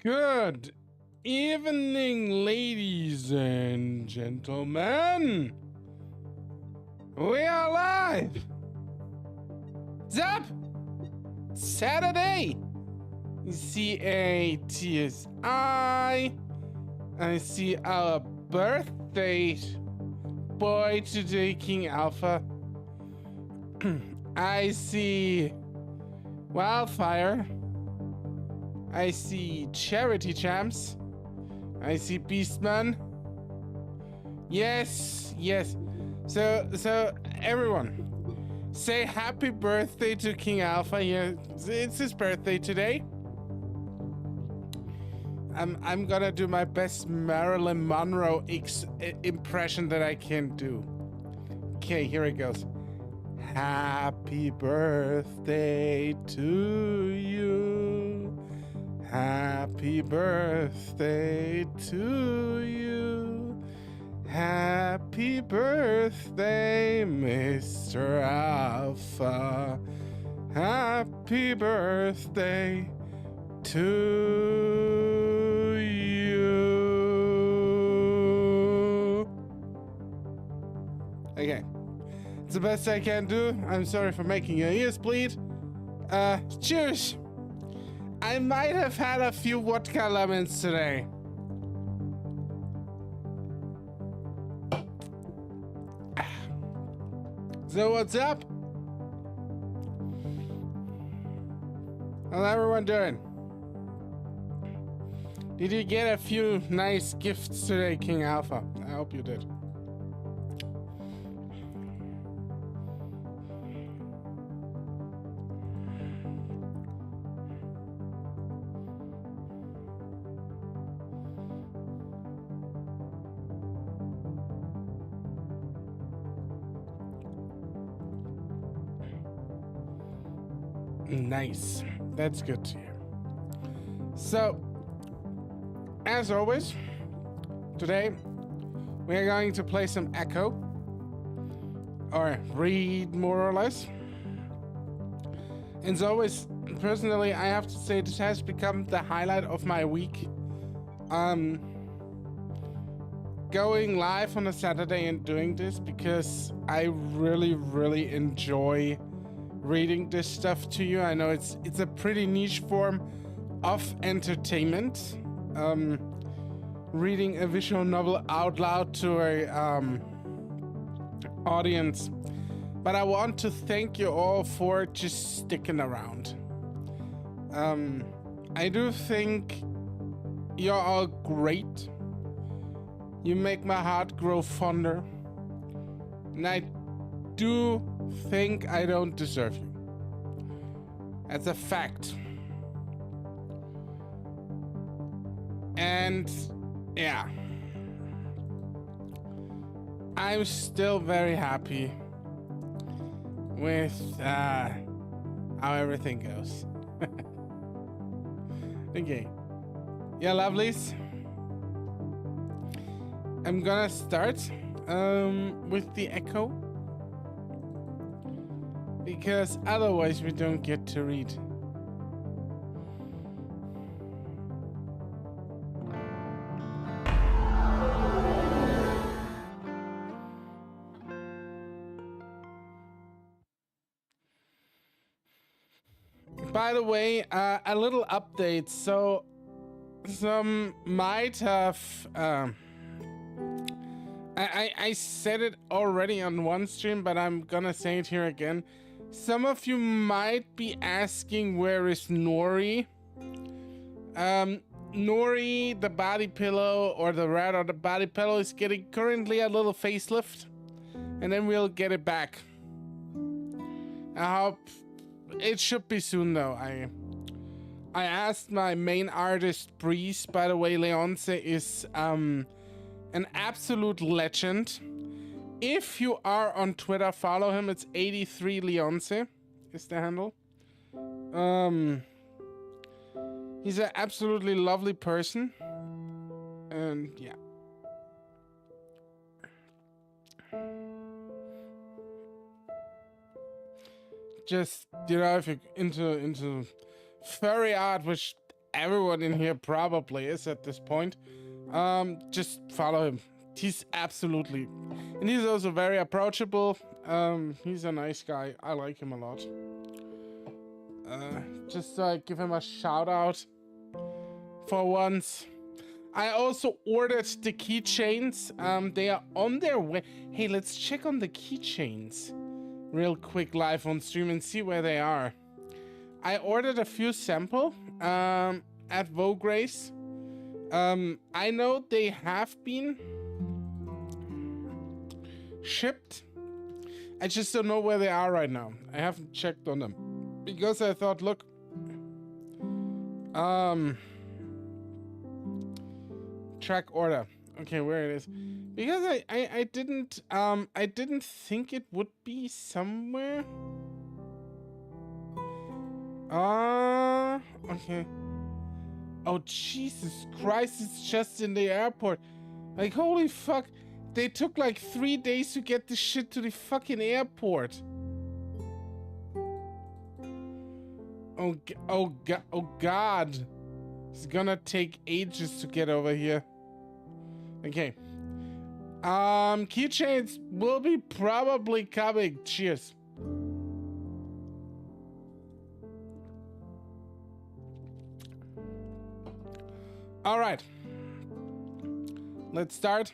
Good evening, ladies and gentlemen. We are live. What's up? Saturday. CATSI. I see our birthday boy today, King Alpha. I see Wildfire. I see Charity Champs. I see Beastman. Yes. So everyone, say happy birthday to King Alpha. Yeah, it's his birthday today. I'm gonna do my best Marilyn Monroe impression that I can do. Okay, here it goes. Happy birthday to you. Happy birthday to you. Happy birthday, Mr. Alpha. Happy birthday to you. Okay. It's the best I can do. I'm sorry for making your ears bleed. Cheers. I might have had a few vodka lemons today. So what's up? How's everyone doing? Did you get a few nice gifts today, King Alpha? I hope you did. Nice. That's good to hear. So, as always, today we are going to play some Echo, or read more or less. And as always, personally, I have to say this has become the highlight of my week. Going live on a Saturday and doing this because I really enjoy reading this stuff to you. I know it's a pretty niche form of entertainment. Reading a visual novel out loud to a audience. But I want to thank you all for just sticking around. I do think you're all great. You make my heart grow fonder. And I do think I don't deserve you. That's a fact. And yeah, I'm still very happy with how everything goes. Okay, yeah, lovelies, I'm gonna start with the Echo, because otherwise we don't get to read. By the way, a little update. So some might have I said it already on one stream, but I'm gonna say it here again. Some of you might be asking, where is Nori? Nori, the body pillow, or the rat or the body pillow, is getting currently a little facelift, and then we'll get it back. I hope it should be soon though. I asked my main artist Breeze, by the way. Leonce is an absolute legend. If you are on Twitter, follow him. It's 83 Leonce is the handle. He's an absolutely lovely person. And yeah. Just, you know, if you're into furry art, which everyone in here probably is at this point. Just follow him. He's absolutely, and he's also very approachable. He's a nice guy. I like him a lot. Just give him a shout out for once. I also ordered the keychains. They are on their way. Hey, let's check on the keychains real quick live on stream and see where they are. I ordered a few sample at Vograce. I know they have been shipped. I just don't know where they are right now. I haven't checked on them because I thought, look, track order. Okay, where it is? Because I didn't think it would be somewhere. Okay. Oh, Jesus Christ, it's just in the airport. Like, holy fuck. They took like 3 days to get this shit to the fucking airport. Oh God. It's gonna take ages to get over here. Okay. Keychains will be probably coming. Cheers. All right. Let's start.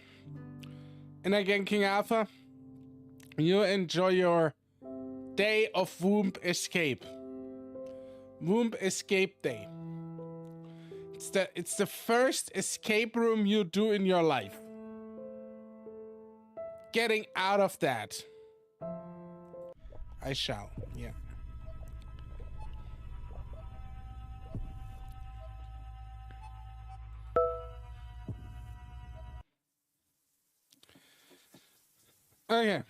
And again, King Alpha, you enjoy your day of womb escape. Womb escape day. It's the first escape room you do in your life. Getting out of that. I shall, yeah. Okay.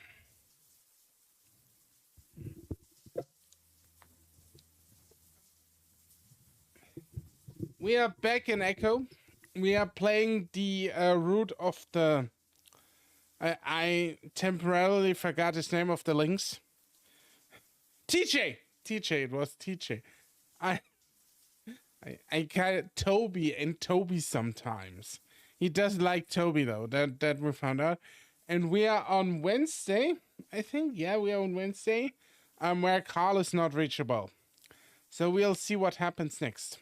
We are back in Echo. We are playing the route of the... I temporarily forgot his name of the links. TJ! TJ, it was TJ. I kind of Toby and Toby sometimes. He doesn't like Toby though, that we found out. And we are on Wednesday, I think. Yeah, we are on Wednesday. Where Carl is not reachable. So we'll see what happens next.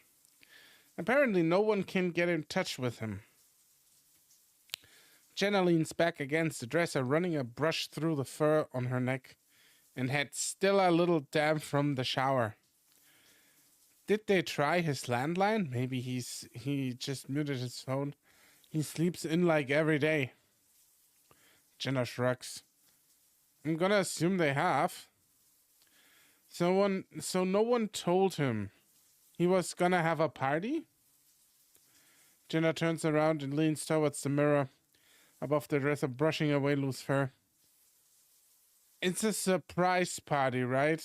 Apparently no one can get in touch with him. Jenna leans back against the dresser, running a brush through the fur on her neck, and head still a little damp from the shower. Did they try his landline? Maybe he just muted his phone. He sleeps in like every day. Jenna shrugs. I'm gonna assume they have. So no one told him he was gonna have a party? Jenna turns around and leans towards the mirror above the dresser, brushing away loose fur. It's a surprise party, right?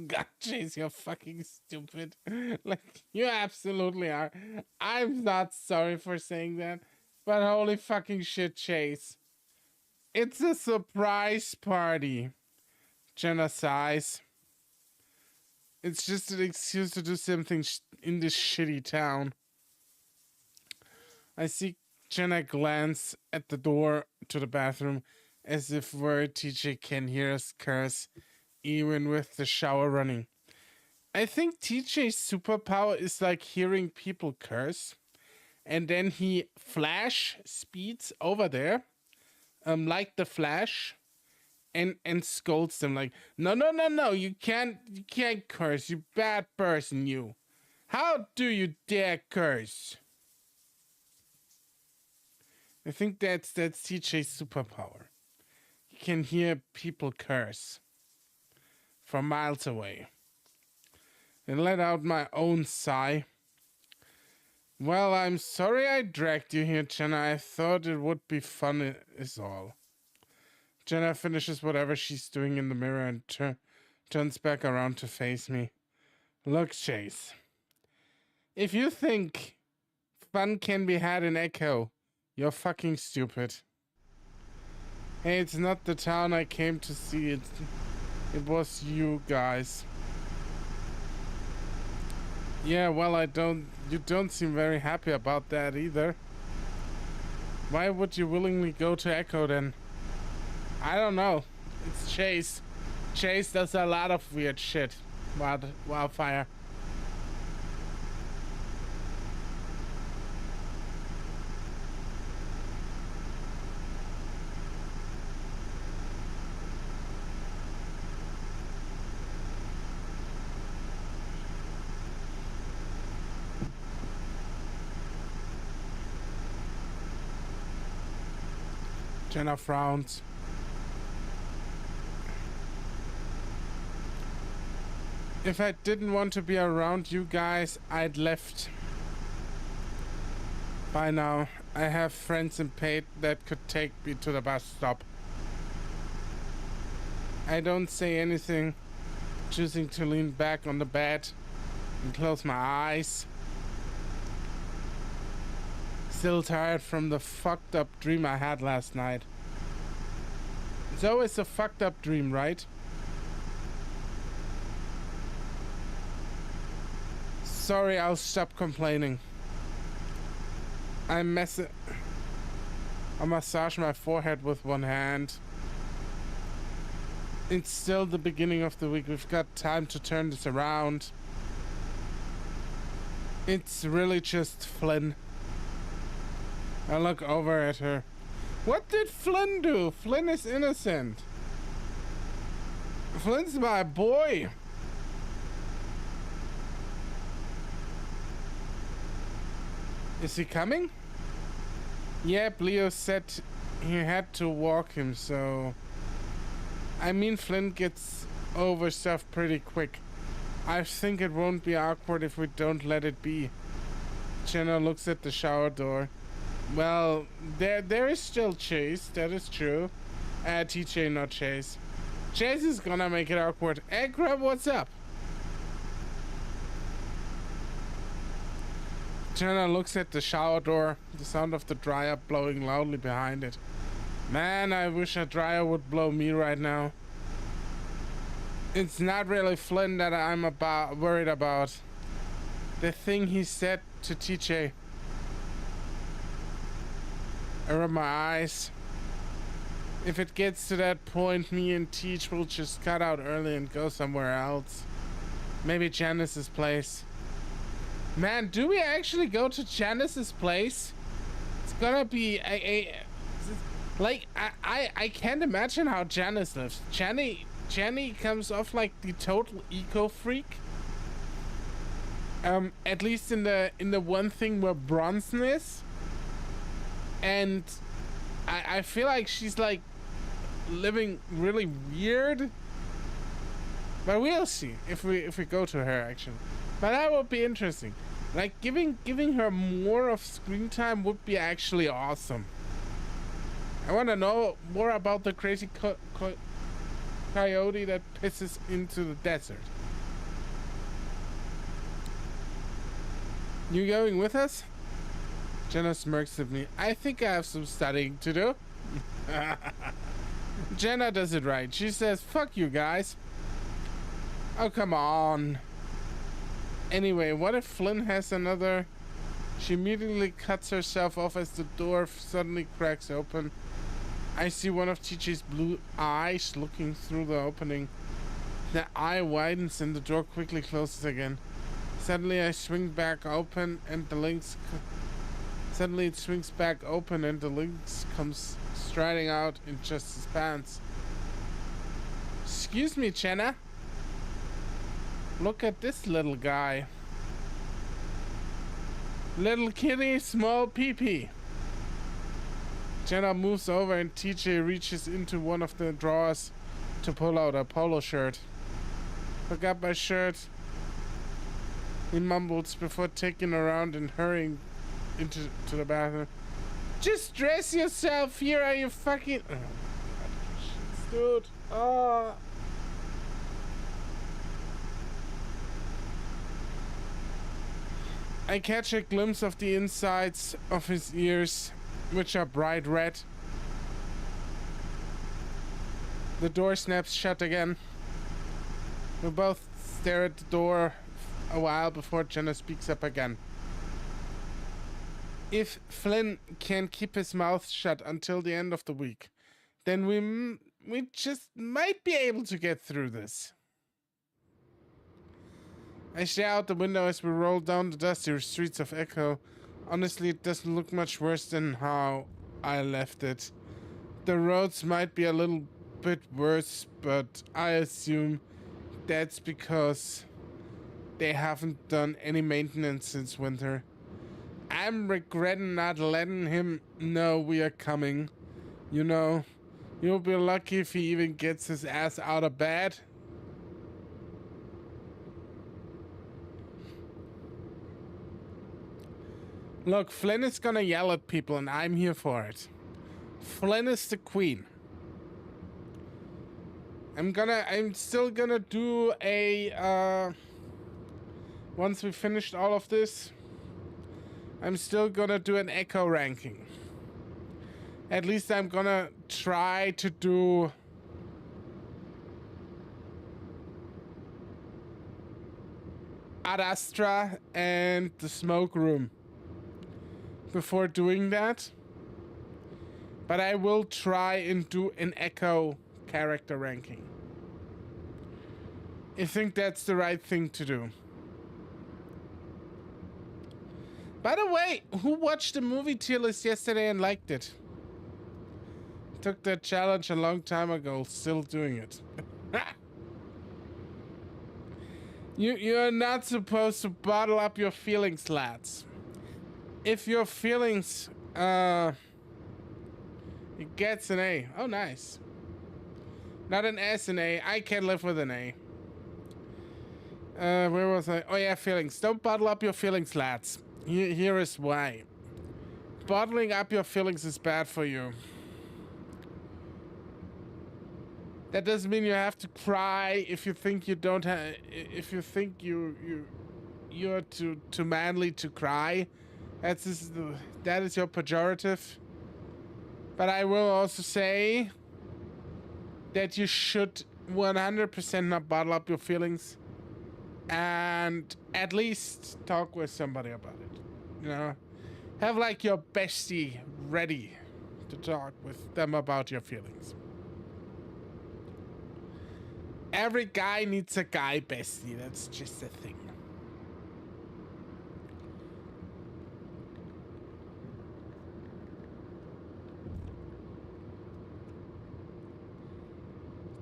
God, Chase, you're fucking stupid. Like, you absolutely are. I'm not sorry for saying that, but holy fucking shit, Chase. It's a surprise party. Jenna sighs. It's just an excuse to do something in this shitty town. I see Jenna glance at the door to the bathroom as if worried TJ can hear us curse even with the shower running. I think TJ's superpower is like hearing people curse, and then he flash speeds over there, like the Flash, and scolds them like, no, you can't curse, you bad person, you. How do you dare curse? I think that's TJ's superpower. He can hear people curse from miles away. And let out my own sigh. Well, I'm sorry I dragged you here, Jenna. I thought it would be fun is all. Jenna finishes whatever she's doing in the mirror and turns back around to face me. Look, Chase. If you think fun can be had in Echo, you're fucking stupid. Hey, it's not the town I came to see. It was you guys. Yeah, well, you don't seem very happy about that either. Why would you willingly go to Echo then? I don't know. It's Chase. Chase does a lot of weird shit. Wildfire. Jenna frowns. If I didn't want to be around you guys, I'd left. By now, I have friends in Pate that could take me to the bus stop. I don't say anything, choosing to lean back on the bed and close my eyes. Still tired from the fucked up dream I had last night. It's always a fucked up dream, right? Sorry, I'll stop complaining. I massage my forehead with one hand. It's still the beginning of the week. We've got time to turn this around. It's really just Flynn. I look over at her. What did Flynn do? Flynn is innocent. Flynn's my boy. Is he coming? Yep, Leo said he had to walk him, so... I mean, Flynn gets over stuff pretty quick. I think it won't be awkward if we don't let it be. Jenna looks at the shower door. Well, there is still Chase, that is true. TJ, not Chase. Chase is gonna make it awkward. Hey, Grub, what's up? Jenna looks at the shower door, the sound of the dryer blowing loudly behind it. Man, I wish a dryer would blow me right now. It's not really Flynn that I'm worried about. The thing he said to TJ. I rub my eyes. If it gets to that point, me and Teach will just cut out early and go somewhere else. Maybe Janice's place. Man, do we actually go to Janice's place? It's gonna be like I can't imagine how Janice lives. Jenny comes off like the total eco freak. At least in the one thing where Bronson is. And I feel like she's like living really weird. But we'll see if we go to her actually. But that would be interesting. Like giving her more of screen time would be actually awesome. I want to know more about the crazy coyote that pisses into the desert. You going with us? Jenna smirks at me. I think I have some studying to do. Jenna does it right. She says, fuck you guys. Oh, come on. Anyway, what if Flynn has another? She immediately cuts herself off as the door suddenly cracks open. I see one of TJ's blue eyes looking through the opening. The eye widens and the door quickly closes again. Suddenly I swing back open and the lynx... Suddenly it swings back open and the lynx comes striding out in just his pants. Excuse me, Jenna. Look at this little guy. Little kitty, small pee-pee. Jenna moves over and TJ reaches into one of the drawers to pull out a polo shirt. Forgot my shirt, he mumbles before taking around and hurrying into the bathroom. Just dress yourself here, are you fucking... Oh, God. Dude. Oh. I catch a glimpse of the insides of his ears, which are bright red. The door snaps shut again. We both stare at the door a while before Jenna speaks up again. If Flynn can keep his mouth shut until the end of the week, then we just might be able to get through this. I stare out the window as we roll down the dusty streets of Echo. Honestly, it doesn't look much worse than how I left it. The roads might be a little bit worse, but I assume that's because they haven't done any maintenance since winter. I'm regretting not letting him know we are coming. You know, you'll be lucky if he even gets his ass out of bed. Look, Flynn is gonna yell at people and I'm here for it. Flynn is the queen. I'm still gonna do a, once we finished all of this, I'm still gonna do an Echo ranking. At least I'm gonna try to do Ad Astra and the Smoke Room before doing that. But I will try and do an Echo character ranking. I think that's the right thing to do. By the way, who watched the movie tier list yesterday and liked it? Took that challenge a long time ago, still doing it. You're not supposed to bottle up your feelings, lads. If your feelings, it gets an A. Oh, nice. Not an S, an A. I can live with an A. Where was I? Oh yeah, feelings. Don't bottle up your feelings, lads. Here is why. Bottling up your feelings is bad for you. That doesn't mean you have to cry if you think you don't have. If you think you're too manly to cry. That is your pejorative. But I will also say that you should 100% not bottle up your feelings. And at least talk with somebody about it. You know, have like your bestie ready to talk with them about your feelings. Every guy needs a guy bestie. That's just a thing.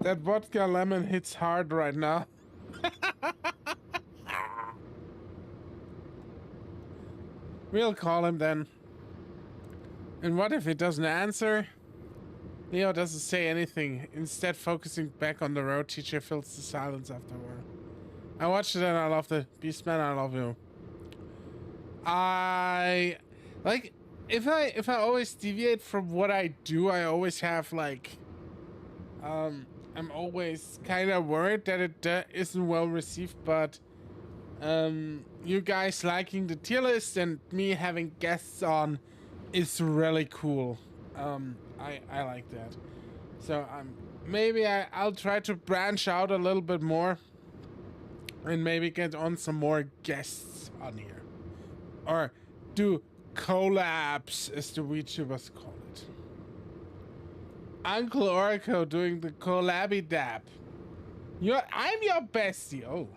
That vodka lemon hits hard right now. We'll call him then. And what if he doesn't answer? Leo doesn't say anything, instead focusing back on the road. TJ fills the silence after a while. I watched it and I loved it. Beastman, I love you. I like if I always deviate from what I do, I always have like I'm always kind of worried that it isn't well received, but you guys liking the tier list and me having guests on is really cool. I like that. So maybe I'll try to branch out a little bit more and maybe get on some more guests on here. Or do collabs, as the VTubers call it. Uncle Orco doing the collabby dab. I'm your bestie. Oh,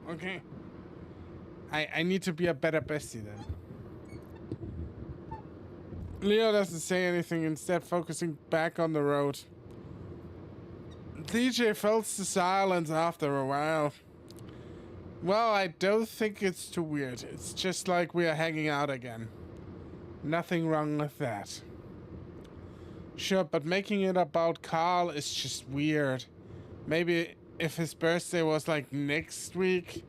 okay. I need to be a better bestie then. Leo doesn't say anything, instead focusing back on the road. DJ fills the silence after a while. Well, I don't think it's too weird. It's just like we are hanging out again. Nothing wrong with that. Sure, but making it about Carl is just weird. Maybe if his birthday was like next week,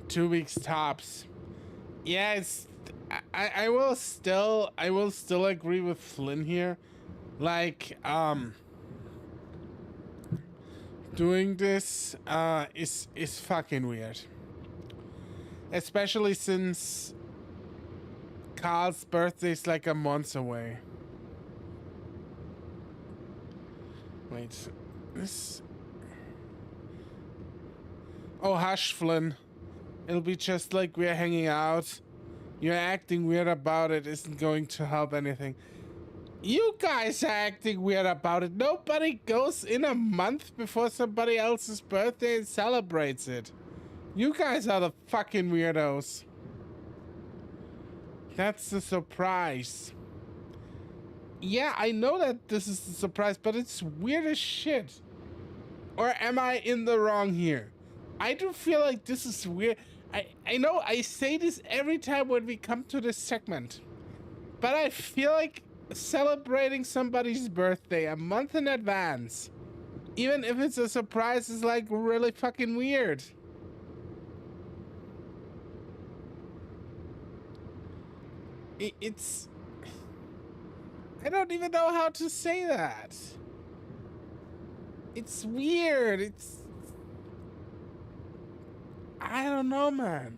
2 weeks tops. Yeah, it's I will still agree with Flynn here. Like doing this is fucking weird. Especially since Carl's birthday is like a month away. Wait, this. Oh, hush, Flynn. It'll be just like we're hanging out. You're acting weird about it isn't going to help anything. You guys are acting weird about it. Nobody goes in a month before somebody else's birthday and celebrates it. You guys are the fucking weirdos. That's the surprise. Yeah, I know that this is the surprise, but it's weird as shit. Or am I in the wrong here? I do feel like this is weird. I know I say this every time when we come to this segment, but I feel like celebrating somebody's birthday a month in advance, even if it's a surprise, is like really fucking weird. It's... I don't even know how to say that. It's weird. It's... I don't know, man.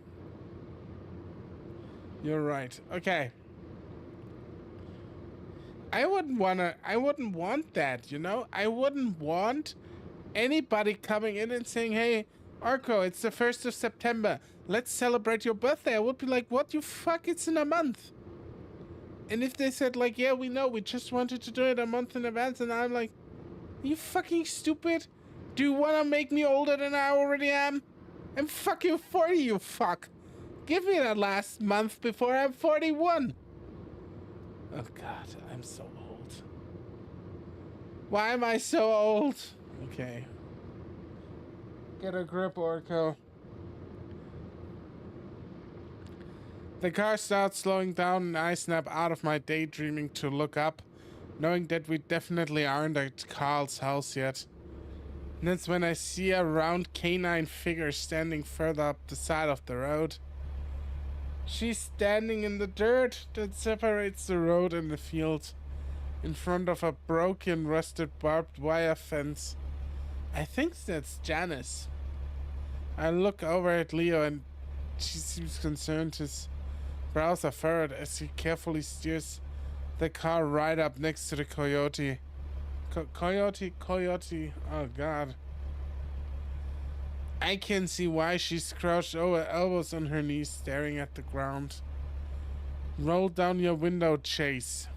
You're right. Okay. I wouldn't want that, you know? I wouldn't want anybody coming in and saying, hey, Orko, it's the 1st of September. Let's celebrate your birthday. I would be like, what you fuck? It's in a month. And if they said like, yeah, we know, we just wanted to do it a month in advance, and I'm like, are you fucking stupid? Do you want to make me older than I already am? I'm fucking 40, you fuck. Give me that last month before I'm 41. Oh God, I'm so old. Why am I so old? Okay. Get a grip, Orko. The car starts slowing down and I snap out of my daydreaming to look up, knowing that we definitely aren't at Carl's house yet. And that's when I see a round canine figure standing further up the side of the road. She's standing in the dirt that separates the road and the field, in front of a broken, rusted barbed wire fence. I think that's Janice. I look over at Leo and she seems concerned. His brows are furrowed as he carefully steers the car right up next to the coyote. Coyote. Oh God. I can see why she's crouched over, elbows on her knees, staring at the ground. Roll down your window, Chase.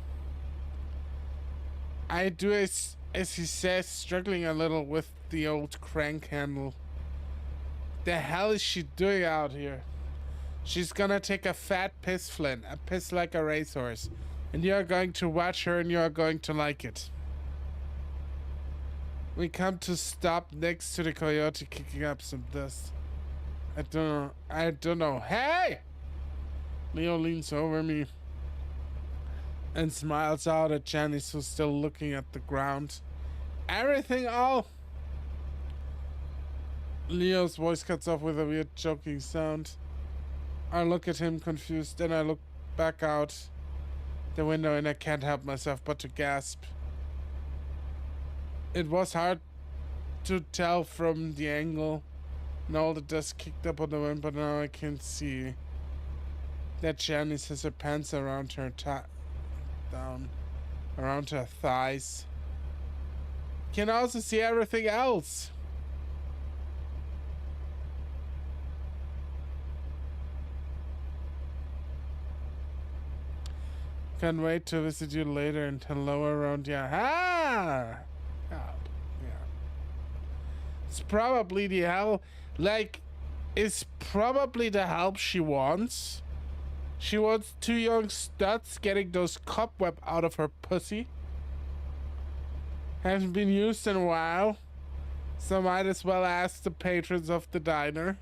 I do as he says, struggling a little with the old crank handle. The hell is she doing out here? She's gonna take a fat piss, Flynn. A piss like a racehorse. And you're going to watch her and you're going to like it. We come to stop next to the coyote, kicking up some dust. I don't know. Hey! Leo leans over me and smiles out at Janice, who's still looking at the ground. Everything all... Leo's voice cuts off with a weird choking sound. I look at him confused, then I look back out the window and I can't help myself but to gasp. It was hard to tell from the angle and all the dust kicked up on the wind, but now I can see that Janice has her pants around her down around her thighs. Can also see everything else. Can't wait to visit you later and hello around your help. Yeah. It's probably the help. Like, it's probably the help she wants. She wants two young studs getting those cobweb out of her pussy. Hasn't been used in a while, so might as well ask the patrons of the diner.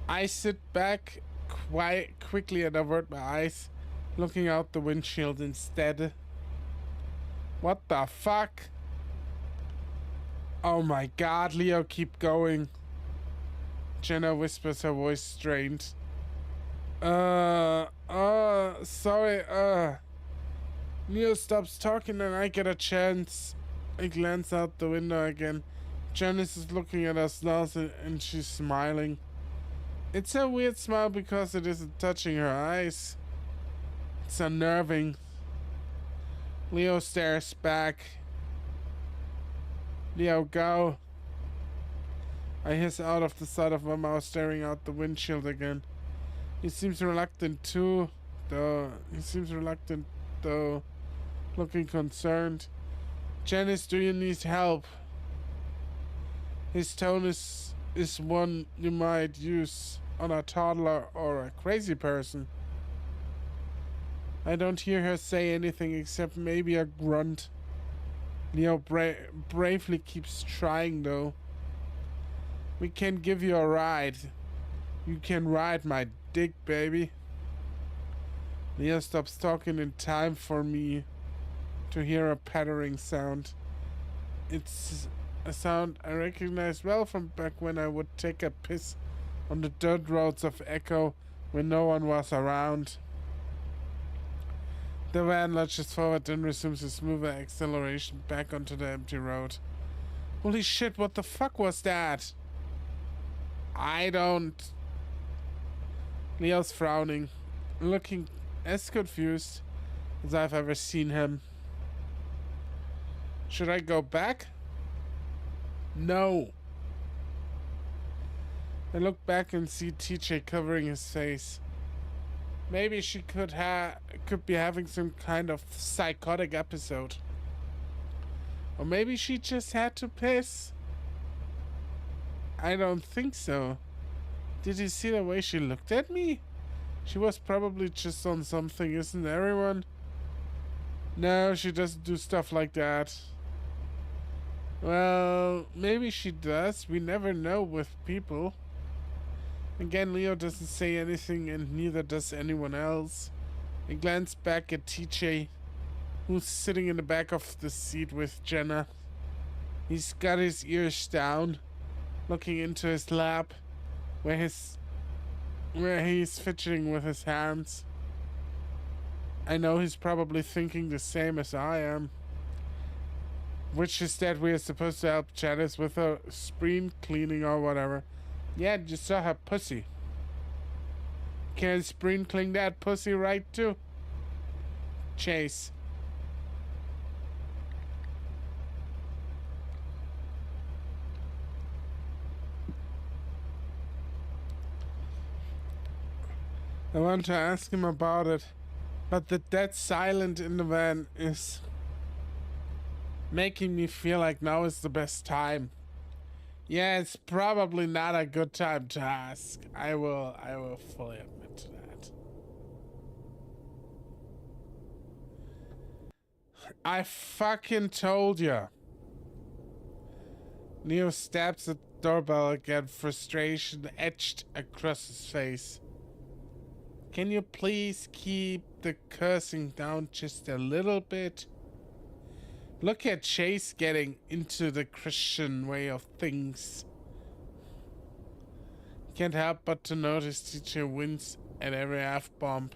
I sit back quite quickly and avert my eyes, looking out the windshield instead. What the fuck? Oh my God, Leo, keep going. Jenna whispers, her voice strained. Sorry, Leo stops talking and I get a chance. I glance out the window again. Janice is looking at us now and she's smiling. It's a weird smile because it isn't touching her eyes. It's unnerving. Leo stares back. Leo, go. I hiss out of the side of my mouth, staring out the windshield again. He seems reluctant too, though. Looking concerned. Janice, do you need help? His tone is one you might use on a toddler or a crazy person. I don't hear her say anything except maybe a grunt. Leo bravely keeps trying though. We can give you a ride. You can ride my dick, baby. Leo stops talking in time for me to hear a pattering sound. It's a sound I recognize well from back when I would take a piss on the dirt roads of Echo when no one was around. The van lurches forward and resumes its smoother acceleration back onto the empty road. Holy shit, what the fuck was that? I don't... Leo's frowning, looking as confused as I've ever seen him. Should I go back? No. I look back and see TJ covering his face. Maybe she could be having some kind of psychotic episode. Or maybe she just had to piss. I don't think so. Did you see the way she looked at me? She was probably just on something, isn't everyone? No, she doesn't do stuff like that. Well, maybe she does. We never know with people. Again, Leo doesn't say anything and neither does anyone else. I glance back at TJ, who's sitting in the back of the seat with Jenna. He's got his ears down, looking into his lap, where he's fidgeting with his hands. I know he's probably thinking the same as I am. Which is that we are supposed to help Janice with her spleen cleaning or whatever. Yeah, you saw her pussy. Can spleen clean that pussy right too? Chase. I want to ask him about it, but the dead silence in the van is making me feel like now is the best time. Yeah, it's probably not a good time to ask. I will fully admit to that. I fucking told you. Neo stabs the doorbell again, frustration etched across his face. Can you please keep the cursing down just a little bit? Look at Chase getting into the Christian way of things. Can't help but to notice TJ wins at every F-bomb.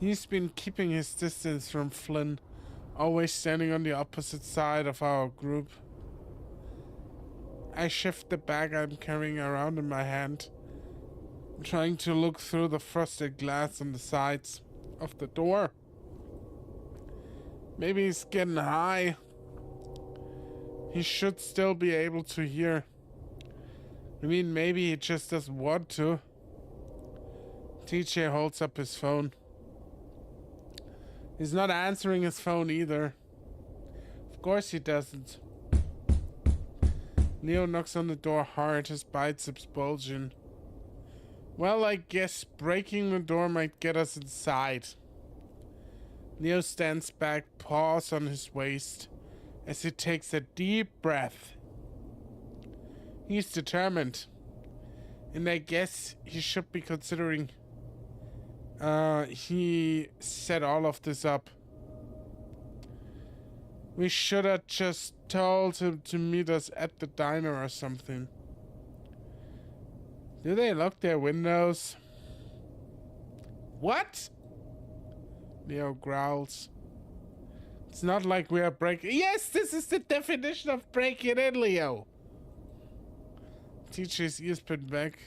He's been keeping his distance from Flynn, always standing on the opposite side of our group. I shift the bag I'm carrying around in my hand, trying to look through the frosted glass on the sides of the door. Maybe he's getting high. He should still be able to hear. I mean, maybe he just doesn't want to. TJ holds up his phone. He's not answering his phone either. Of course he doesn't. Leo knocks on the door hard, his biceps bulging. Well, I guess breaking the door might get us inside. Leo stands back, paws on his waist, as he takes a deep breath. He's determined. And I guess he should be considering he set all of this up. We should have just told him to meet us at the diner or something. Do they lock their windows? What? Leo growls. It's not like we are breaking... Yes, this is the definition of breaking in, Leo. TJ's ears pin back,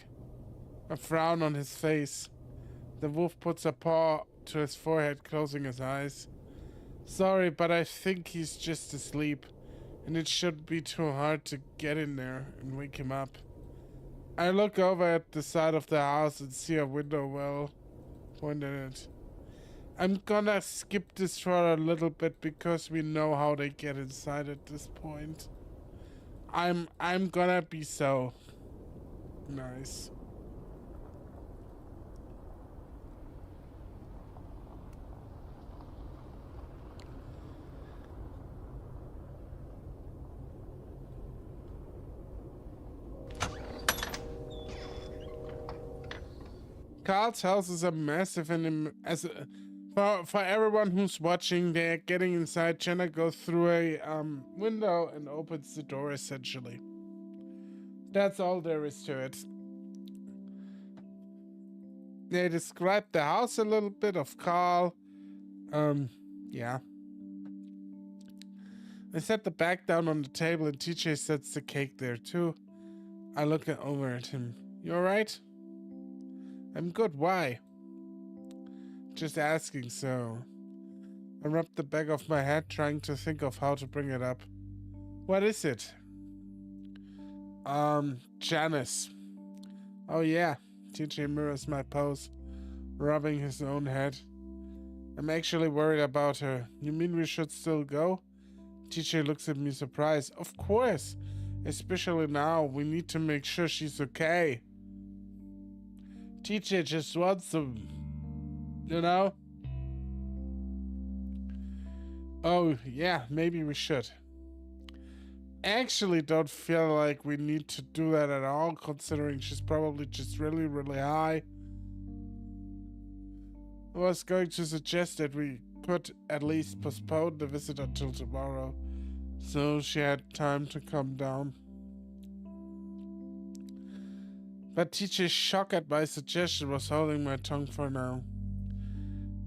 a frown on his face. The wolf puts a paw to his forehead, closing his eyes. Sorry, but I think he's just asleep, and it shouldn't be too hard to get in there and wake him up. I look over at the side of the house and see a window well pointed at it. I'm gonna skip this for a little bit because we know how they get inside at this point. I'm gonna be so nice. Carl's house is a massive and for everyone who's watching, they're getting inside. Jenna goes through a window and opens the door essentially. That's all there is to it. They describe the house a little bit of Carl. Yeah. I set the bag down on the table and TJ sets the cake there too. I look over at him. You alright? I'm good, why? Just asking, so. I rub the back of my head, trying to think of how to bring it up. What is it? Janice. Oh yeah. TJ mirrors my pose, rubbing his own head. I'm actually worried about her. You mean we should still go? TJ looks at me surprised. Of course. Especially now, we need to make sure she's okay. TJ just wants to, you know? Oh, yeah, maybe we should. Actually don't feel like we need to do that at all, considering she's probably just really, really high. I was going to suggest that we could at least postpone the visit until tomorrow, so she had time to calm down. But TJ's shock at my suggestion was holding my tongue for now.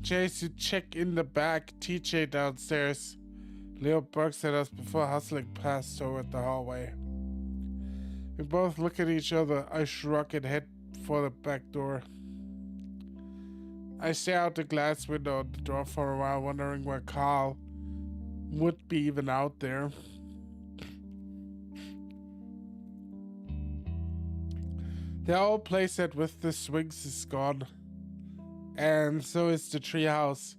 Chase, you check in the back. TJ downstairs. Leo barks at us before hustling past toward the hallway. We both look at each other. I shrug and head for the back door. I stare out the glass window at the door for a while, wondering where Carl would be even out there. The old playset with the swings is gone. And so is the treehouse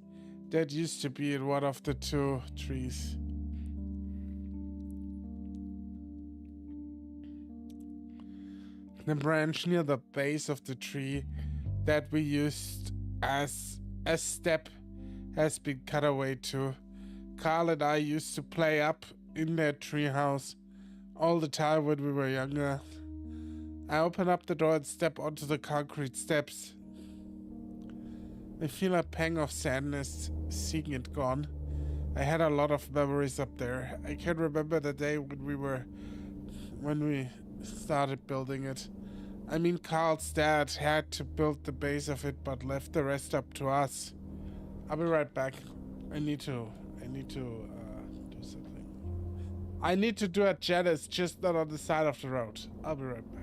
that used to be in one of the two trees. The branch near the base of the tree that we used as a step has been cut away too. Carl and I used to play up in that treehouse all the time when we were younger. I open up the door and step onto the concrete steps. I feel a pang of sadness seeing it gone. I had a lot of memories up there. I can remember the day when we started building it. I mean, Carl's dad had to build the base of it, but left the rest up to us. I'll be right back. I need to do something. I need to do a Janice, just not on the side of the road. I'll be right back.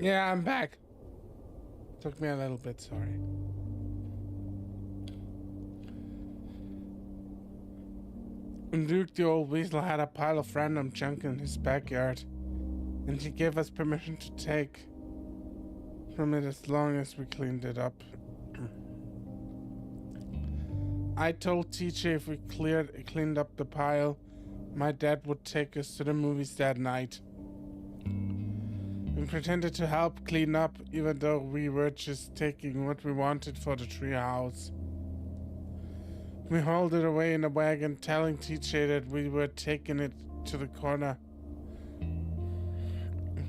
Yeah, I'm back. Took me a little bit, sorry. And Luke the old weasel had a pile of random junk in his backyard, and he gave us permission to take from it as long as we cleaned it up. I told TJ if we cleaned up the pile, my dad would take us to the movies that night. We pretended to help clean up, even though we were just taking what we wanted for the tree house. We hauled it away in a wagon, telling TJ that we were taking it to the corner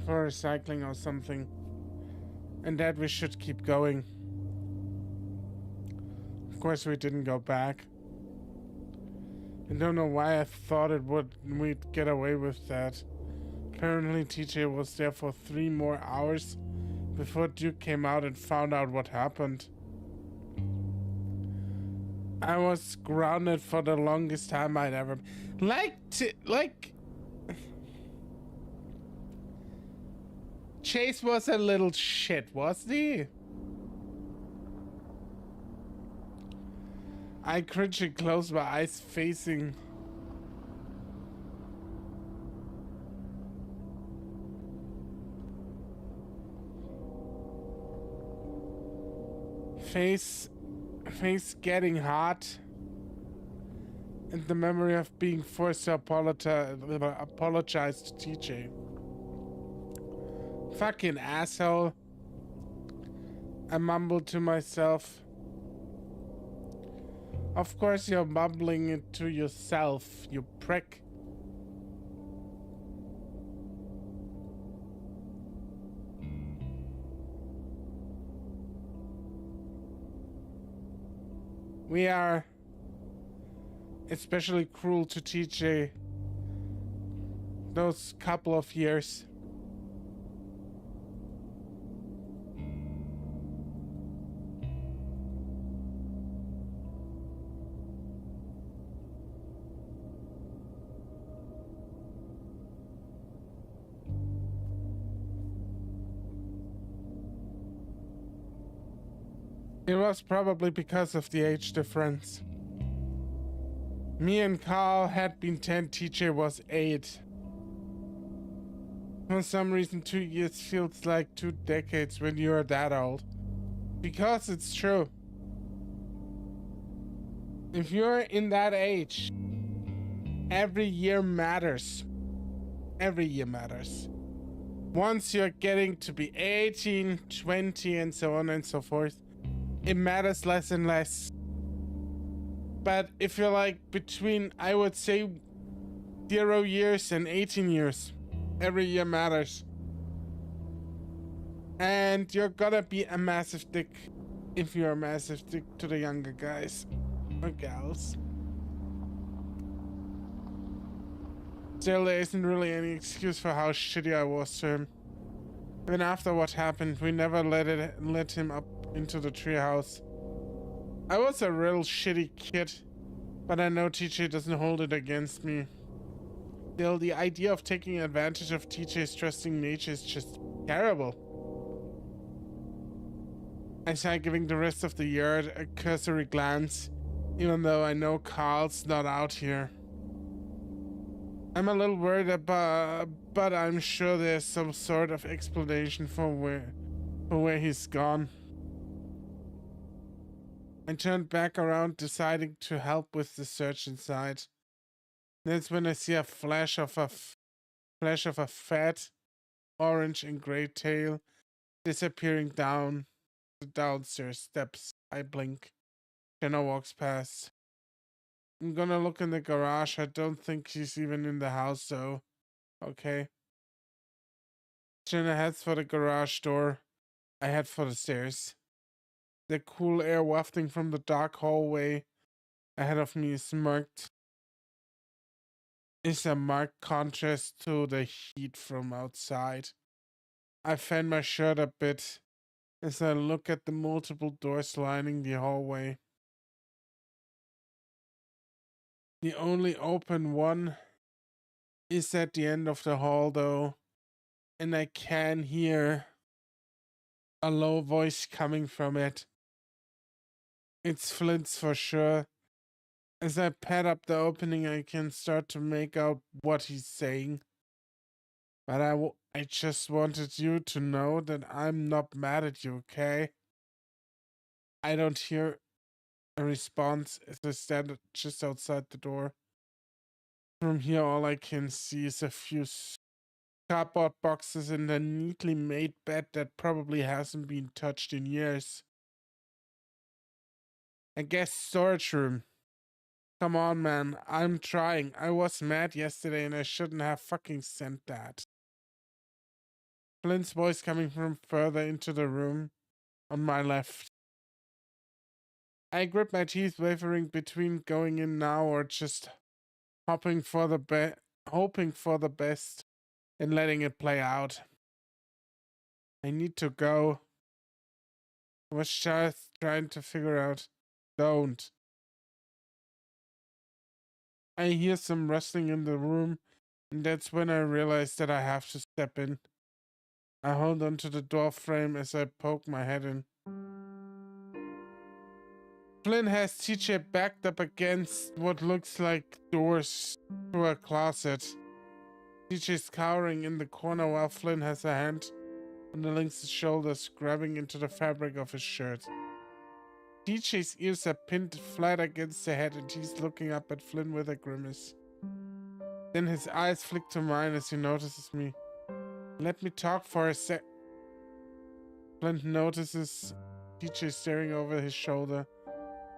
for recycling or something, and that we should keep going. Of course, we didn't go back. I don't know why I thought we'd get away with that. Apparently, TJ was there for 3 more hours before Duke came out and found out what happened. I was grounded for the longest time I'd ever... Chase was a little shit, wasn't he? I cringe and close my eyes facing... Face getting hot, and the memory of being forced to apologize to TJ. Fucking asshole. I mumbled to myself. Of course you're mumbling it to yourself, you prick. We are especially cruel to TJ those couple of years. It was probably because of the age difference. Me and Carl had been 10, TJ was 8. For some reason 2 years feels like 2 decades when you're that old. Because it's true. If you're in that age, every year matters. Every year matters. Once you're getting to be 18, 20 and so on and so forth, it matters less and less. But if you're like between, I would say, 0 years and 18 years, every year matters. And you're gonna be a massive dick if you're a massive dick to the younger guys or gals. Still, there isn't really any excuse for how shitty I was to him. Even after what happened, we never let him up into the treehouse. I was a real shitty kid, but I know TJ doesn't hold it against me. Still, the idea of taking advantage of TJ's trusting nature is just terrible. I try giving the rest of the yard a cursory glance, even though I know Carl's not out here. I'm a little worried about, but I'm sure there's some sort of explanation for where he's gone. I turned back around, deciding to help with the search inside. That's when I see a flash of a fat, orange and gray tail disappearing down the downstairs steps. I blink. Jenna walks past. I'm gonna look in the garage. I don't think she's even in the house, though. Okay. Jenna heads for the garage door. I head for the stairs. The cool air wafting from the dark hallway ahead of me is a marked contrast to the heat from outside. I fan my shirt a bit as I look at the multiple doors lining the hallway. The only open one is at the end of the hall, though, and I can hear a low voice coming from it. It's Flint's for sure. As I pad up the opening, I can start to make out what he's saying. But I just wanted you to know that I'm not mad at you, okay? I don't hear a response as I stand just outside the door. From here, all I can see is a few cardboard boxes and a neatly made bed that probably hasn't been touched in years. I guess storage room. Come on, man. I'm trying. I was mad yesterday and I shouldn't have fucking sent that. Flint's voice coming from further into the room on my left. I grip my teeth, wavering between going in now or just hoping for the best and letting it play out. I need to go. I was just trying to figure out. Don't. I hear some rustling in the room, and that's when I realize that I have to step in. I hold onto the door frame as I poke my head in. Flynn has TJ backed up against what looks like doors to a closet. TJ's cowering in the corner while Flynn has a hand on the lynx's shoulders, grabbing into the fabric of his shirt. TJ's ears are pinned flat against the head and he's looking up at Flynn with a grimace. Then his eyes flick to mine as he notices me. Let me talk for a sec. Flynn notices TJ staring over his shoulder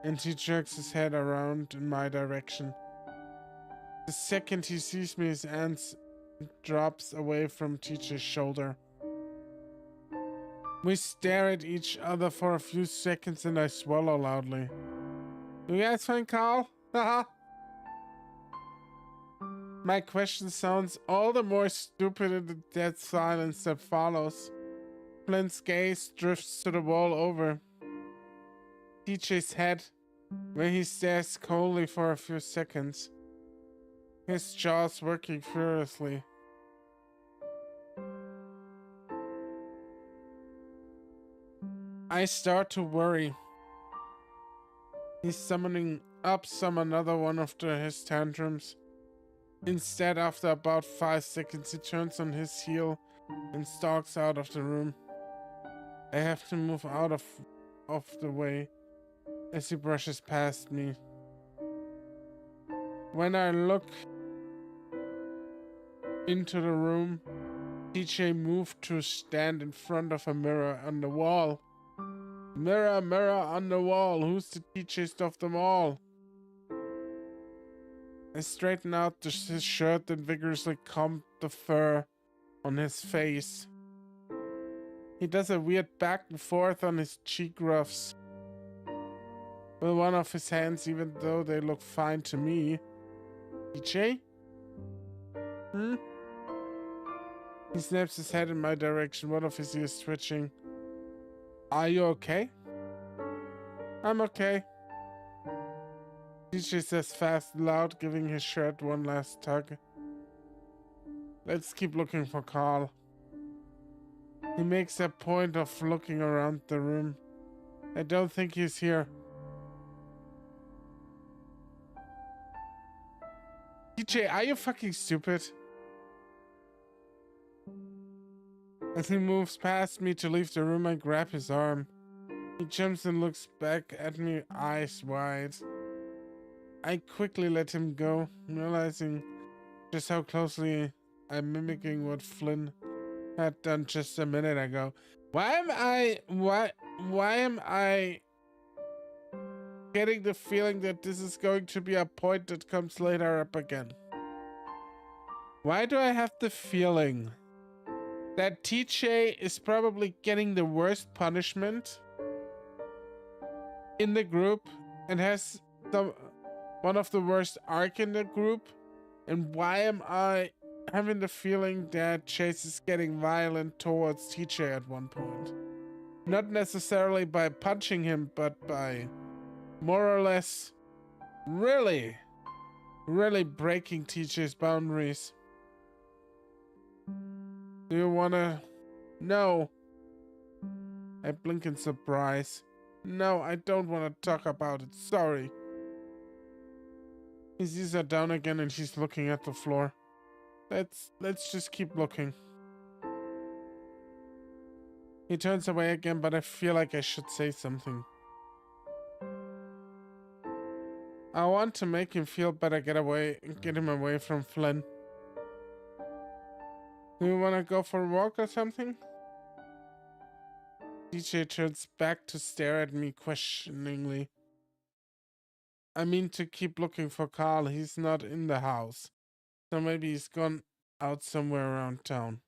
and he jerks his head around in my direction. The second he sees me, his hand drops away from TJ's shoulder. We stare at each other for a few seconds and I swallow loudly. You guys find Carl? Haha. My question sounds all the more stupid in the dead silence that follows. Flint's gaze drifts to the wall over TJ's head, where he stares coldly for a few seconds, his jaws working furiously. I start to worry. He's summoning up another one of his tantrums. Instead, after about 5 seconds, he turns on his heel and stalks out of the room. I have to move out of the way as he brushes past me. When I look into the room, TJ moved to stand in front of a mirror on the wall. Mirror, mirror on the wall, who's the TJest of them all? I straighten out his shirt and vigorously comb the fur on his face. He does a weird back and forth on his cheek ruffs with one of his hands, even though they look fine to me. TJ? He snaps his head in my direction, one of his ears twitching. Are you okay? I'm okay. TJ says fast and loud, giving his shirt one last tug. Let's keep looking for Carl. He makes a point of looking around the room. I don't think he's here. TJ, are you fucking stupid? As he moves past me to leave the room, I grab his arm. He jumps and looks back at me, eyes wide. I quickly let him go, realizing just how closely I'm mimicking what Flynn had done just a minute ago. Why am I getting the feeling that this is going to be a point that comes later up again? Why do I have the feeling that TJ is probably getting the worst punishment in the group and has one of the worst arc in the group? And why am I having the feeling that Chase is getting violent towards TJ at one point? Not necessarily by punching him, but by more or less really breaking TJ's boundaries. Do you wanna know? I blink in surprise. No, I don't want to talk about it. Sorry. He sees her down again and she's looking at the floor. Let's just keep looking. He turns away again, but I feel like I should say something. I want to make him feel better, get him away from Flynn. Do you want to go for a walk or something? DJ turns back to stare at me questioningly. I mean to keep looking for Carl. He's not in the house. So maybe he's gone out somewhere around town.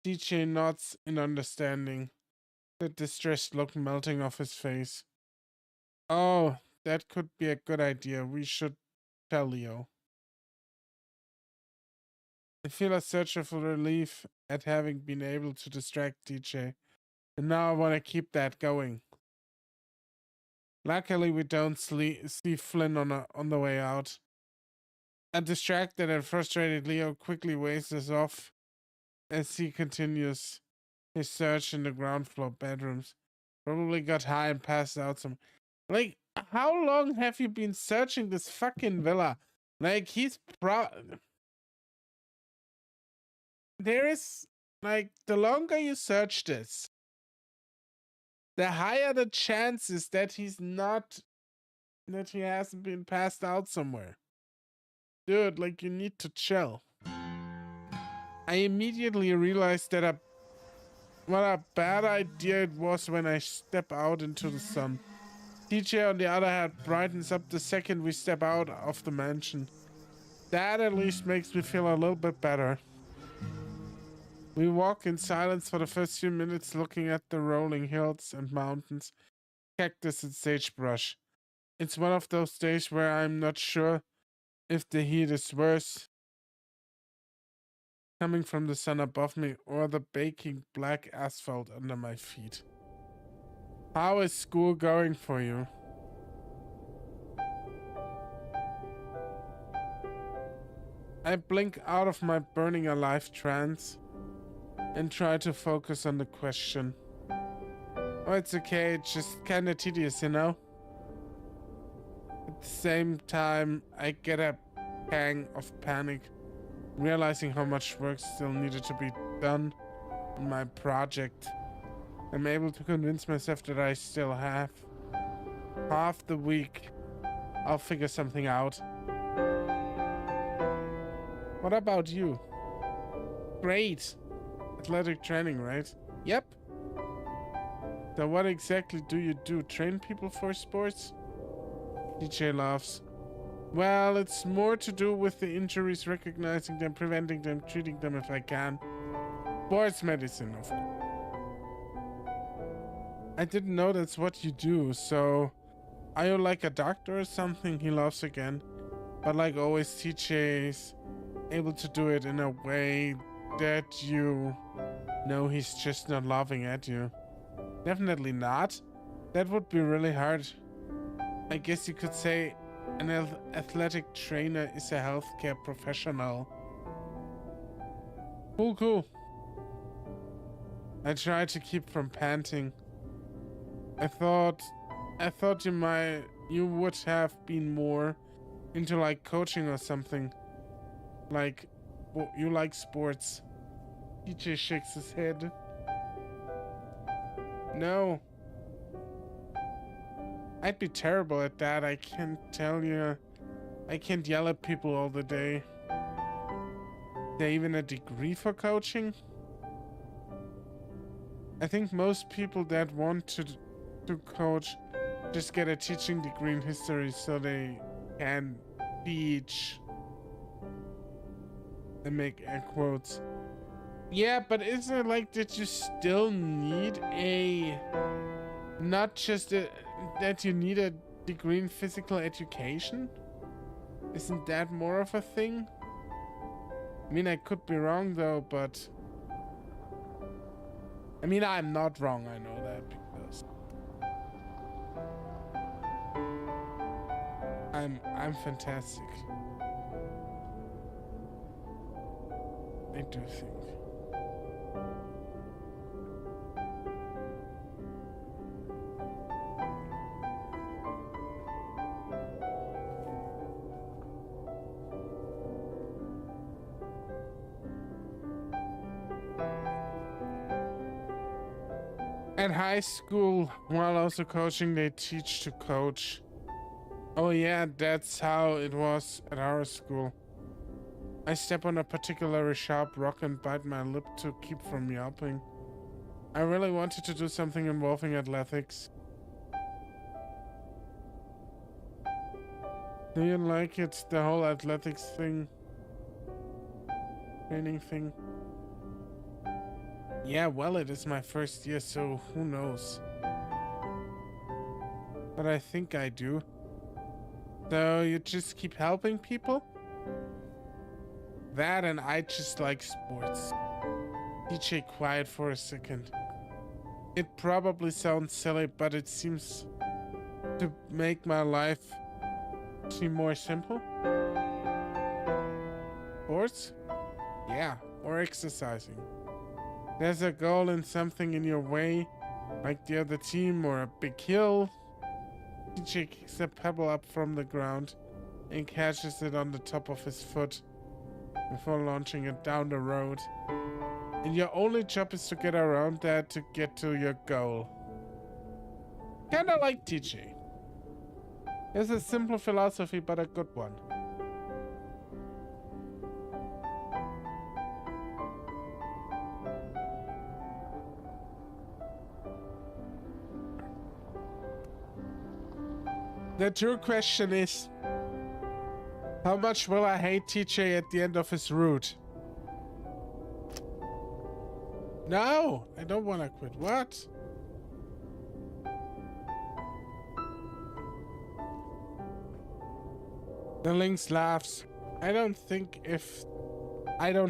DJ nods in understanding, the distressed look melting off his face. Oh, that could be a good idea. We should tell Leo. I feel a surge of relief at having been able to distract DJ, and now I want to keep that going. Luckily, we don't see Flynn on the way out. A distracted and frustrated Leo quickly waves us off as he continues his search in the ground floor bedrooms. Probably got high and passed out some. Like, how long have you been searching this fucking villa? Like, there is, like, the longer you search this, the higher the chances that he hasn't been passed out somewhere. Dude, like, you need to chill. I immediately realized that what a bad idea it was when I step out into the sun. DJ, on the other hand, brightens up the second we step out of the mansion. That at least makes me feel a little bit better. We walk in silence for the first few minutes, looking at the rolling hills and mountains, cactus and sagebrush. It's one of those days where I'm not sure if the heat is worse coming from the sun above me or the baking black asphalt under my feet. How is school going for you? I blink out of my burning alive trance and try to focus on the question. Oh, it's okay, it's just kinda tedious, you know? At the same time, I get a pang of panic, realizing how much work still needed to be done on my project. I'm able to convince myself that I still have half the week. I'll figure something out. What about you? Great. Athletic training, right? Yep. So what exactly do you do? Train people for sports? DJ laughs. Well, it's more to do with the injuries, recognizing them, preventing them, treating them if I can. Sports medicine, of course. I didn't know that's what you do, so... Are you like a doctor or something? He laughs again. But like always, TJ's able to do it in a way that you know he's just not laughing at you. Definitely not. That would be really hard. I guess you could say an athletic trainer is a healthcare professional. Cool. I try to keep from panting. I thought you would have been more into like coaching or something. Like, you like sports. DJ shakes his head. No. I'd be terrible at that, I can't tell you. I can't yell at people all the day. Is there even a degree for coaching? I think most people that want to coach just get a teaching degree in history so they can teach. I make air quotes. Yeah, but isn't it like that you still need that you need a degree in physical education? Isn't that more of a thing? I mean, I could be wrong though, but... I mean, I'm not wrong, I know that, because... I'm fantastic. I do think. At high school, while also coaching, they teach to coach. Oh yeah, that's how it was at our school. I step on a particularly sharp rock and bite my lip to keep from yelping. I really wanted to do something involving athletics. Do you like it, the whole athletics thing? Training thing? Yeah, well, it is my first year, so who knows? But I think I do. So you just keep helping people? That and I just like sports. DJ quiet for a second. It probably sounds silly, but it seems to make my life seem more simple. Sports? Yeah, or exercising. There's a goal and something in your way, like the other team or a big hill. DJ kicks a pebble up from the ground and catches it on the top of his foot before launching it down the road. And your only job is to get around that to get to your goal. Kinda like TJ. It's a simple philosophy, but a good one. The true question is, how much will I hate TJ at the end of his route? No, I don't want to quit. What? The Lynx laughs. I don't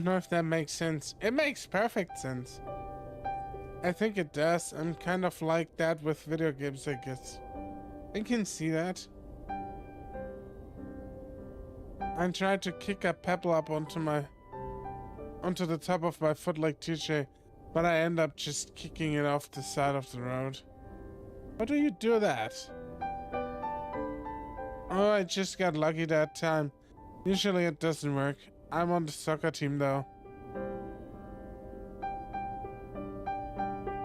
know if that makes sense. It makes perfect sense. I think it does. I'm kind of like that with video games, I guess. I can see that. I tried to kick a pebble up onto the top of my foot like TJ, but I end up just kicking it off the side of the road. How do you do that? Oh, I just got lucky that time. Usually it doesn't work. I'm on the soccer team though.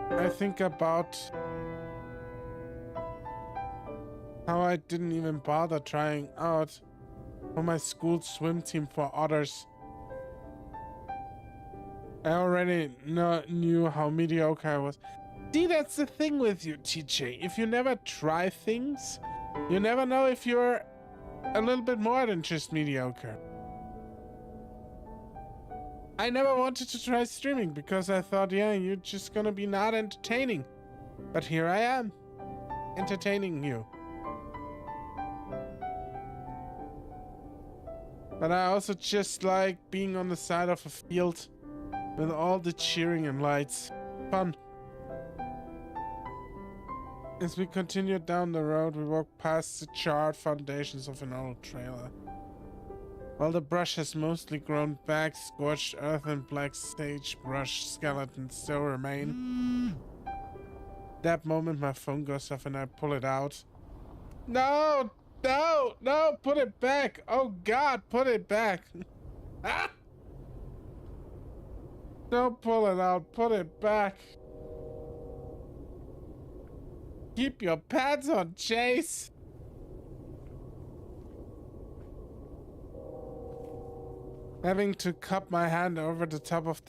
I think about how I didn't even bother trying out for my school swim team for others. I already knew how mediocre I was. See, that's the thing with you, TJ. If you never try things, you never know if you're a little bit more than just mediocre. I never wanted to try streaming because I thought, yeah, you're just gonna be not entertaining. But here I am, entertaining you. But I also just like being on the side of a field with all the cheering and lights. Fun. As we continued down the road, we walked past the charred foundations of an old trailer. While the brush has mostly grown back, scorched earth and black sagebrush skeletons still remain. That moment my phone goes off and I pull it out. No! No! No! Put it back! Oh God, put it back! Ah! Don't pull it out, put it back. Keep your pads on, Chase! Having to cup my hand over the top of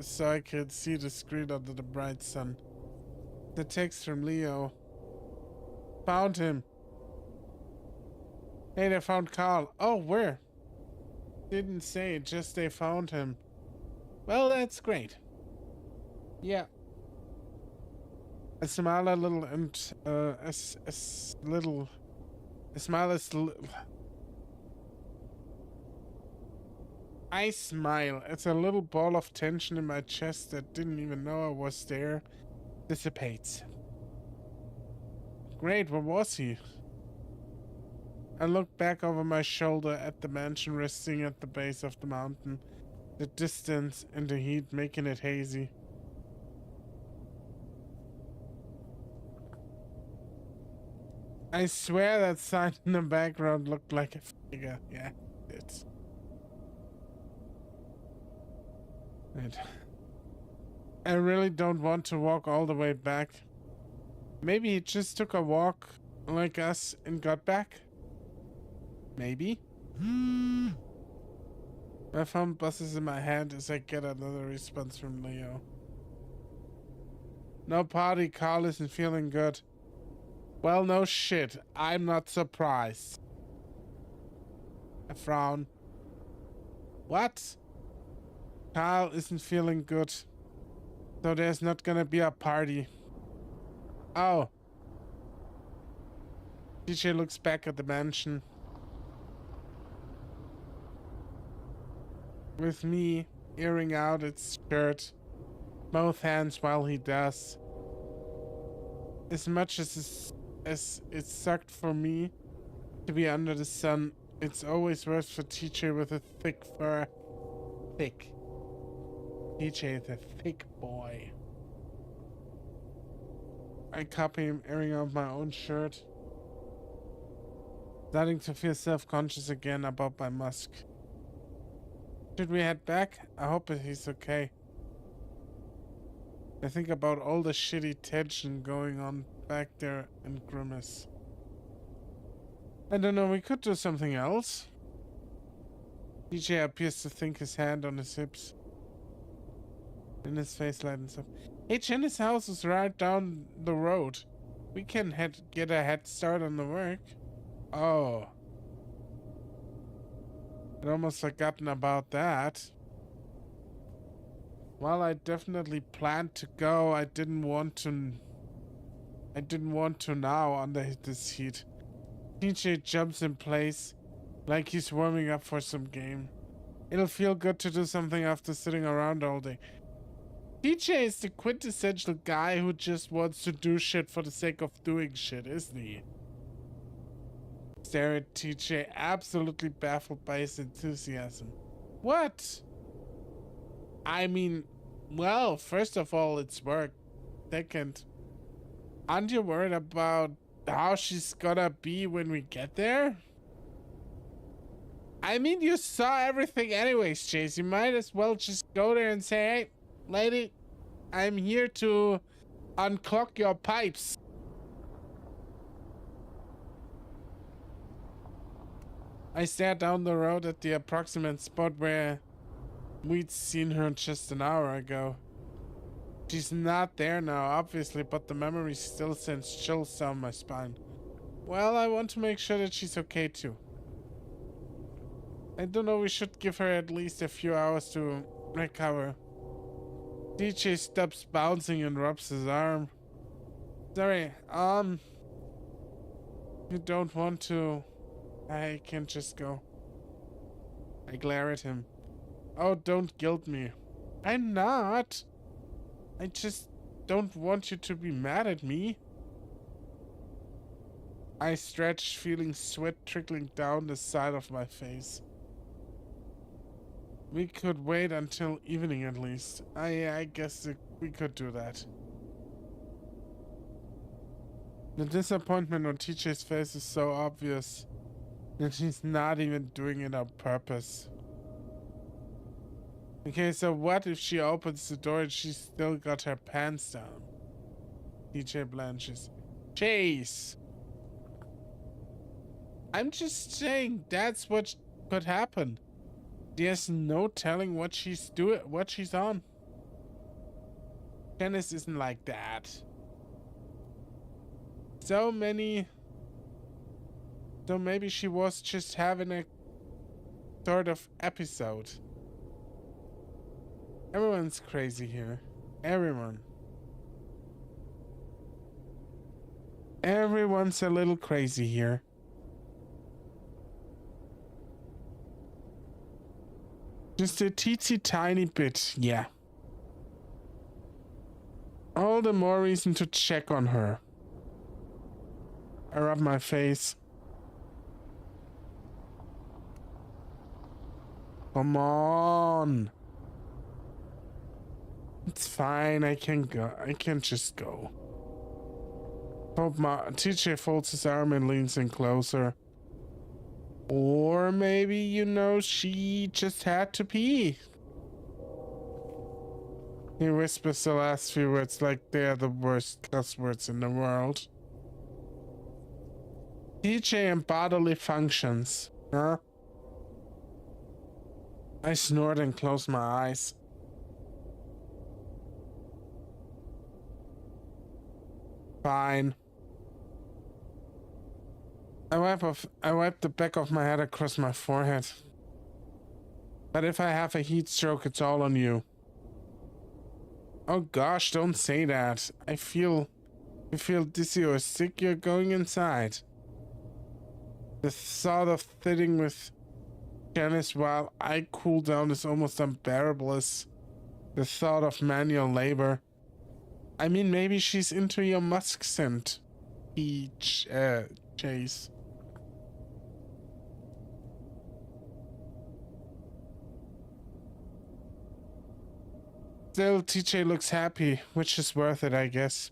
so I could see the screen under the bright sun. The text from Leo. Found him. Hey, they found Carl. Oh, where? Didn't say, just they found him. Well, that's great. Yeah. I smile a little and, I smile. It's a little ball of tension in my chest that didn't even know I was there. Dissipates. Great, where was he? I look back over my shoulder at the mansion resting at the base of the mountain. The distance and the heat making it hazy. I swear that sign in the background looked like a figure. Yeah, it's... Right. I really don't want to walk all the way back. Maybe he just took a walk like us and got back. Maybe. My phone buzzes in my hand as I get another response from Leo. No party, Carl isn't feeling good. Well, no shit. I'm not surprised. I frown. What? Carl isn't feeling good. So there's not gonna be a party. Oh. DJ looks back at the mansion. With me airing out its shirt, both hands while he does. As much as it sucked for me to be under the sun, it's always worse for TJ with a thick fur. Thick. TJ is a thick boy. I copy him airing out my own shirt. Starting to feel self-conscious again about my musk. Should we head back? I hope he's okay. I think about all the shitty tension going on back there and grimace. I don't know, we could do something else. DJ appears to think, his hand on his hips. And his face lightens up. Hey, Jenny's house is right down the road. We can get a head start on the work. Oh. I'd almost forgotten about that. Well, I definitely planned to go. I didn't want to now under this heat. TJ jumps in place like he's warming up for some game. It'll feel good to do something after sitting around all day. TJ is the quintessential guy who just wants to do shit for the sake of doing shit, isn't he? Stare at TJ, absolutely baffled by his enthusiasm. What? I mean, well, first of all, it's work. Second, aren't you worried about how she's gonna be when we get there? I mean, you saw everything anyways, Chase. You might as well just go there and say, hey, lady, I'm here to unclog your pipes. I stare down the road at the approximate spot where we'd seen her just an hour ago. She's not there now, obviously, but the memory still sends chills down my spine. Well, I want to make sure that she's okay too. I don't know, we should give her at least a few hours to recover. DJ stops bouncing and rubs his arm. Sorry, you don't want to... I can just go. I glare at him. Oh, don't guilt me. I'm not. I just don't want you to be mad at me. I stretch, feeling sweat trickling down the side of my face. We could wait until evening at least. I guess we could do that. The disappointment on TJ's face is so obvious that she's not even doing it on purpose. Okay, so what if she opens the door and she's still got her pants down? TJ blanches. Chase! I'm just saying that's what could happen. There's no telling what she's doing, what she's on. Janice isn't like that. So maybe she was just having a sort of episode. Everyone's crazy here. Everyone. Everyone's a little crazy here. Just a teensy tiny bit, yeah. All the more reason to check on her. I rub my face. Come on. It's fine, I can go. I can just go. TJ folds his arm and leans in closer. Or maybe, you know, she just had to pee. He whispers the last few words like they are the worst cuss words in the world. DJ and bodily functions, huh? I snort and close my eyes. Fine. I wipe the back of my head across my forehead. But if I have a heat stroke, it's all on you. Oh gosh, don't say that. I feel dizzy or sick. You're going inside. The thought of sitting with Janice while I cool down is almost unbearable as the thought of manual labor. I mean, maybe she's into your musk scent. Chase. Still, TJ looks happy, which is worth it, I guess.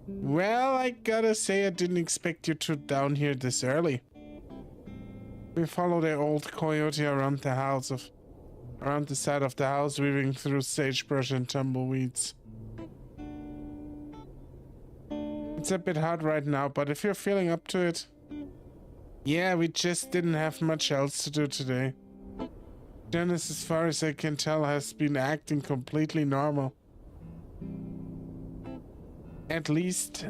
Well, I gotta say I didn't expect you two down here this early. We followed the old coyote around the side of the house, weaving through sagebrush and tumbleweeds. It's a bit hard right now, but if you're feeling up to it... Yeah, we just didn't have much else to do today. Janice, as far as I can tell, has been acting completely normal. At least...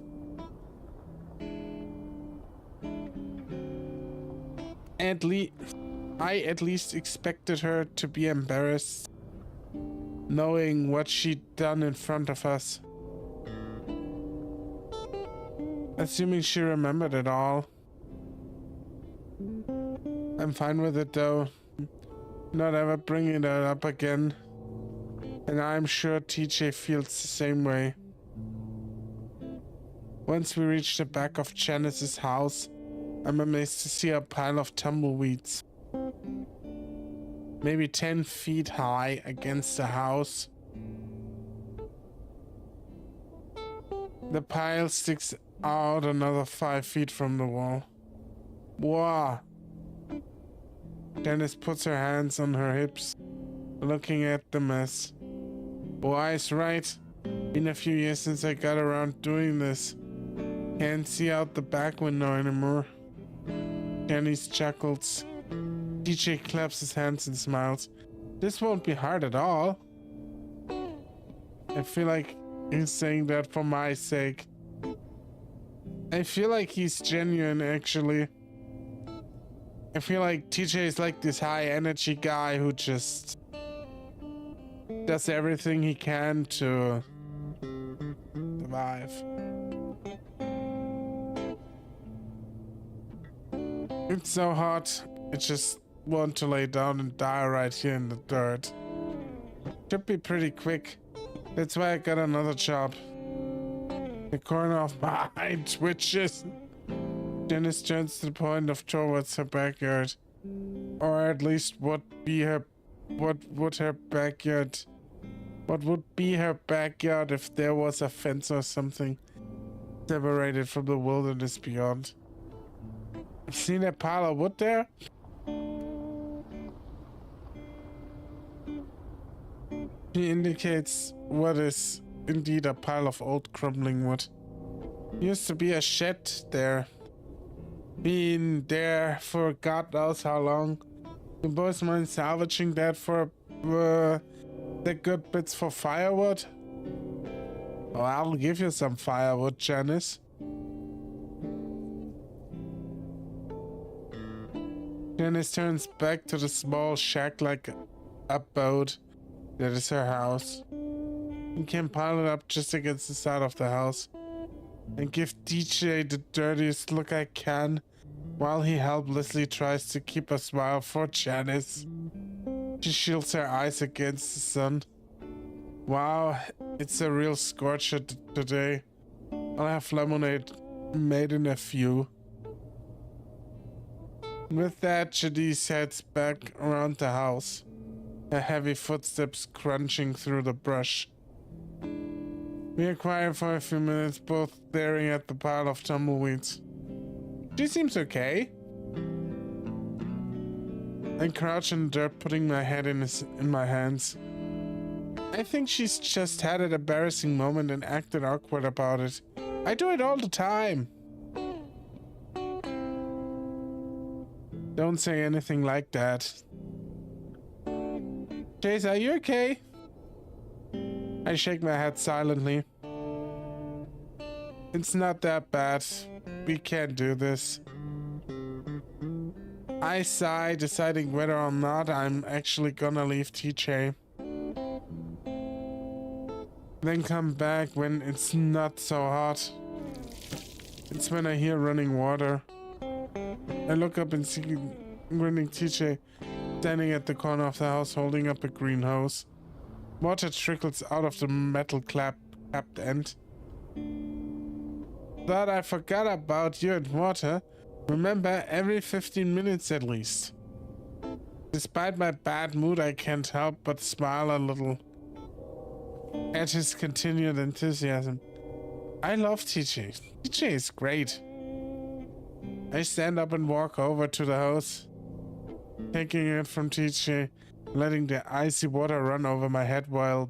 I at least expected her to be embarrassed, knowing what she'd done in front of us. Assuming she remembered it all. I'm fine with it though. Not ever bringing that up again. And I'm sure TJ feels the same way. Once we reach the back of Janice's house, I'm amazed to see a pile of tumbleweeds. Maybe 10 feet high against the house. The pile sticks out another 5 feet from the wall. Wow. Janice puts her hands on her hips, looking at the mess. Boy's right. Been a few years since I got around doing this. Can't see out the back window anymore. Janice chuckles. DJ claps his hands and smiles. This won't be hard at all. I feel like he's saying that for my sake. I feel like he's genuine, actually. I feel like TJ is like this high energy guy who just does everything he can to survive. It's so hot, I just want to lay down and die right here in the dirt. Should be pretty quick. That's why I got another job. The corner of my eye twitches. Janice turns to the point of towards her backyard. Or at least what would be her backyard if there was a fence or something separated from the wilderness beyond. Seen a pile of wood there? She indicates what is indeed a pile of old crumbling wood. Used to be a shed there. Been there for God knows how long. You boys mind salvaging that for the good bits for firewood? Oh, I'll give you some firewood, Janice. Janice turns back to the small shack like a boat that is her house. You can pile it up just against the side of the house and give DJ the dirtiest look I can while he helplessly tries to keep a smile for Janice. She shields her eyes against the sun. Wow, it's a real scorcher today. I'll have lemonade made in a few. With that, Janice heads back around the house, her heavy footsteps crunching through the brush. We are quiet for a few minutes, both staring at the pile of tumbleweeds. She seems okay. I crouch in the dirt, putting my head in my hands. I think she's just had an embarrassing moment and acted awkward about it. I do it all the time. Don't say anything like that. Chase, are you okay? I shake my head silently. It's not that bad. We can't do this. I sigh, deciding whether or not I'm actually gonna leave TJ. Then come back when it's not so hot. It's when I hear running water. I look up and see grinning TJ standing at the corner of the house holding up a green hose. Water trickles out of the metal capped end. Thought I forgot about you and water. Remember, every 15 minutes at least. Despite my bad mood, I can't help but smile a little at his continued enthusiasm. I love TJ. TJ is great. I stand up and walk over to the hose, taking it from TJ, letting the icy water run over my head while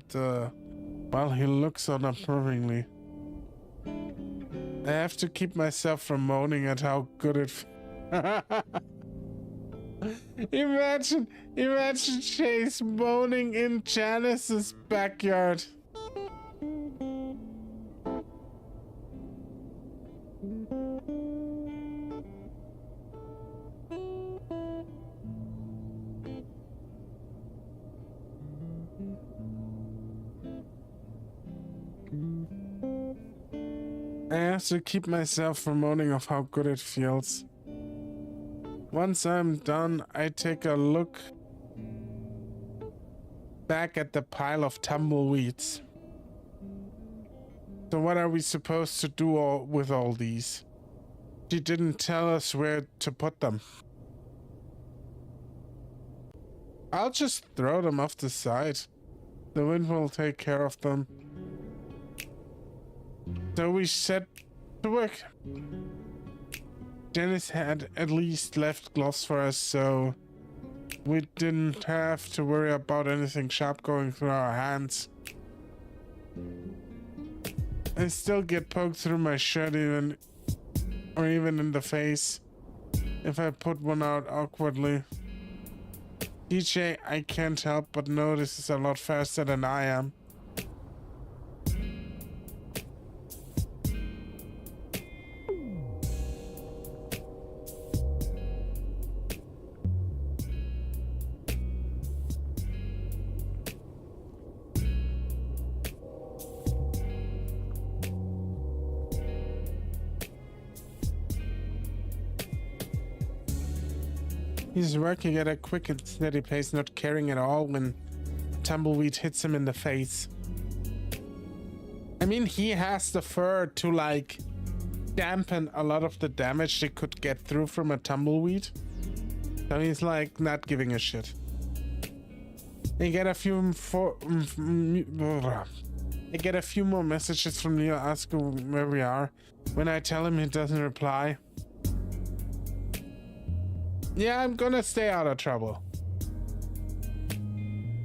he looks on approvingly. I have to keep myself from moaning at how good it Imagine Chase moaning in Janice's backyard. I have to keep myself from moaning of how good it feels. Once I'm done, I take a look back at the pile of tumbleweeds. So what are we supposed to do with all these? She didn't tell us where to put them. I'll just throw them off the side. The wind will take care of them. So we set to work. Janice had at least left gloves for us, so we didn't have to worry about anything sharp going through our hands. I still get poked through my shirt even in the face if I put one out awkwardly. DJ, I can't help but notice is a lot faster than I am. He's working at a quick and steady pace, not caring at all when tumbleweed hits him in the face. I mean, he has the fur to like dampen a lot of the damage they could get through from a tumbleweed. So he's like not giving a shit. I get a few more messages from Leo asking where we are. When I tell him, he doesn't reply. Yeah, I'm gonna stay out of trouble.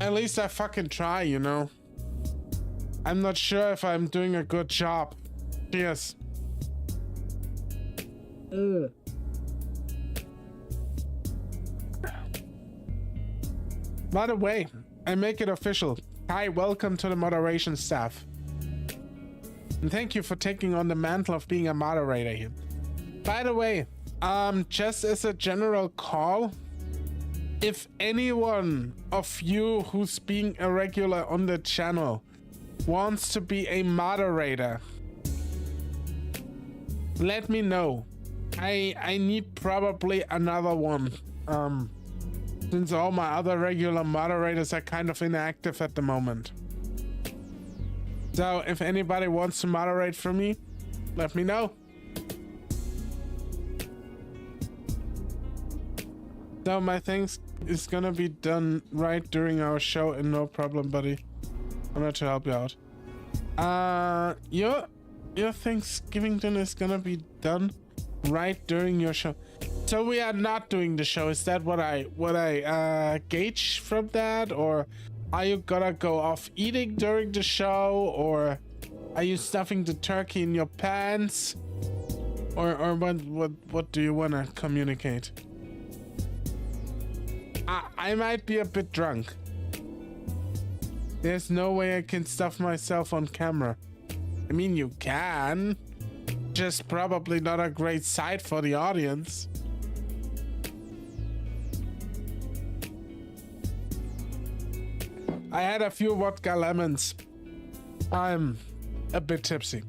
At least I fucking try, you know. I'm not sure if I'm doing a good job. Cheers. By the way, I make it official. Hi, welcome to the moderation staff. And thank you for taking on the mantle of being a moderator here. By the way, just as a general call, if anyone of you who's being a regular on the channel wants to be a moderator, let me know. I need probably another one, since all my other regular moderators are kind of inactive at the moment. So if anybody wants to moderate for me, let me know. So my things is gonna be done right during our show, and no problem, buddy. I'm here to help you out. Your Thanksgiving dinner is gonna be done right during your show. So we are not doing the show. Is that what I gauge from that, or are you gonna go off eating during the show, or are you stuffing the turkey in your pants, or what do you wanna communicate? I might be a bit drunk. There's no way I can stuff myself on camera. I mean, you can, just probably not a great sight for the audience. I had a few vodka lemons. I'm a bit tipsy.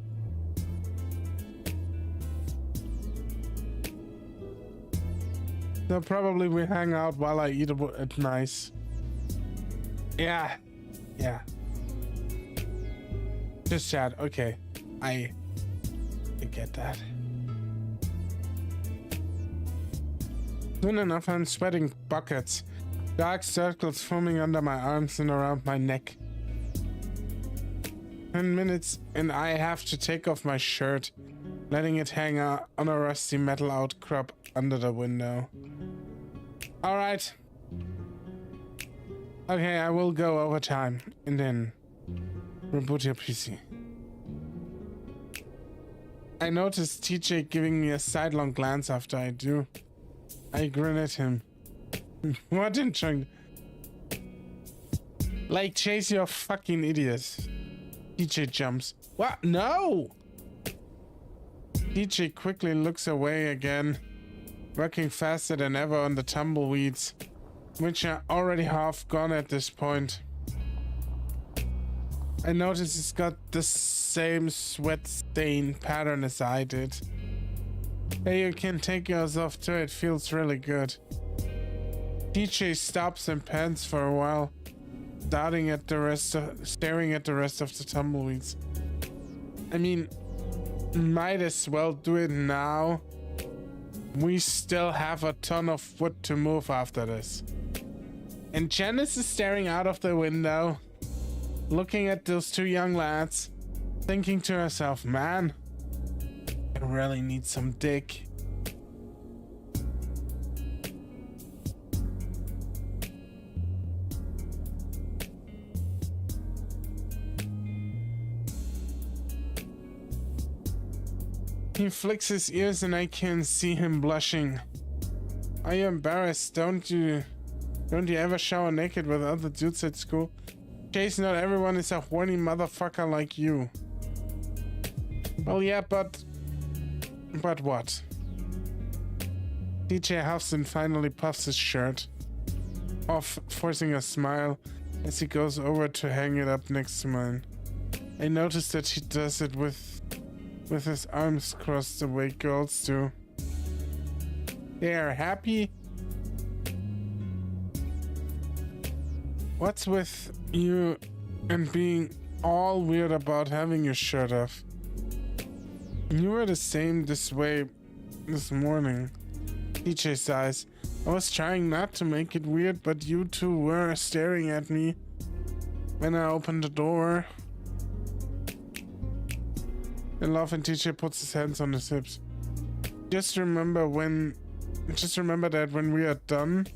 So probably we hang out while I eat it nice. Yeah. Just chat. Okay. I get that. Soon enough, I'm sweating buckets. Dark circles forming under my arms and around my neck. 10 minutes and I have to take off my shirt, letting it hang out on a rusty metal outcrop under the window. Alright. Okay, I will go over time and then reboot your PC. I noticed TJ giving me a sidelong glance after I do. I grin at him. What in trying? Like, Chase, you're a fucking idiot. TJ jumps. What? No! TJ quickly looks away again, working faster than ever on the tumbleweeds, which are already half gone at this point. I notice it's got the same sweat stain pattern as I did. Hey, you can take yours off too, it feels really good. TJ stops and pants for a while, staring at the rest of the tumbleweeds. I mean, might as well do it now. We still have a ton of wood to move after this. And Janice is staring out of the window, looking at those two young lads, thinking to herself, man, I really need some dick. He flicks his ears and I can see him blushing. Are you embarrassed? Don't you ever shower naked with other dudes at school? Chase, not everyone is a horny motherfucker like you. Well, yeah, but what? DJ huffs and finally puffs his shirt off, forcing a smile as he goes over to hang it up next to mine. I notice that he does it with his arms crossed the way girls do. They are happy. What's with you and being all weird about having your shirt off? You were the same this way this morning. DJ sighs. I was trying not to make it weird, but you two were staring at me when I opened the door. I laugh and TJ puts his hands on his hips. Just remember that when we are done,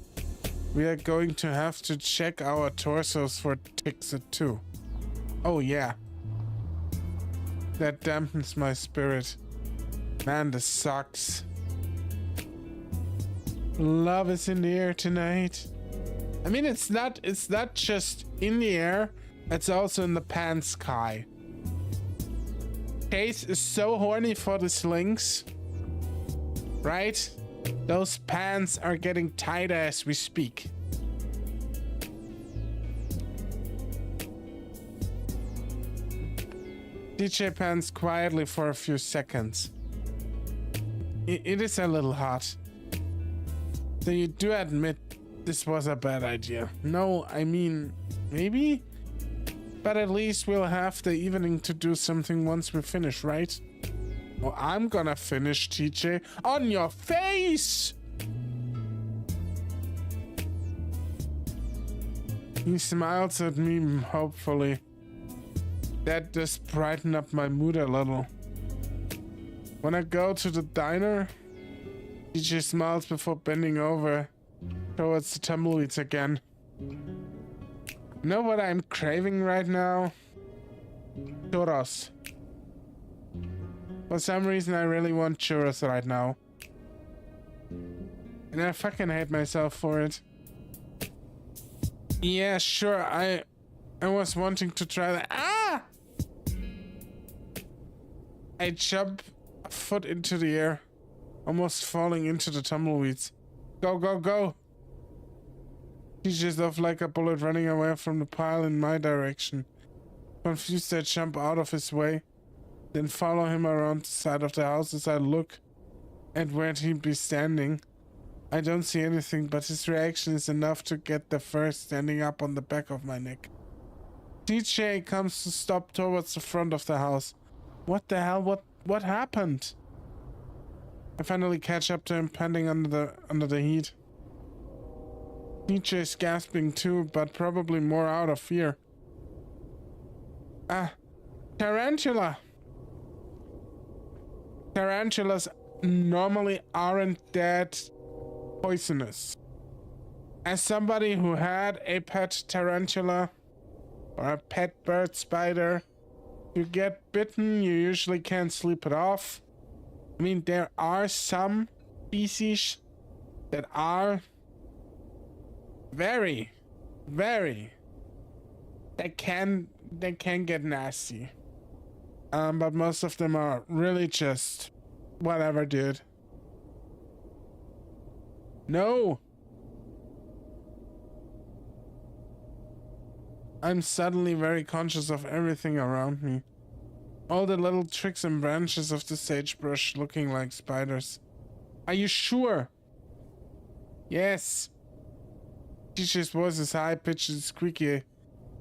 we are going to have to check our torsos for ticks too. Oh yeah. That dampens my spirit. Man, this sucks. Love is in the air tonight. I mean, it's not just in the air, it's also in the pan sky. Chase is so horny for the slings, right? Those pants are getting tighter as we speak. DJ pants quietly for a few seconds. It is a little hot. So you do admit this was a bad idea? No, I mean, maybe? But at least we'll have the evening to do something once we finish, right? Well, I'm gonna finish, TJ. On your face! He smiles at me hopefully. That does brighten up my mood a little. Wanna go to the diner? TJ smiles before bending over towards the tumbleweeds again. You know what I'm craving right now? Churros. For some reason, I really want churros right now. And I fucking hate myself for it. Yeah, sure, I was wanting to try that. Ah! I jump a foot into the air, almost falling into the tumbleweeds. Go, go, go! He's just off like a bullet, running away from the pile in my direction. Confused, I jump out of his way, then follow him around the side of the house as I look at where he'd be standing. I don't see anything, but his reaction is enough to get the fur standing up on the back of my neck. TJ comes to stop towards the front of the house. What the hell? What happened? I finally catch up to him, panting under the heat. TJ is gasping too, but probably more out of fear. Ah, tarantula! Tarantulas normally aren't that poisonous. As somebody who had a pet tarantula or a pet bird spider, you get bitten, you usually can't sleep it off. I mean, there are some species that are very they can get nasty. But most of them are really just whatever, dude. No! I'm suddenly very conscious of everything around me. All the little twigs and branches of the sagebrush looking like spiders. Are you sure? Yes. TJ's voice is high-pitched and squeaky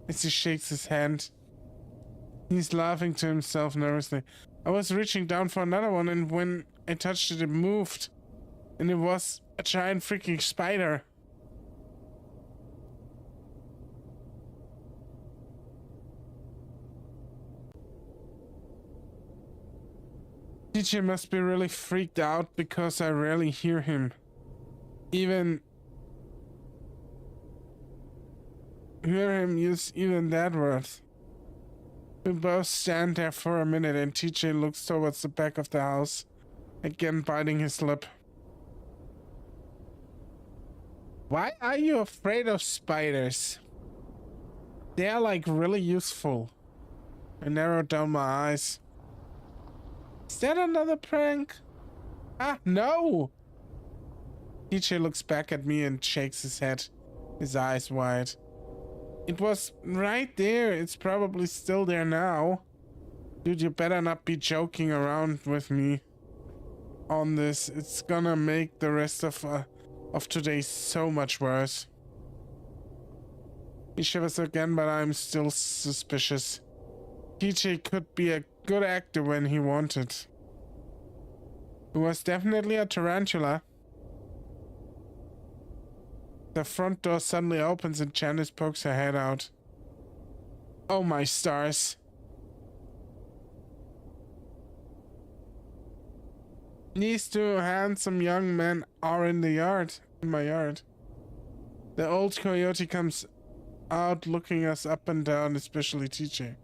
as he shakes his hand. He's laughing to himself nervously. I was reaching down for another one, and when I touched it, it moved. And it was a giant freaking spider. TJ must be really freaked out because I rarely hear him. Even hear him use even that word. We both stand there for a minute and TJ looks towards the back of the house, again biting his lip. Why are you afraid of spiders? They are like really useful. I narrowed down my eyes. Is that another prank? Ah, no! TJ looks back at me and shakes his head, his eyes wide. It was right there. It's probably still there now. Dude, you better not be joking around with me on this. It's gonna make the rest of today so much worse. He shivers again, but I'm still suspicious. TJ could be a good actor when he wanted. It was definitely a tarantula. The front door suddenly opens and Janice pokes her head out. Oh my stars. These two handsome young men are in my yard. The old coyote comes out looking us up and down, especially TJ.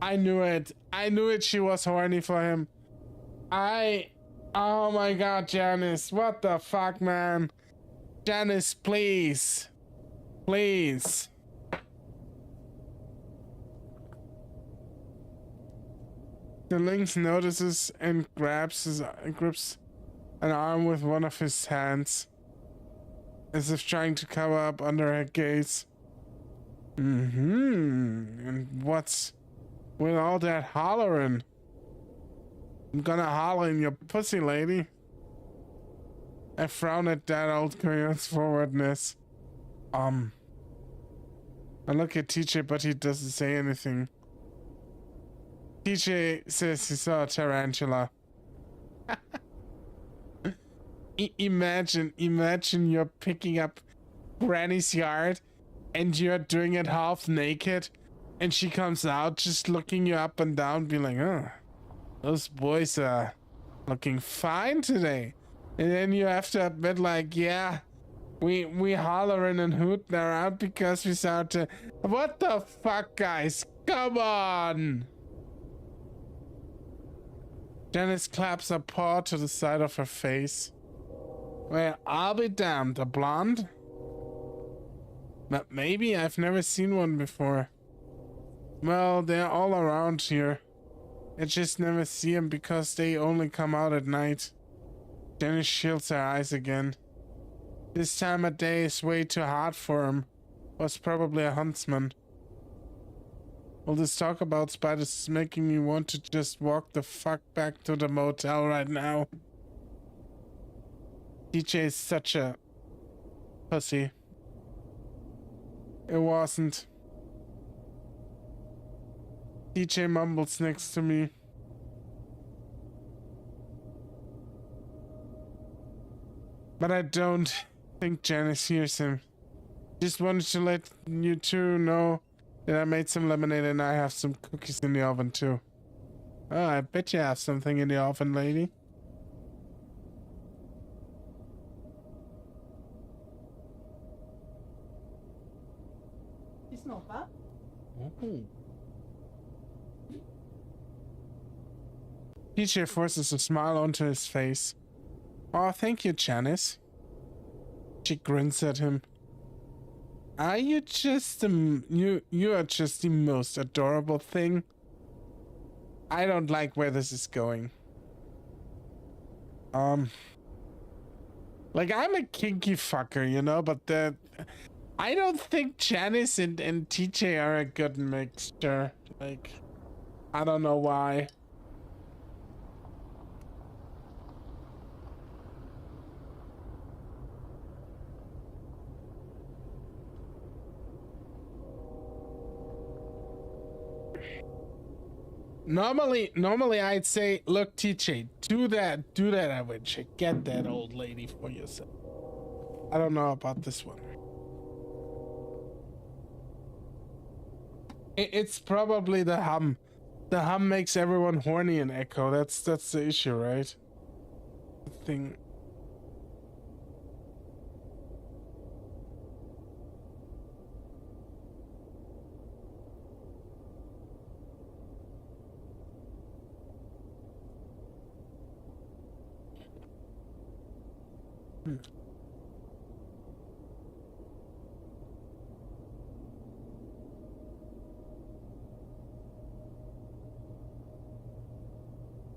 I knew it. I knew it. She was horny for him. Oh my god, Janice. What the fuck, man? Janice, please. Please. The lynx notices and grips an arm with one of his hands, as if trying to cover up under her gaze. And what's with all that hollering? I'm gonna holler in your pussy, lady. I frown at that old coyote's forwardness. I look at TJ, but he doesn't say anything. TJ says he saw a tarantula. Imagine you're picking up Granny's yard and you're doing it half naked and she comes out just looking you up and down, be like, oh, those boys are looking fine today. And then you have to admit, like, yeah, we hollering and hooting around because we start to. What the fuck, guys? Come on! Janice claps a paw to the side of her face. Well, I'll be damned, a blonde? But maybe I've never seen one before. Well, they're all around here. I just never see them because they only come out at night. Janice shields her eyes again. This time of day is way too hot for him. Was probably a huntsman. All this talk about spiders is making me want to just walk the fuck back to the motel right now. DJ is such a pussy. It wasn't. DJ mumbles next to me. But I don't think Janice hears him. Just wanted to let you two know that I made some lemonade and I have some cookies in the oven too. Oh, I bet you have something in the oven, lady. It's not bad. Oh. PJ forces a smile onto his face. Oh, thank you, Janice. She grins at him. Are you just you are just the most adorable thing. I don't like where this is going. Like, I'm a kinky fucker, you know, but I don't think Janice and TJ are a good mixture. Like, I don't know why. Normally I'd say, look, TJ, do that adventure. Get that old lady for yourself. I don't know about this one. It's probably the hum. The hum makes everyone horny in Echo. That's the issue, right? The thing.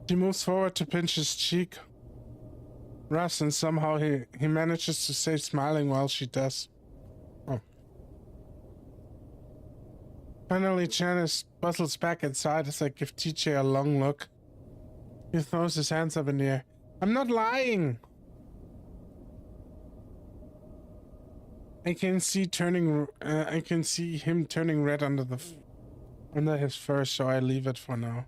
She moves forward to pinch his cheek. Russ, and somehow he manages to stay smiling while she does. Oh. Finally, Janice bustles back inside as I give TJ a long look. He throws his hands up in the air. I'm not lying! I can see him turning red under his fur, so I leave it for now.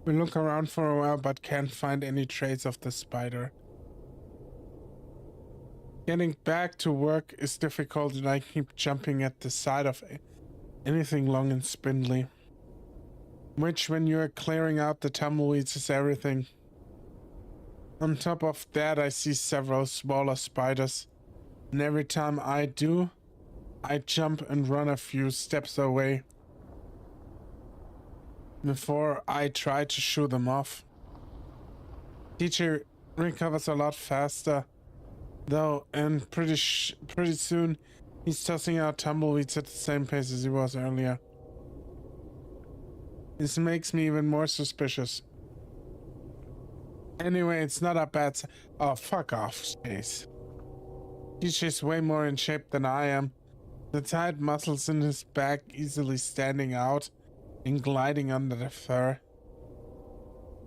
We look around for a while, but can't find any trace of the spider. Getting back to work is difficult, and I keep jumping at the sight of anything long and spindly. Which, when you're clearing out the tumbleweeds, is everything. On top of that, I see several smaller spiders, and every time I do, I jump and run a few steps away before I try to shoo them off. DJ recovers a lot faster, though, and pretty soon he's tossing out tumbleweeds at the same pace as he was earlier. This makes me even more suspicious. Anyway, it's not a bad oh, fuck off, Space. DJ's way more in shape than I am. The tight muscles in his back easily standing out and gliding under the fur.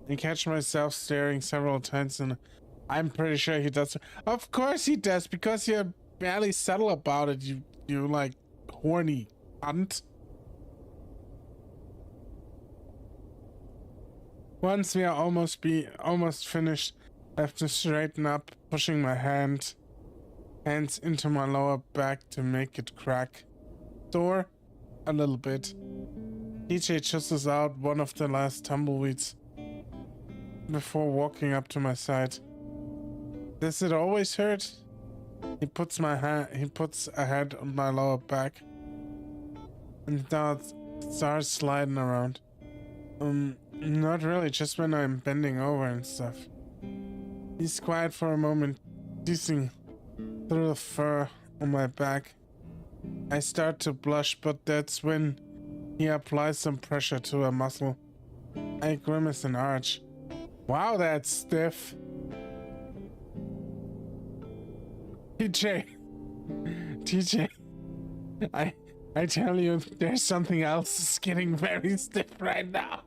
I catch myself staring several times, and I'm pretty sure he does. Of course he does, because you're barely subtle about it, you like horny cunt. Once we are almost finished, I have to straighten up, pushing my hands into my lower back to make it crack. Sore a little bit. DJ chuses out one of the last tumbleweeds. before walking up to my side. Does it always hurt? He puts a hand on my lower back and starts sliding around. Not really, just when I'm bending over and stuff. He's quiet for a moment, teasing through the fur on my back. I start to blush, but that's when he applies some pressure to a muscle. I grimace and arch. Wow, that's stiff. TJ, I tell you, there's something else that's getting very stiff right now.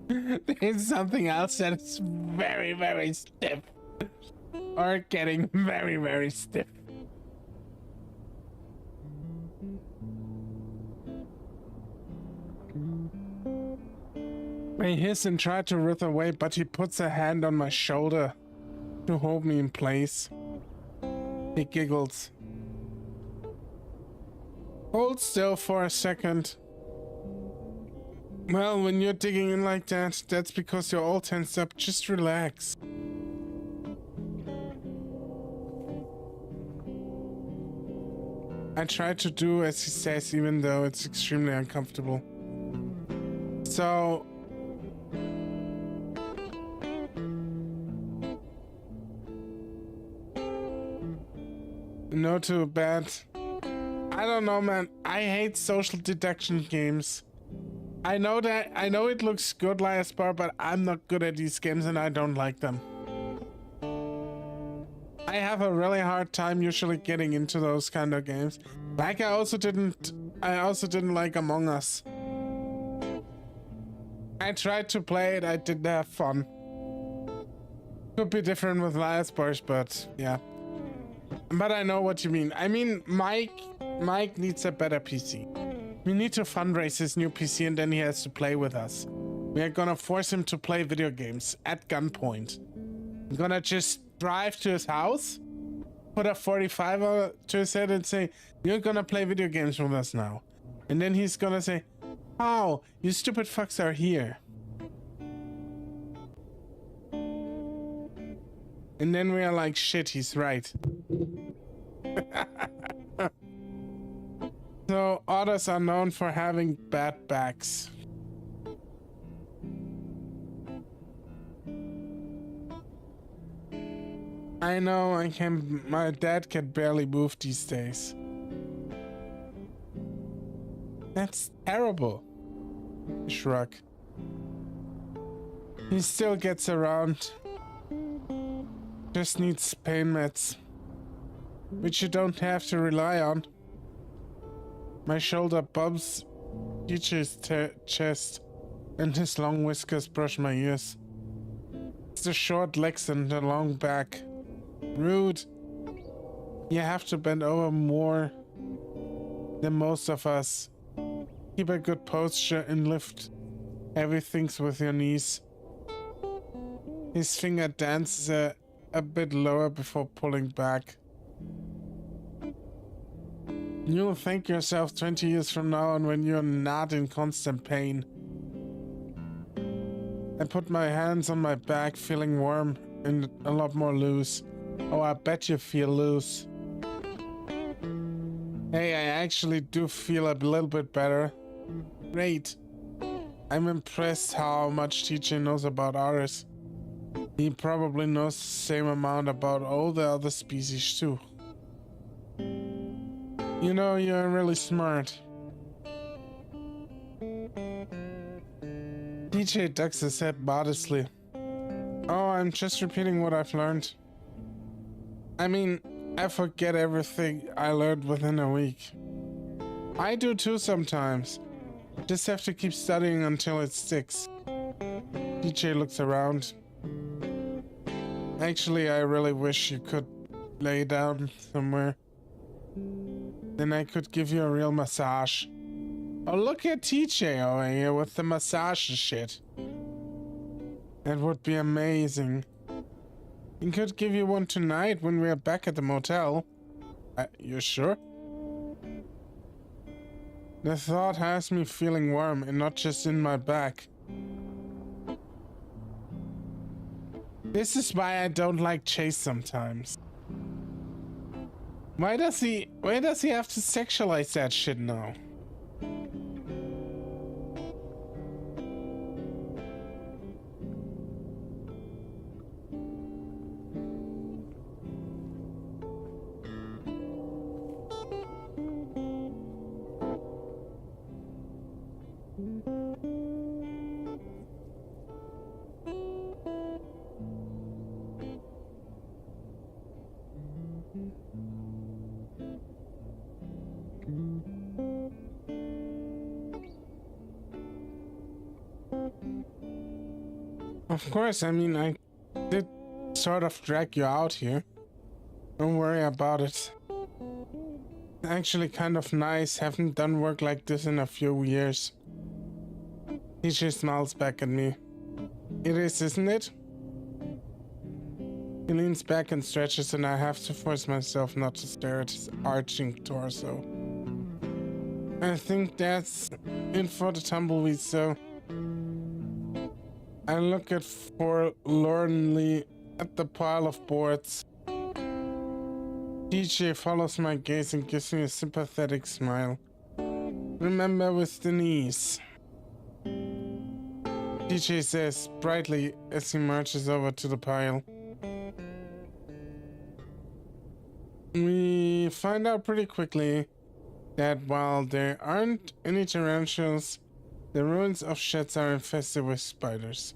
There's something else that's very, very stiff. Or getting very, very stiff. I hiss and try to writhe away, but he puts a hand on my shoulder to hold me in place. He giggles. Hold still for a second. Well, when you're digging in like that, that's because you're all tensed up. Just relax. I try to do as he says, even though it's extremely uncomfortable. So... no too bad. I don't know, man. I hate social deduction games. I know it looks good, last bar, but I'm not good at these games and I don't like them. I have a really hard time usually getting into those kind of games. Like I also didn't like Among Us. I tried to play it, I didn't have fun. Could be different with last bars, but yeah. But I know what you mean. I mean, Mike needs a better PC. We need to fundraise his new PC and then he has to play with us. We are gonna force him to play video games at gunpoint. I'm gonna just drive to his house, put a 45 to his head and say, you're gonna play video games with us now. And then he's gonna say, oh, you stupid fucks are here. And then we are like, shit, he's right. So, otters are known for having bad backs. I know, my dad can barely move these days. That's terrible. Shrug. He still gets around. Just needs pain meds, which you don't have to rely on. My shoulder bumps TJ's chest, and his long whiskers brush my ears. It's the short legs and the long back. Rude. You have to bend over more than most of us. Keep a good posture and lift heavy things with your knees. His finger dances a bit lower before pulling back. You'll thank yourself 20 years from now on when you're not in constant pain. I put my hands on my back, feeling warm and a lot more loose. Oh, I bet you feel loose. Hey, I actually do feel a little bit better. Great. I'm impressed how much TJ knows about ours. He probably knows the same amount about all the other species too. You know, you're really smart. TJ ducks his head modestly. Oh, I'm just repeating what I've learned. I mean, I forget everything I learned within a week. I do too sometimes. Just have to keep studying until it sticks. TJ looks around. Actually, I really wish you could lay down somewhere. Then I could give you a real massage. Oh, look at TJ over here with the massage and shit. That would be amazing. He could give you one tonight when we're back at the motel. You sure? The thought has me feeling warm and not just in my back. This is why I don't like Chase sometimes. Why does he have to sexualize that shit now? Of course, I mean, I did sort of drag you out here. Don't worry about it. Actually kind of nice, haven't done work like this in a few years. He just smiles back at me. It is, isn't it? He leans back and stretches, and I have to force myself not to stare at his arching torso. I think that's it for the tumbleweed, so I look at forlornly at the pile of boards. DJ follows my gaze and gives me a sympathetic smile. Remember with the knees. DJ says brightly as he marches over to the pile. We find out pretty quickly that while there aren't any tarantulas, the ruins of sheds are infested with spiders.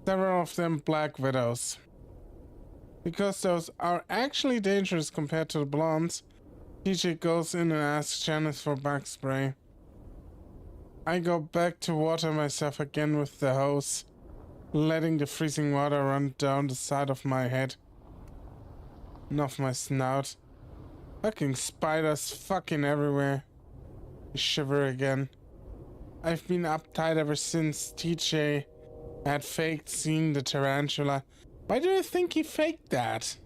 Several of them black widows. Because those are actually dangerous compared to the blondes, TJ goes in and asks Janice for bug spray. I go back to water myself again with the hose, letting the freezing water run down the side of my head and off my snout. Fucking spiders fucking everywhere. I shiver again. I've been uptight ever since TJ had faked seeing the tarantula. Why do you think he faked that?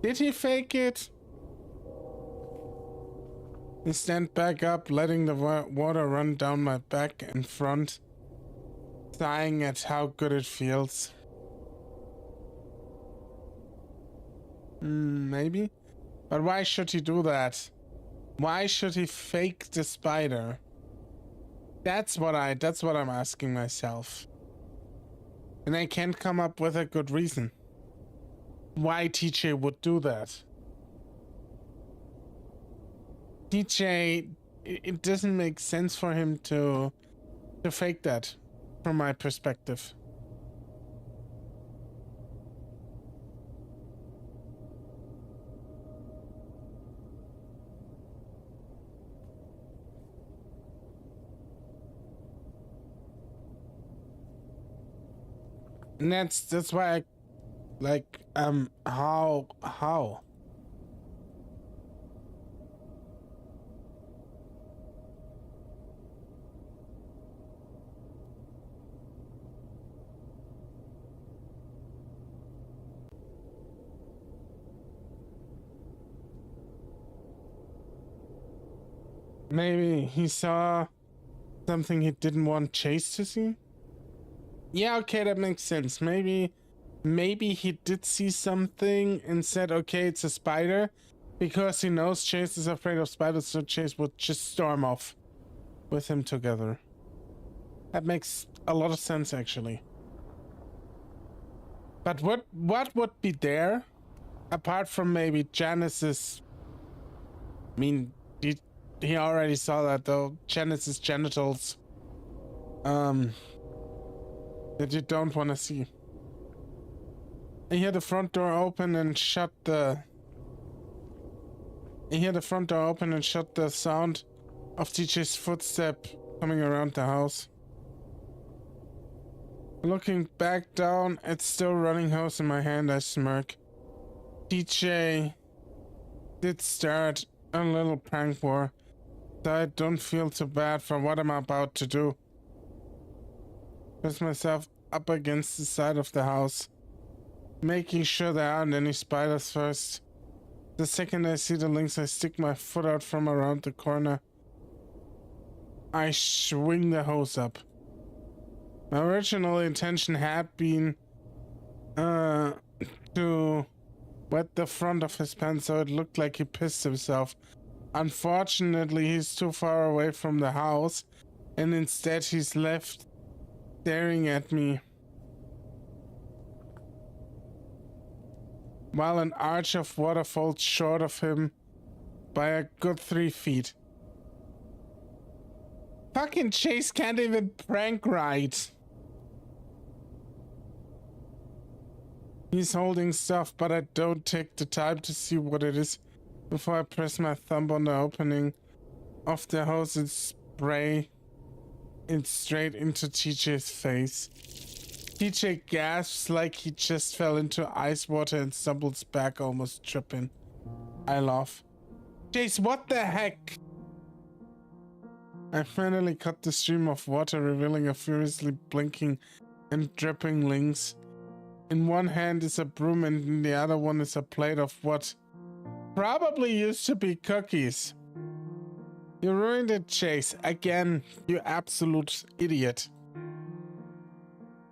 Did he fake it? I stand back up, letting the water run down my back and front, sighing at how good it feels. Maybe? But why should he do that? Why should he fake the spider? That's what I'm asking myself. And I can't come up with a good reason why TJ would do that. TJ, it doesn't make sense for him to fake that, from my perspective. And that's why I like how maybe he saw something he didn't want Chase to see. Yeah, okay, that makes sense. Maybe he did see something and said, okay, it's a spider, because he knows Chase is afraid of spiders, so Chase would just storm off with him together. That makes a lot of sense, actually. But what would be there, apart from maybe Janice's... I mean, he already saw that, though. Janice's genitals. That you don't want to see. I hear the front door open and shut the... sound of TJ's footstep coming around the house. Looking back down at still running hose in my hand, I smirk. TJ did start a little prank war, so I don't feel too bad for what I'm about to do. Press myself up against the side of the house, making sure there aren't any spiders first. The second I see the lynx, I stick my foot out from around the corner. I swing the hose up. My original intention had been uh, to wet the front of his pants so it looked like he pissed himself. Unfortunately, he's too far away from the house, and instead he's left staring at me while an arch of water falls short of him by a good 3 feet. Fucking Chase can't even prank right. He's holding stuff, but I don't take the time to see what it is before I press my thumb on the opening of the hose and spray it straight into TJ's face. TJ gasps like he just fell into ice water and stumbles back, almost tripping. I laugh. Chase, what the heck? I finally cut the stream of water, revealing a furiously blinking and dripping lynx. In one hand is a broom and in the other one is a plate of what probably used to be cookies. You ruined it, Chase. Again, you absolute idiot.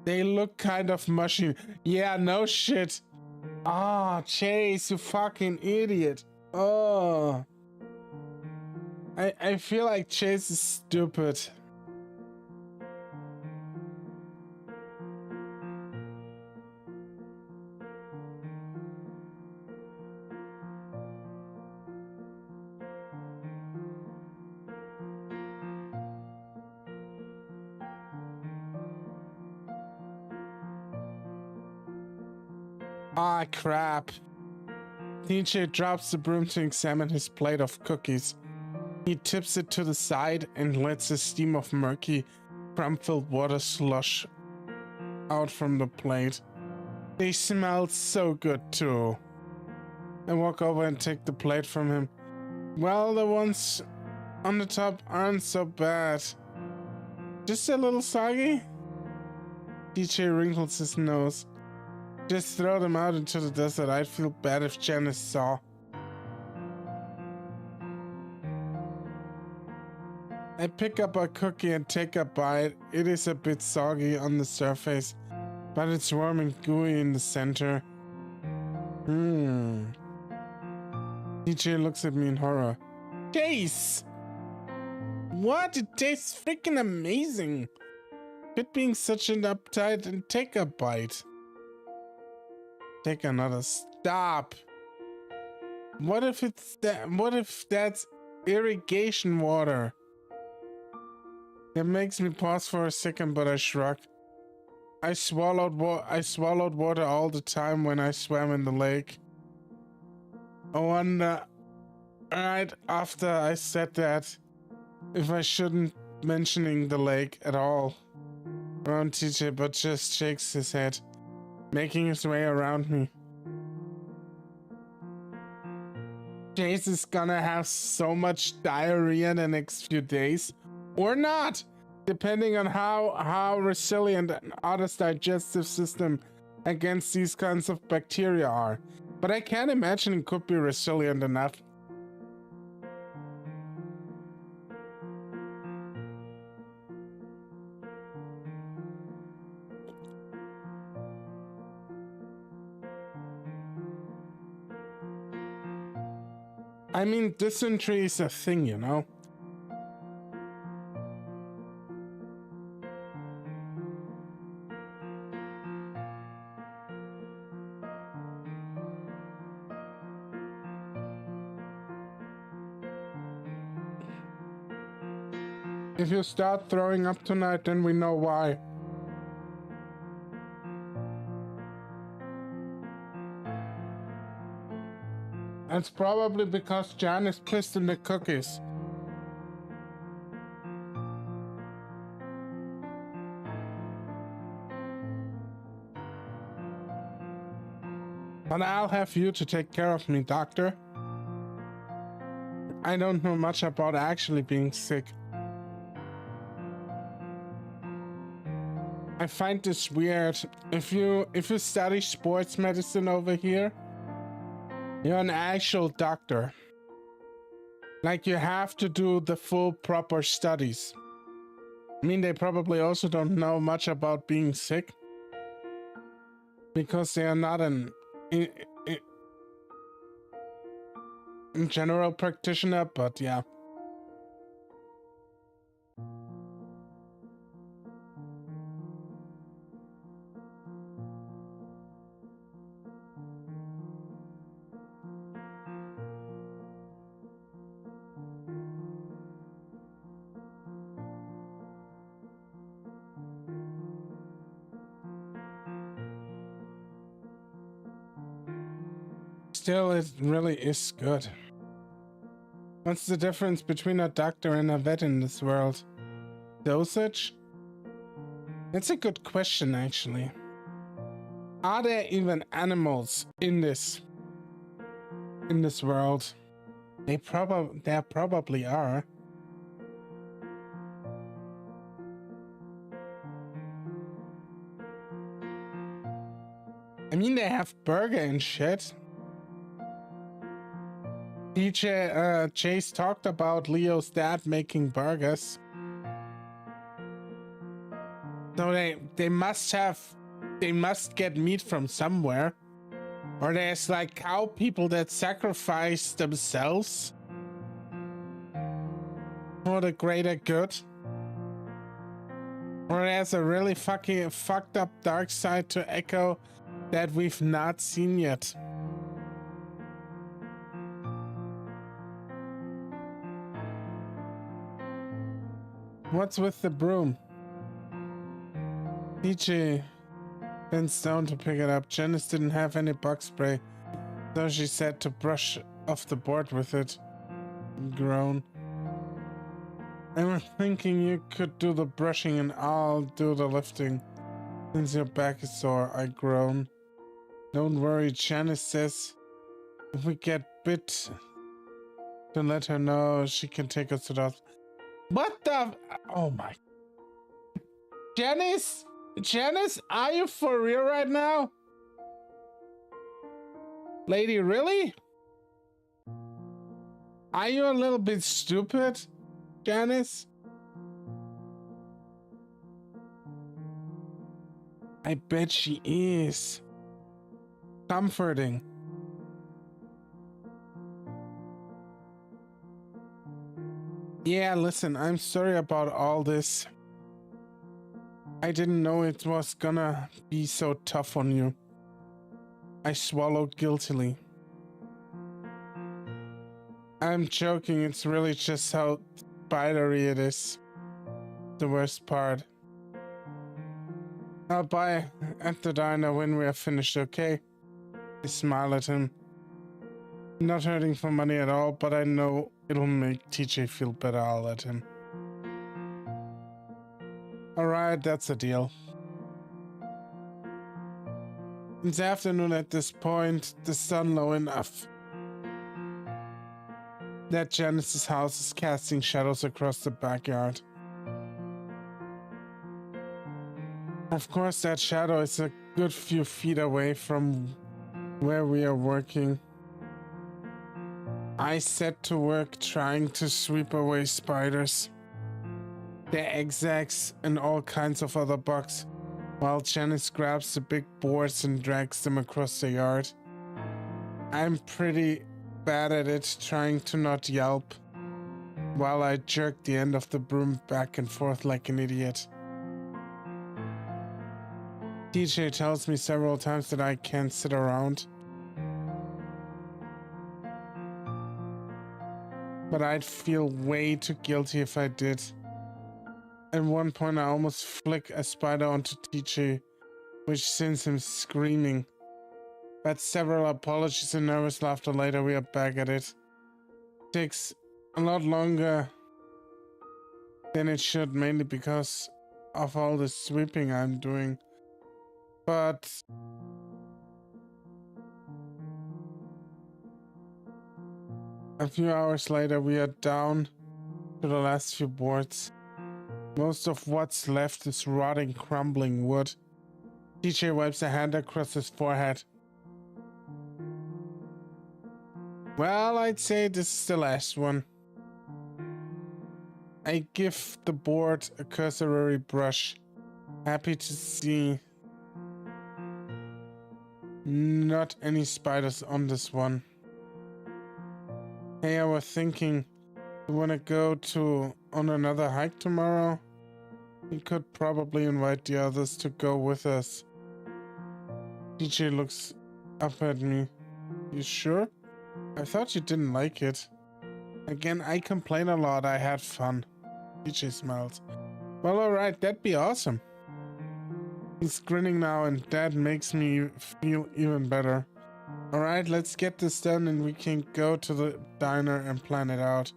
They look kind of mushy. Yeah, no shit. Ah, Chase, you fucking idiot. Oh. I feel like Chase is stupid. Ah, crap. TJ drops the broom to examine his plate of cookies. He tips it to the side and lets a steam of murky, crumb-filled water slush out from the plate. They smell so good too. I walk over and take the plate from him. Well, the ones on the top aren't so bad. Just a little soggy? TJ wrinkles his nose. Just throw them out into the desert. I'd feel bad if Janice saw. I pick up a cookie and take a bite. It is a bit soggy on the surface, but it's warm and gooey in the center. TJ looks at me in horror. Chase! What? It tastes freaking amazing. Quit being such an uptight and take a bite. Take another. Stop. What if it's that? What if that's irrigation water? It makes me pause for a second, but I shrug. I swallowed water all the time when I swam in the lake. I wonder, right after I said that, if I shouldn't mentioning the lake at all around TJ, but just shakes his head, making his way around me. Chase is gonna have so much diarrhea in the next few days. Or not, depending on how resilient an other's digestive system against these kinds of bacteria are. But I can't imagine it could be resilient enough. I mean, dysentery is a thing, you know? If you start throwing up tonight, then we know why. It's probably because Jan is pissed in the cookies. But I'll have you to take care of me, doctor. I don't know much about actually being sick. I find this weird. If you study sports medicine over here, you're an actual doctor. Like, you have to do the full proper studies. I mean, they probably also don't know much about being sick. because they are not an in, in general practitioner, but yeah. Still, it really is good. What's the difference between a doctor and a vet in this world? Dosage? That's a good question, actually. Are there even animals in this world? There probably are. I mean, they have burger and shit. Chase talked about Leo's dad making burgers. So they must get meat from somewhere. Or there's like cow people that sacrifice themselves for the greater good. Or there's a really fucking fucked up dark side to Echo that we've not seen yet. What's with the broom? DJ bends down to pick it up. Janice didn't have any bug spray, so she said to brush off the board with it. Groan. I was thinking you could do the brushing and I'll do the lifting. Since your back is sore, I groan. Don't worry, Janice says if we get bit, to let her know she can take us to the hospital. What the? Oh my. Janice? Janice, are you for real right now? Lady, really? Are you a little bit stupid, Janice? I bet she is. Comforting. Yeah, listen, I'm sorry about all this. I didn't know it was gonna be so tough on you. I swallowed guiltily. I'm joking, it's really just how spidery it is. The worst part. I'll buy at the diner when we are finished, okay? I smile at him. Not hurting for money at all, but I know it'll make TJ feel better. I'll let him. Alright, that's a deal. It's afternoon at this point, the sun low enough that Janice's house is casting shadows across the backyard. Of course, that shadow is a good few feet away from where we are working. I set to work trying to sweep away spiders, their egg sacs, and all kinds of other bugs, while Janice grabs the big boards and drags them across the yard. I'm pretty bad at it, trying to not yelp, while I jerk the end of the broom back and forth like an idiot. DJ tells me several times that I can't sit around, but I'd feel way too guilty if I did. At one point I almost flick a spider onto TJ, which sends him screaming. But several apologies and nervous laughter later, we are back at it. Takes a lot longer than it should, mainly because of all the sweeping I'm doing. But a few hours later, we are down to the last few boards. Most of what's left is rotting, crumbling wood. TJ wipes a hand across his forehead. Well, I'd say this is the last one. I give the board a cursory brush, happy to see Not any spiders on this one. Hey, I was thinking, you wanna go on another hike tomorrow? We could probably invite the others to go with us. DJ looks up at me. You sure? I thought you didn't like it. Again, I complain a lot. I had fun. DJ smiles. Well, alright, that'd be awesome. He's grinning now, and that makes me feel even better. Alright, let's get this done and we can go to the diner and plan it out.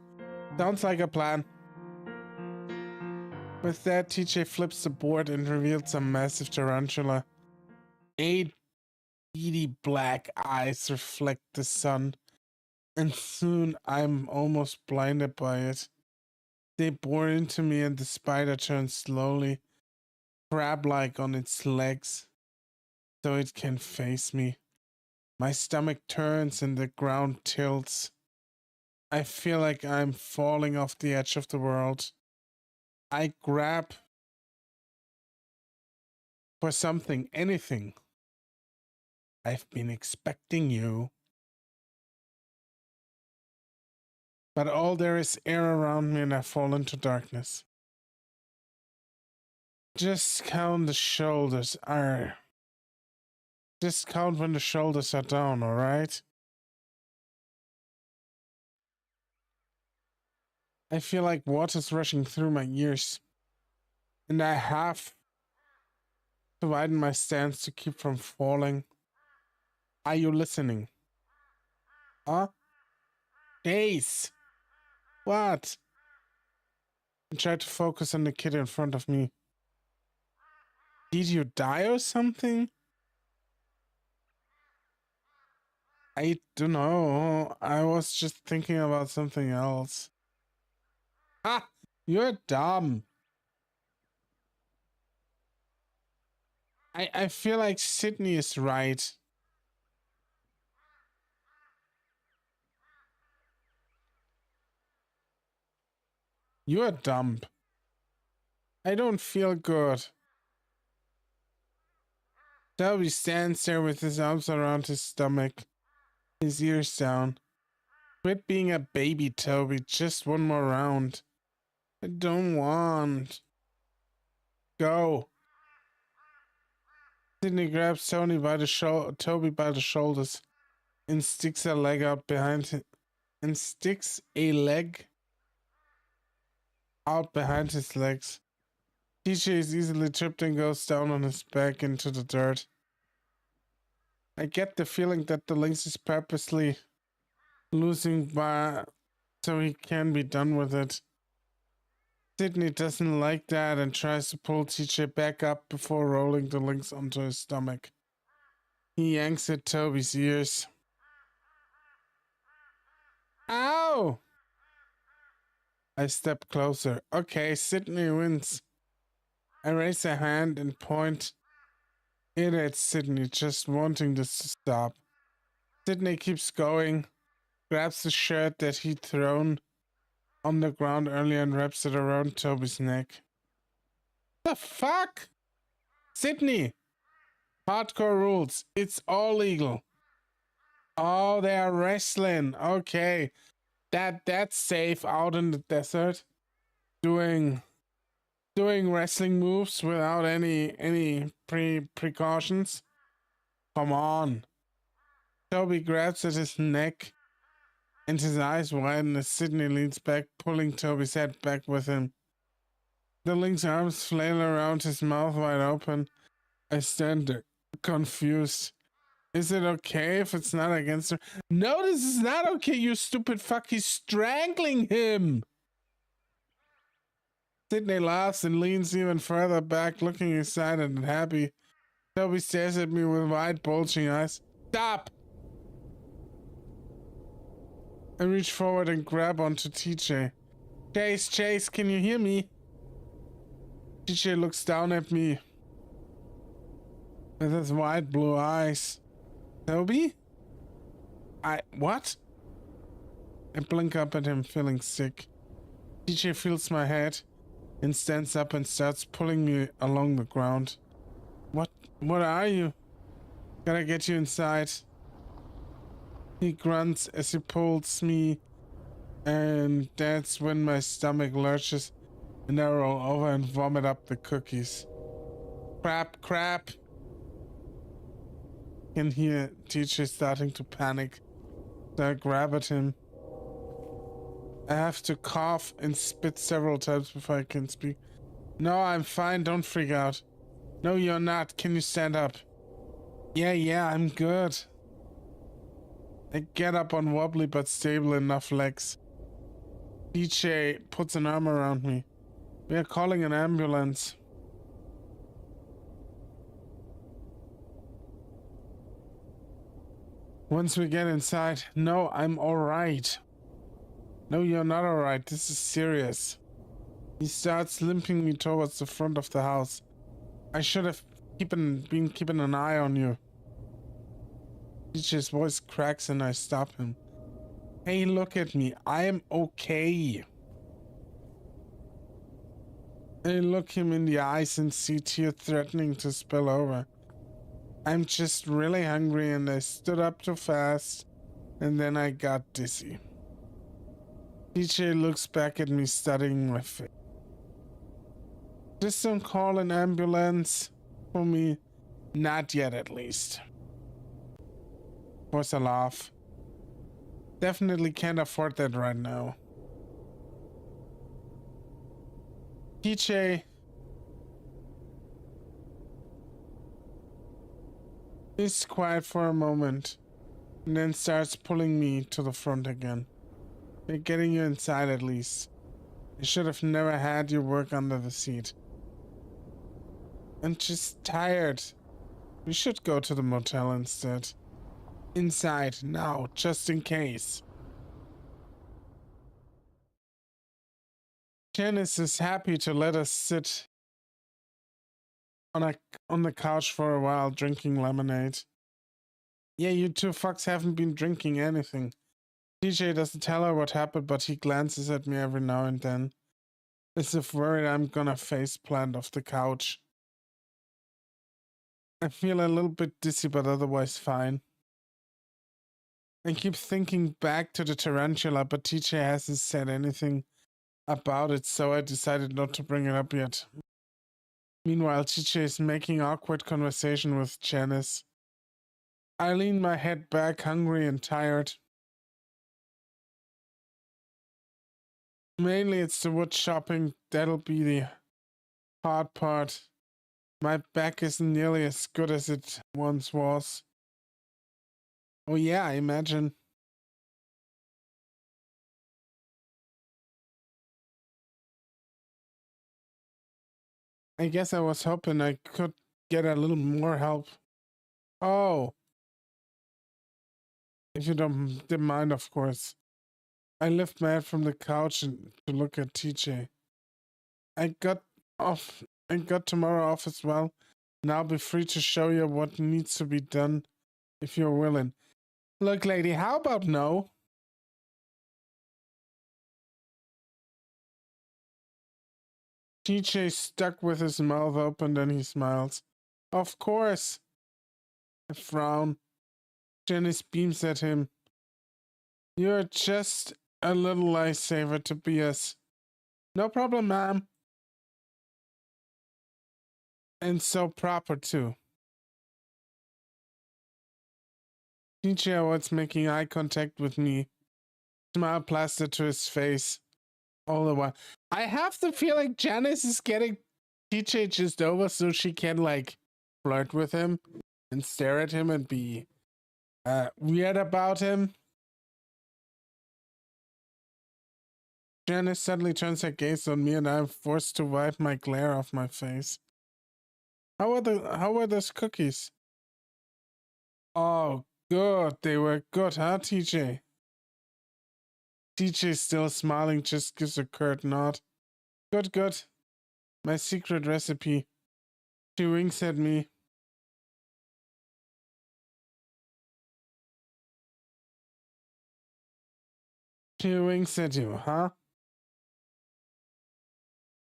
Sounds like a plan. With that, TJ flips the board and reveals a massive tarantula. 8 beady black eyes reflect the sun, and soon I'm almost blinded by it. They bore into me and the spider turns slowly, crab-like on its legs, so it can face me. My stomach turns and the ground tilts. I feel like I'm falling off the edge of the world. I grab for something, anything. I've been expecting you. But all there is air around me and I fall into darkness. Just count the shoulders are... Just count when the shoulders are down, alright? I feel like water's rushing through my ears. And I have to widen my stance to keep from falling. Are you listening? Huh? Days! What? I try to focus on the kid in front of me. Did you die or something? I don't know. I was just thinking about something else. Ah! You're dumb. I feel like Sydney is right. You're dumb. I don't feel good. Toby stands there with his arms around his stomach, his ears down. Quit being a baby, Toby. Just one more round. I don't want. Go. Sydney grabs Toby by the shoulders and sticks a leg out behind him. And sticks a leg out behind his legs. TJ is easily tripped and goes down on his back into the dirt. I get the feeling that the lynx is purposely losing by so he can be done with it. Sydney doesn't like that and tries to pull TJ back up before rolling the lynx onto his stomach. He yanks at Toby's ears. Ow! I step closer. Okay, Sydney wins. I raise a hand and point it at Sydney, just wanting this to stop. Sydney keeps going, grabs the shirt that he'd thrown on the ground earlier and wraps it around Toby's neck. The fuck? Sydney! Hardcore rules. It's all legal. Oh, they are wrestling. Okay. That's safe out in the desert. Doing wrestling moves without any precautions. Come on. Toby grabs at his neck and his eyes widen as Sydney leans back, pulling Toby's head back with him. The lynx's arms flail around his mouth wide open. I stand there, confused. Is it okay if it's not against her? No, this is not okay, you stupid fuck. He's strangling him. Sydney laughs and leans even further back, looking excited and happy. Toby stares at me with wide, bulging eyes. Stop! I reach forward and grab onto TJ. Chase, can you hear me? TJ looks down at me with his wide blue eyes. Toby? What? I blink up at him, feeling sick. TJ feels my head and stands up and starts pulling me along the ground. What are you? Gotta get you inside. He grunts as he pulls me, and that's when my stomach lurches and I roll over and vomit up the cookies. Crap, crap. Can hear TJ starting to panic. So I grab at him. I have to cough and spit several times before I can speak. No, I'm fine. Don't freak out. No, you're not. Can you stand up? Yeah, I'm good. I get up on wobbly but stable enough legs. DJ puts an arm around me. We are calling an ambulance. Once we get inside, no, I'm alright. No, you're not alright. This is serious. He starts limping me towards the front of the house. I should have been keeping an eye on you. DJ's voice cracks and I stop him. Hey, look at me. I am okay. I look him in the eyes and see tears threatening to spill over. I'm just really hungry and I stood up too fast and then I got dizzy. DJ looks back at me, studying my face. Just don't call an ambulance for me. Not yet, at least. Of course, I laugh. Definitely can't afford that right now. DJ is quiet for a moment and then starts pulling me to the front again. They're getting you inside at least. I should have never had you work under the seat. I'm just tired. We should go to the motel instead. Inside now, just in case. Janice is happy to let us sit on the couch for a while drinking lemonade. Yeah, you two fucks haven't been drinking anything. DJ doesn't tell her what happened, but he glances at me every now and then, as if worried I'm gonna faceplant off the couch. I feel a little bit dizzy, but otherwise fine. I keep thinking back to the tarantula, but TJ hasn't said anything about it, so I decided not to bring it up yet. Meanwhile, TJ is making awkward conversation with Janice. I lean my head back, hungry and tired. Mainly it's the wood chopping, that'll be the hard part. My back isn't nearly as good as it once was. Oh yeah, I imagine. I guess I was hoping I could get a little more help. Oh. If you don't mind, of course. I lift my head from the couch and to look at TJ. I got tomorrow off as well. And I'll be free to show you what needs to be done if you're willing. Look, lady, how about no? TJ's stuck with his mouth open, then he smiles. Of course. I frown. Janice beams at him. You're just a little lifesaver to be us. No problem, ma'am. And so proper, too. TJ avoids making eye contact with me. Smile plastered to his face. All the while. I have the feeling Janice is getting TJ just over so she can, like, flirt with him and stare at him and be weird about him. Janice suddenly turns her gaze on me and I'm forced to wipe my glare off my face. How are those cookies? Oh, good. They were good, huh, TJ? TJ, still smiling, just gives a curt nod. Good, good. My secret recipe. She winks at me. She winks at you, huh?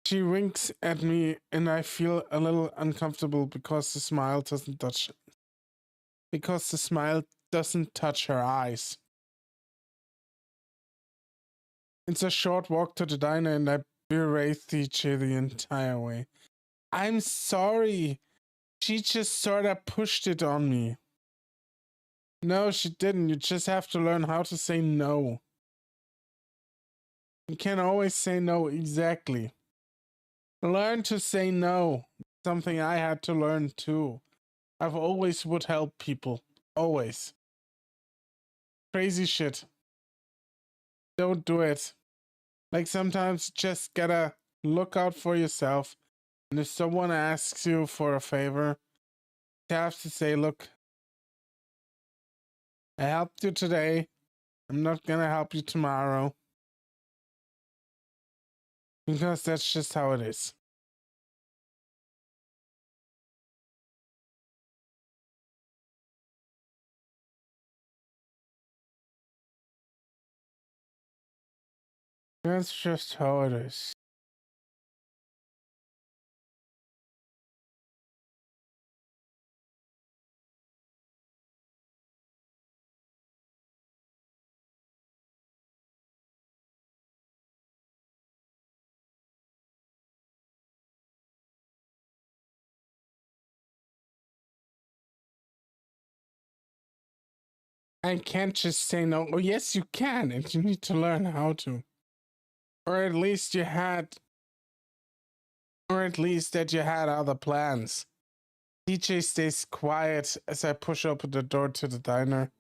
She winks at me and I feel a little uncomfortable because the smile doesn't touch because the smile doesn't touch her eyes. It's a short walk to the diner and I berate TJ the entire way. I'm sorry. She just sort of pushed it on me. No, she didn't. You just have to learn how to say no. You can't always say no exactly. Learn to say no. Something I had to learn too. I've always would help people. Always. Crazy shit. Don't do it. Like sometimes you just gotta look out for yourself. And if someone asks you for a favor, you have to say, look, I helped you today. I'm not gonna help you tomorrow. Because that's just how it is. That's just how it is. I can't just say no. Oh, yes, you can, and you need to learn how to. Or at least you had. Or at least that you had other plans. DJ stays quiet as I push open the door to the diner.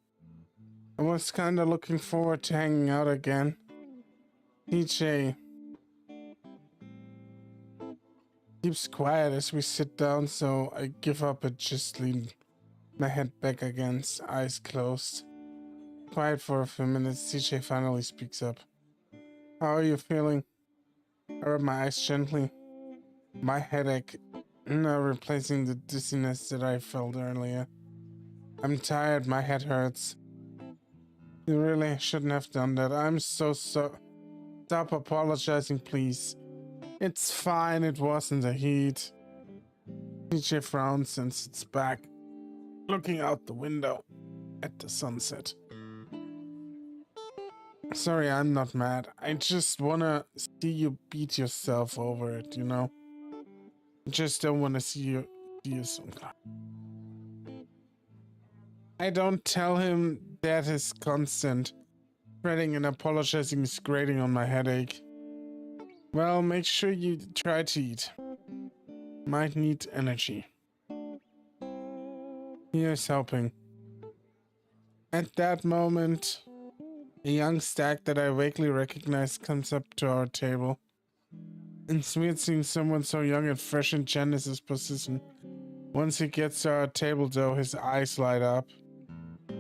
I was kinda looking forward to hanging out again. DJ keeps quiet as we sit down, so I give up and just lean my head back against, eyes closed. Quiet for a few minutes, DJ finally speaks up. How are you feeling? I rub my eyes gently. My headache, now replacing the dizziness that I felt earlier. I'm tired, my head hurts. You really shouldn't have done that. I'm so. Stop apologizing, please. It's fine, it wasn't the heat. DJ frowns and sits back, looking out the window at the sunset. Sorry, I'm not mad. I just wanna see you beat yourself over it, you know? I just don't wanna see you so. I don't tell him that is constant. Spreading and apologizing is grating on my headache. Well, make sure you try to eat. Might need energy. Here's helping. At that moment, a young stag that I vaguely recognize comes up to our table. It's weird seeing someone so young and fresh in Janice's position. Once he gets to our table, though, his eyes light up.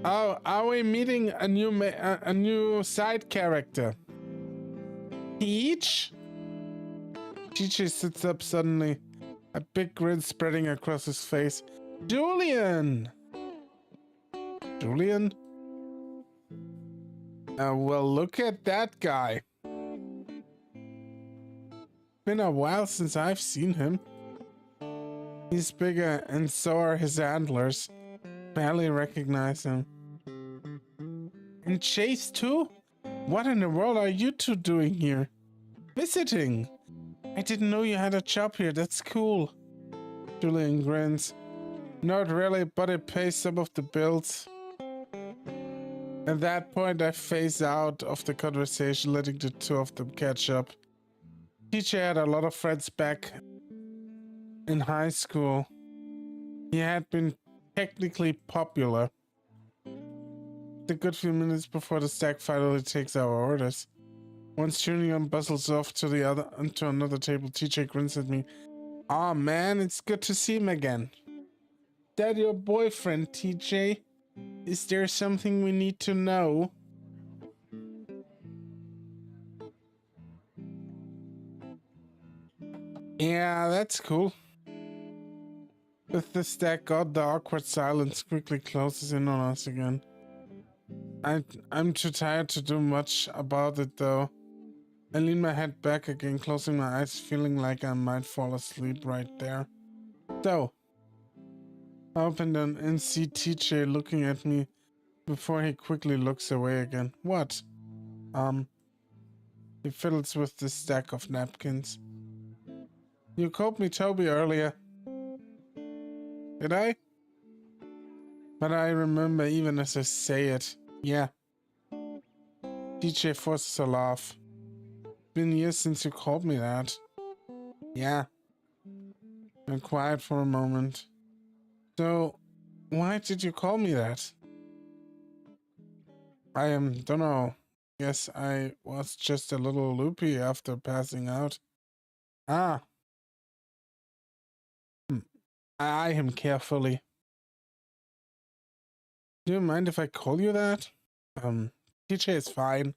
Oh, are we meeting a new side character? Peach? TJ sits up suddenly, a big grin spreading across his face. Julian! Julian? Well, look at that guy. Been a while since I've seen him. He's bigger, and so are his antlers. Barely recognize him. And Chase, too? What in the world are you two doing here? Visiting! I didn't know you had a job here, that's cool. Julian grins. Not really, but it pays some of the bills. At that point, I phase out of the conversation, letting the two of them catch up. TJ had a lot of friends back in high school. He had been technically popular. A good few minutes before the stag finally takes our orders. Once Julian bustles off to another table, TJ grins at me. Aw, man, it's good to see him again. That your boyfriend, TJ? Is there something we need to know? Yeah, that's cool. With the stag god, the awkward silence quickly closes in on us again. I'm too tired to do much about it, though. I lean my head back again, closing my eyes, feeling like I might fall asleep right there. So, I opened them and see TJ looking at me before he quickly looks away again. What? He fiddles with the stack of napkins. You called me Toby earlier. Did I? But I remember even as I say it. Yeah. TJ forces a laugh. Been years since you called me that. Yeah. I'm quiet for a moment. So, why did you call me that? Don't know. Guess I was just a little loopy after passing out. Ah. I eye him carefully. Do you mind if I call you that? TJ is fine.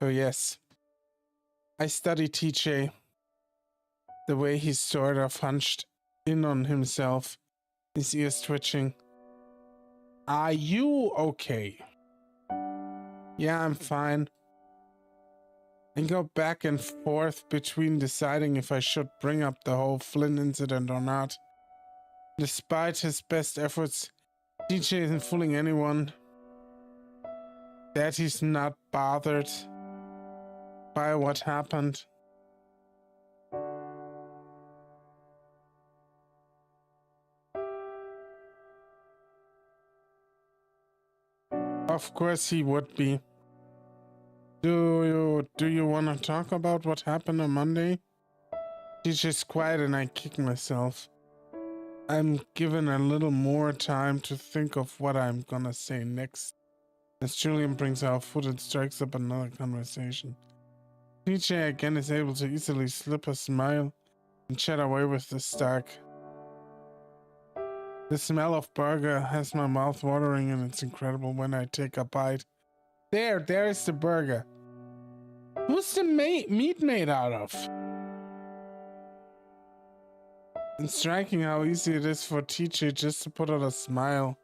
Oh yes. I study TJ. The way he's sort of hunched in on himself. His ears twitching. Are you okay? Yeah, I'm fine. And go back and forth between deciding if I should bring up the whole Flynn incident or not. Despite his best efforts, DJ isn't fooling anyone. That he's not bothered by what happened. Of course he would be. Do you want to talk about what happened on Monday? DJ's quiet and I kick myself. I'm given a little more time to think of what I'm gonna say next. As Julian brings our food and strikes up another conversation. DJ again is able to easily slip a smile and chat away with the stack. The smell of burger has my mouth watering and it's incredible when I take a bite. There is the burger. Who's the meat made out of? It's striking how easy it is for TJ just to put on a smile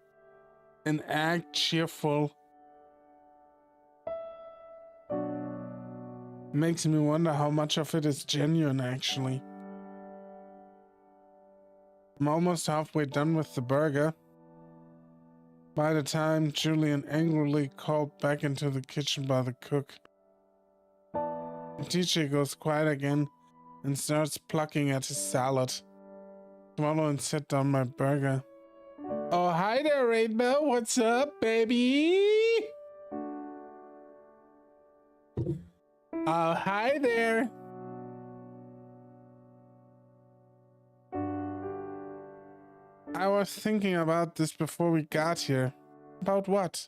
and act cheerful. Makes me wonder how much of it is genuine actually. I'm almost halfway done with the burger. By the time Julian angrily called back into the kitchen by the cook. TJ goes quiet again and starts plucking at his salad. Swallow and set down my burger. Oh, hi there, Rainbow. What's up, baby? Oh, hi there. I was thinking about this before we got here. About what?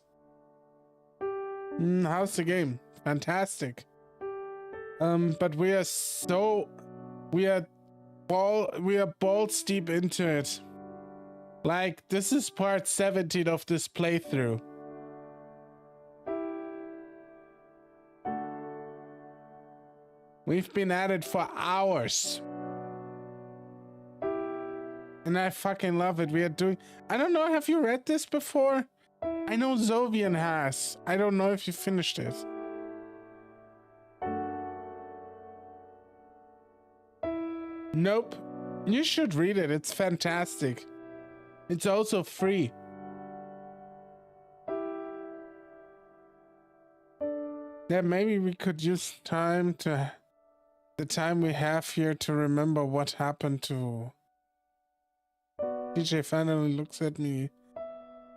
How's the game? Fantastic. But we are balls deep into it. Like, this is part 17 of this playthrough. We've been at it for hours. And I fucking love it. We are doing... I don't know, have you read this before? I know Zovian has. I don't know if you finished it. Nope. You should read it. It's fantastic. It's also free. Yeah, maybe we could use the time we have here to remember what happened to... DJ finally looks at me,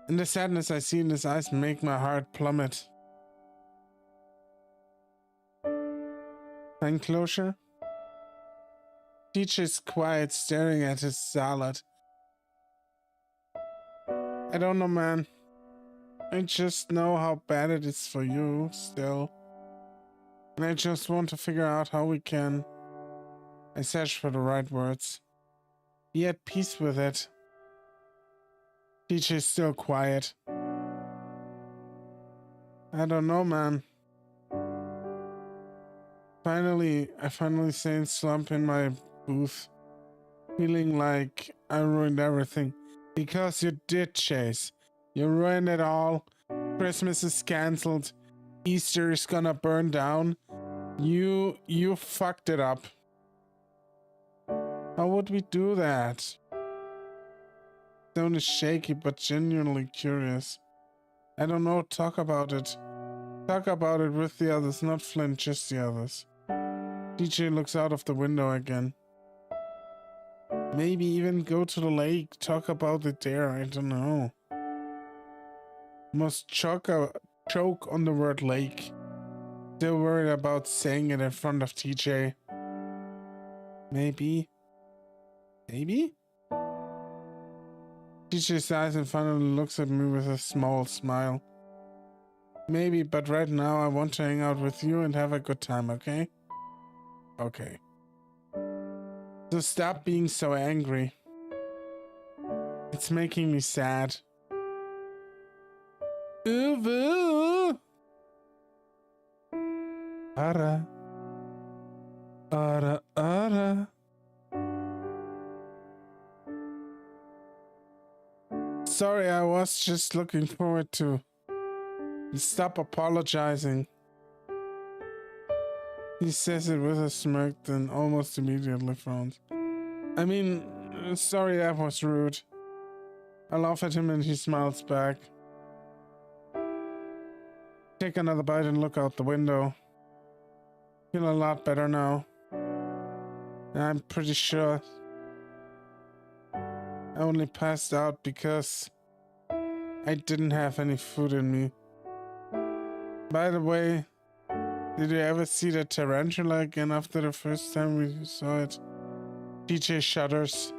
and the sadness I see in his eyes make my heart plummet. Find closure? DJ's quiet, staring at his salad. I don't know, man. I just know how bad it is for you, still. And I just want to figure out how we can... I search for the right words. Be at peace with it. DJ's still quiet. I don't know, man. I finally say and slump in my booth, feeling like I ruined everything. Because you did, Chase. You ruined it all. Christmas is cancelled. Easter is gonna burn down. You fucked it up. How would we do that? Tone is shaky but genuinely curious. I don't know, talk about it. Talk about it with the others, not Flint, just the others. DJ looks out of the window again. Maybe even go to the lake, talk about it there, I don't know. Must choke on the word lake. Still worried about saying it in front of TJ. Maybe? Maybe? TJ sighs and finally looks at me with a small smile. Maybe, but right now I want to hang out with you and have a good time, okay? Okay. So stop being so angry. It's making me sad. Uvu! Ara. Ara, ara. Sorry, I was just looking forward to. Stop apologizing. He says it with a smirk, then almost immediately frowns. I mean, sorry that was rude. I laugh at him and he smiles back. Take another bite and look out the window. Feel a lot better now. I'm pretty sure I only passed out because I didn't have any food in me. By the way, did you ever see the tarantula again after the first time we saw it? DJ shudders.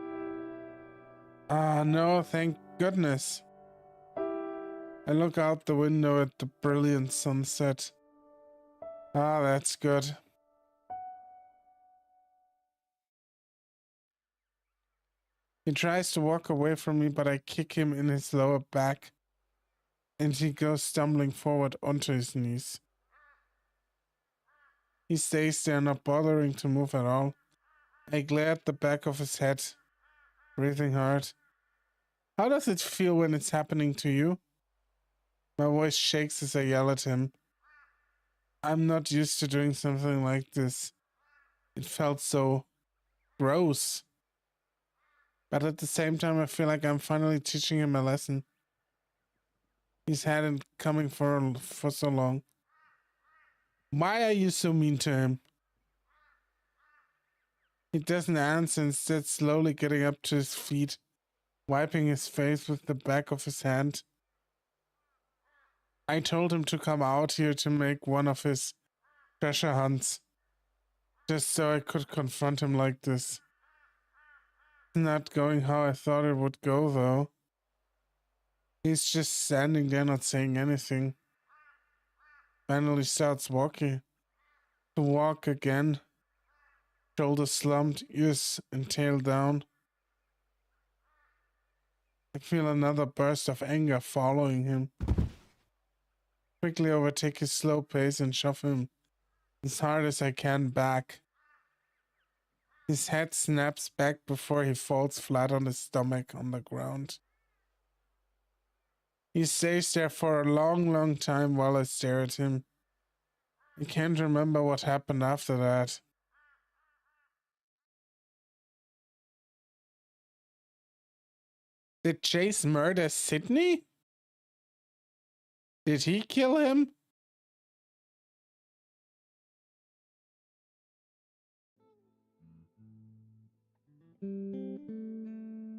Ah, no, thank goodness. I look out the window at the brilliant sunset. Ah, that's good. He tries to walk away from me, but I kick him in his lower back, and he goes stumbling forward onto his knees. He stays there, not bothering to move at all. I glare at the back of his head, breathing hard. How does it feel when it's happening to you? My voice shakes as I yell at him. I'm not used to doing something like this. It felt so gross. But at the same time, I feel like I'm finally teaching him a lesson. He's had it coming for so long. Why are you so mean to him? He doesn't answer, instead slowly getting up to his feet, wiping his face with the back of his hand. I told him to come out here to make one of his treasure hunts, just so I could confront him like this. It's not going how I thought it would go, though. He's just standing there not saying anything. Finally starts walking. To walk again. Shoulders slumped, ears and tail down. I feel another burst of anger following him. Quickly overtake his slow pace and shove him as hard as I can back. His head snaps back before he falls flat on his stomach on the ground. He stays there for a long time while I stare at him. I can't remember what happened after that. Did Chase murder Sydney? Did he kill him?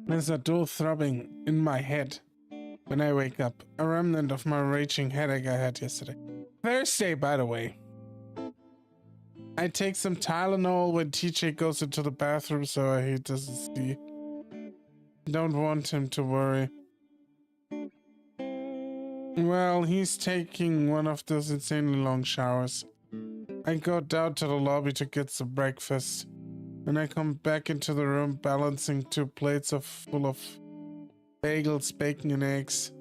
There's a dull throbbing in my head when I wake up, a remnant of my raging headache I had yesterday. Thursday, by the way. I take some Tylenol when TJ goes into the bathroom so he doesn't see. Don't want him to worry. Well, he's taking one of those insanely long showers. I go down to the lobby to get some breakfast. And I come back into the room balancing 2 plates full of bagels, bacon and eggs.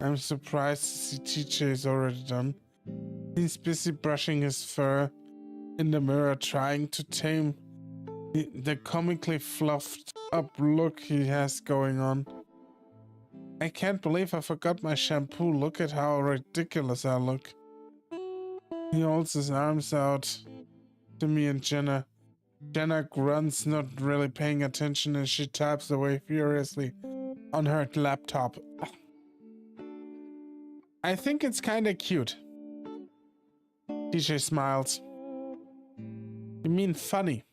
I'm surprised to see TJ is already done. He's busy brushing his fur in the mirror, trying to tame the comically fluffed up look he has going on. I can't believe I forgot my shampoo. Look at how ridiculous I look. He holds his arms out to me and Jenna. Jenna grunts, not really paying attention, and she taps away furiously on her laptop. I think it's kinda cute. DJ smiles. You mean funny?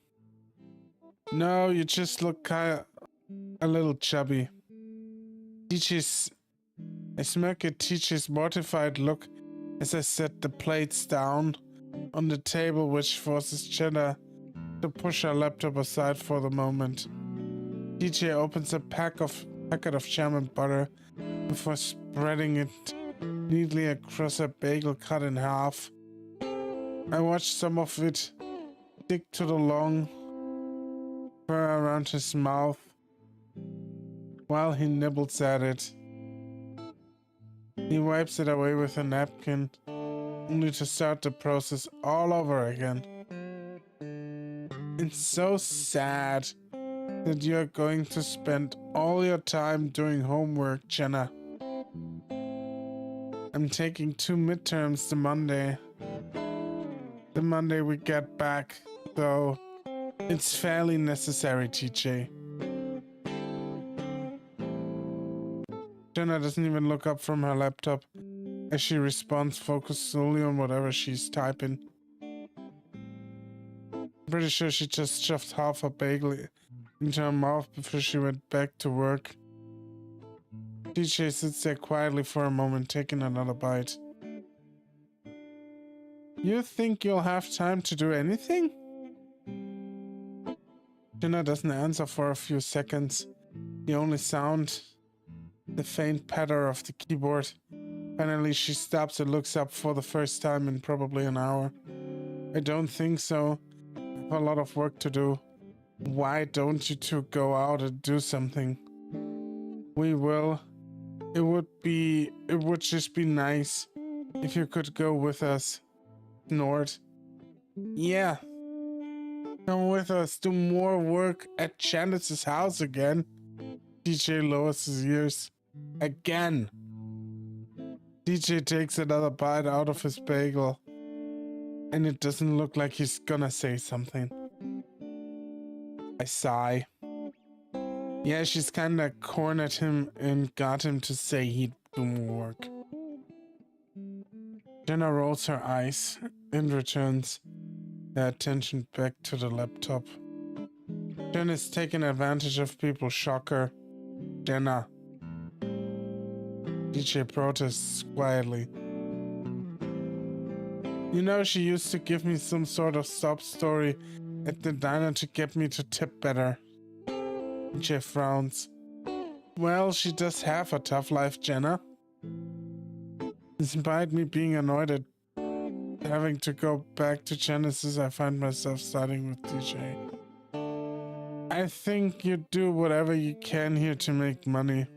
No, you just look kinda a little chubby. I smirk at TJ's mortified look as I set the plates down on the table, which forces Jenna to push her laptop aside for the moment. DJ opens a packet of jam and butter before spreading it neatly across a bagel cut in half. I watch some of it stick to the long fur around his mouth while he nibbles at it. He wipes it away with a napkin, only to start the process all over again. It's so sad that you're going to spend all your time doing homework, Jenna. I'm taking 2 midterms the Monday we get back, so it's fairly necessary, TJ. Jenna doesn't even look up from her laptop as she responds, focused solely on whatever she's typing. I'm pretty sure she just shoved half a bagel into her mouth before she went back to work. DJ sits there quietly for a moment, taking another bite. You think you'll have time to do anything? Jenna doesn't answer for a few seconds. The only sound, the faint patter of the keyboard. Finally, she stops and looks up for the first time in probably an hour. I don't think so. I have a lot of work to do. Why don't you two go out and do something? We will. It would just be nice if you could go with us. Nord. Yeah. Come with us, do more work at Janice's house again. DJ lowers his ears. Again. DJ takes another bite out of his bagel. And it doesn't look like he's gonna say something. I sigh. Yeah, she's kinda cornered him and got him to say he'd do more work. Jenna rolls her eyes and returns her attention back to the laptop. Jenna's taking advantage of people's shocker. Jenna. DJ protests quietly. You know, she used to give me some sort of sob story at the diner to get me to tip better. DJ frowns. Well, she does have a tough life, Jenna. Despite me being annoyed at having to go back to Genesis, I find myself siding with DJ. I think you do whatever you can here to make money.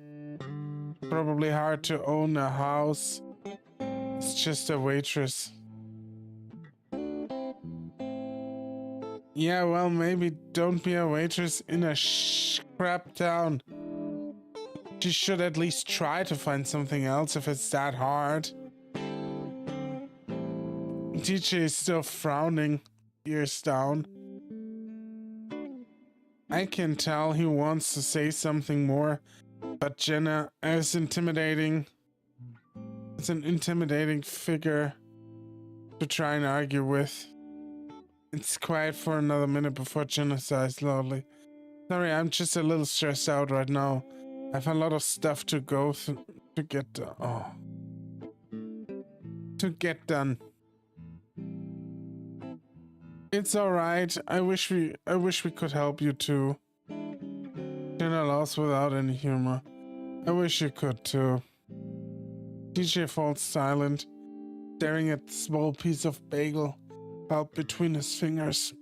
Probably hard to own a house. It's just a waitress. Yeah, well, maybe don't be a waitress in a crap town. You should at least try to find something else if it's that hard. DJ is still frowning, ears down. I can tell he wants to say something more, but Jenna is intimidating. It's an intimidating figure to try and argue with. It's quiet for another minute before Jenna sighs loudly. Sorry, I'm just a little stressed out right now. I have a lot of stuff to go through to get done. It's alright. I wish we could help you too. Jenna laughs without any humor. I wish you could too. DJ falls silent, staring at the small piece of bagel held between his fingers.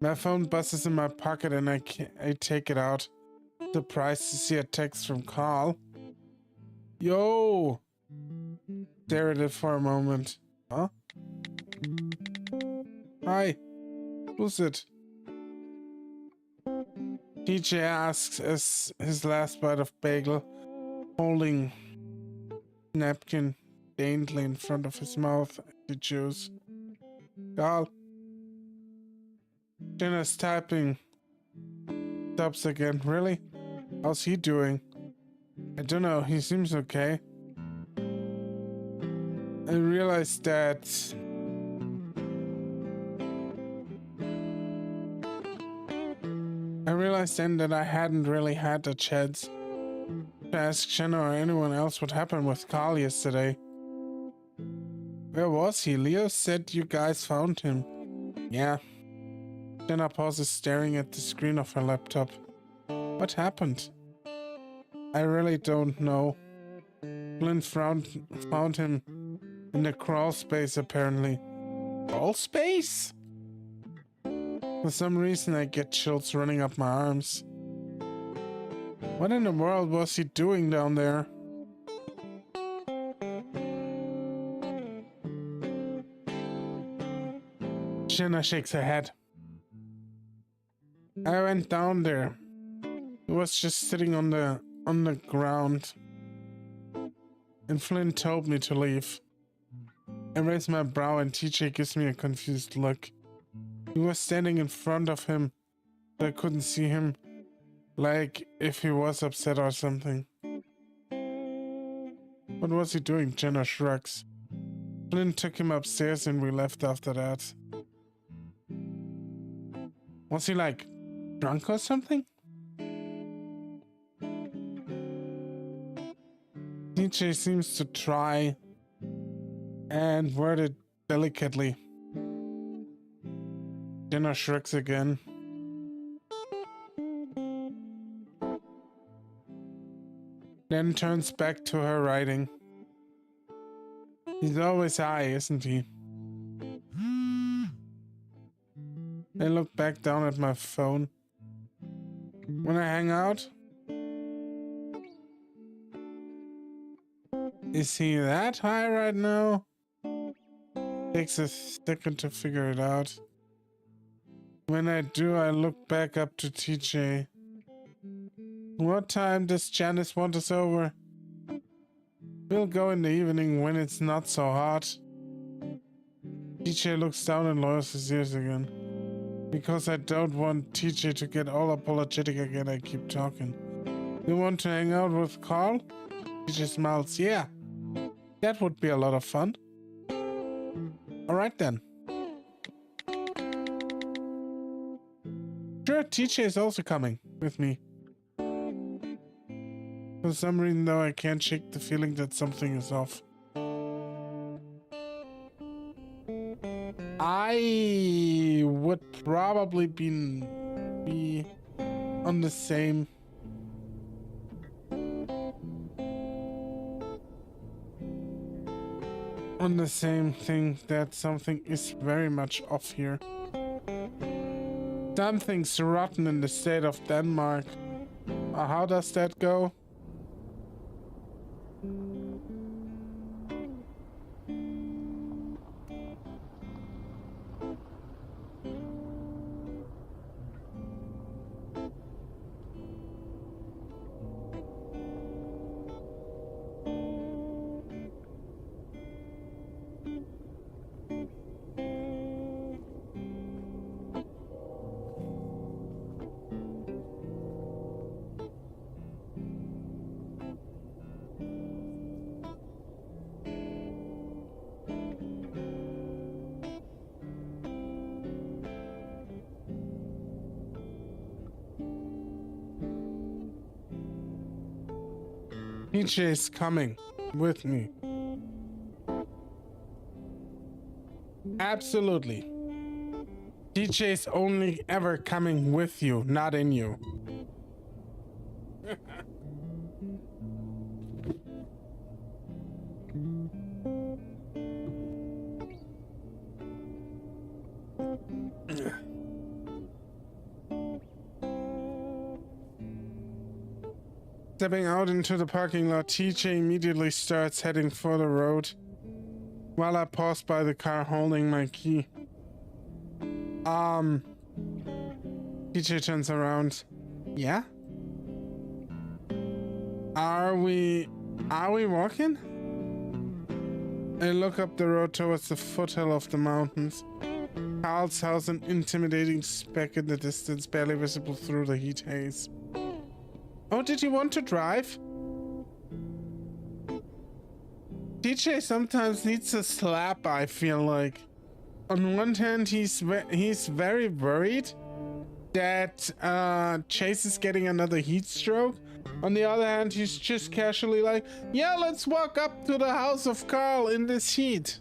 My phone buzzes in my pocket and I take it out, surprised to see a text from Carl. Yo! Stare at it for a moment. Huh? Hi. Who's it? DJ asks as his last bite of bagel, holding napkin daintily in front of his mouth as he chews. Carl. Jenna's typing. laptops again. Really? How's he doing? I don't know. He seems okay. I realized that then that I hadn't really had a chance to ask Jenna or anyone else what happened with Carl yesterday. Where was he? Leo said you guys found him. Yeah. Jenna pauses, staring at the screen of her laptop. What happened? I really don't know. Flynn found him in the crawl space, apparently. Crawl space? For some reason, I get chills running up my arms. What in the world was he doing down there? Jenna shakes her head. I went down there. He was just sitting on the ground. And Flynn told me to leave. I raise my brow and TJ gives me a confused look. He was standing in front of him, but I couldn't see him, like if he was upset or something. What was he doing? Jenna shrugs. Flynn took him upstairs and we left after that. Was he like drunk or something? TJ seems to try and word it delicately. Jenna shrugs again. Then turns back to her writing. He's always high, isn't he? I look back down at my phone. When I hang out? Is he that high right now? Takes a second to figure it out. When I do, I look back up to TJ. What time does Janice want us over? We'll go in the evening when it's not so hot. TJ looks down and lowers his ears again. Because I don't want TJ to get all apologetic again, I keep talking. You want to hang out with Carl? TJ smiles. Yeah, that would be a lot of fun. Alright then. Sure, TJ is also coming with me. For some reason though, I can't shake the feeling that something is off. I would probably be on the same thing, that something is very much off here. Something's rotten in the state of Denmark. How does that go? TJ is coming with me. Absolutely. TJ is only ever coming with you, not in you. Stepping out into the parking lot, TJ immediately starts heading for the road, while I pause by the car holding my key. TJ turns around. Yeah? Are we walking? I look up the road towards the foothill of the mountains. Carl's house, an intimidating speck in the distance, barely visible through the heat haze. Oh, did you want to drive? DJ sometimes needs a slap, I feel like. On one hand, he's very worried that Chase is getting another heat stroke. On the other hand, he's just casually like, yeah, let's walk up to the house of Carl in this heat.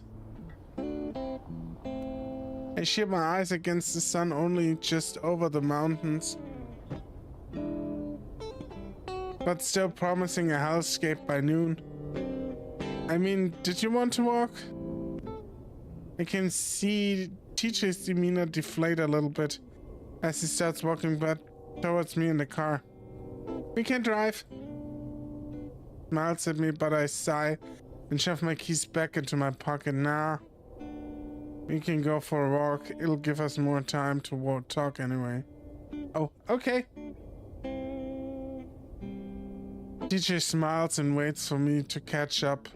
I shield my eyes against the sun only just over the mountains, but still promising a hellscape by noon. I mean, did you want to walk? I can see TJ's demeanor deflate a little bit as he starts walking back towards me in the car. We can drive. Smiles at me, but I sigh and shove my keys back into my pocket. Nah, we can go for a walk. It'll give us more time to talk anyway. Oh, okay. DJ smiles and waits for me to catch up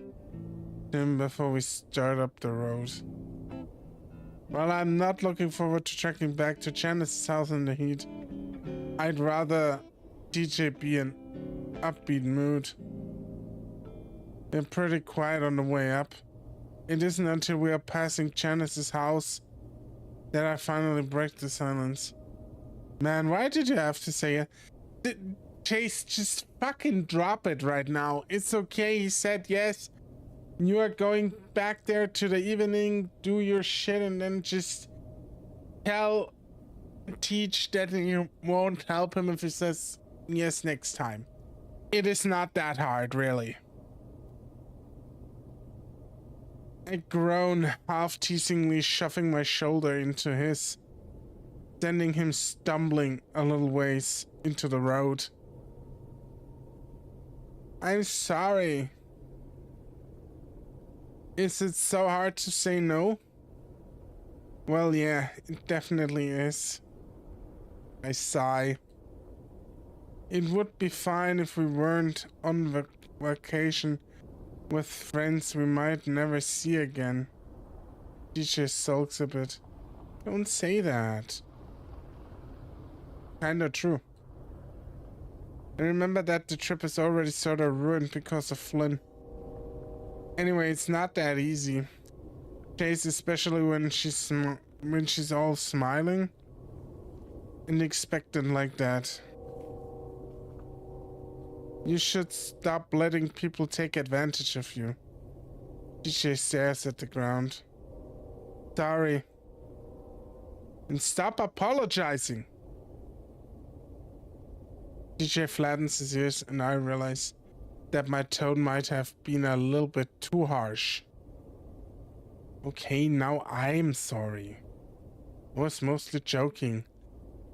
to him before we start up the road. Well, I'm not looking forward to trekking back to Janice's house in the heat. I'd rather DJ be in upbeat mood. They're pretty quiet on the way up. It isn't until we are passing Janice's house that I finally break the silence. Man, why did you have to say it? Chase, just fucking drop it right now. It's okay, he said yes. You are going back there to the evening, do your shit, and then just teach that you won't help him if he says yes next time. It is not that hard, really. I groan, half-teasingly shoving my shoulder into his, sending him stumbling a little ways into the road. I'm sorry. Is it so hard to say no? Well, yeah, it definitely is. I sigh. It would be fine if we weren't on vacation with friends we might never see again. DJ sulks a bit. Don't say that. Kinda true. I remember that the trip is already sort of ruined because of Flynn. Anyway, it's not that easy. Chase, especially when she's all smiling and expectant like that. You should stop letting people take advantage of you. DJ stares at the ground. Sorry. And stop apologizing. DJ flattens his ears and I realize that my tone might have been a little bit too harsh. Okay, now I'm sorry. I was mostly joking,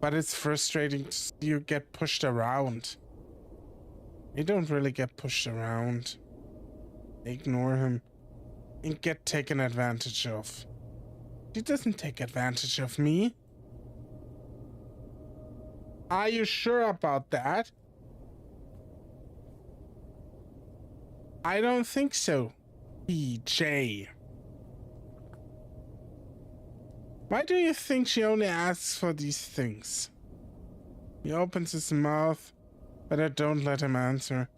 but it's frustrating to see you get pushed around. You don't really get pushed around. Ignore him and get taken advantage of. He doesn't take advantage of me. Are you sure about that? I don't think so, BJ. Why do you think she only asks for these things? He opens his mouth, but I don't let him answer.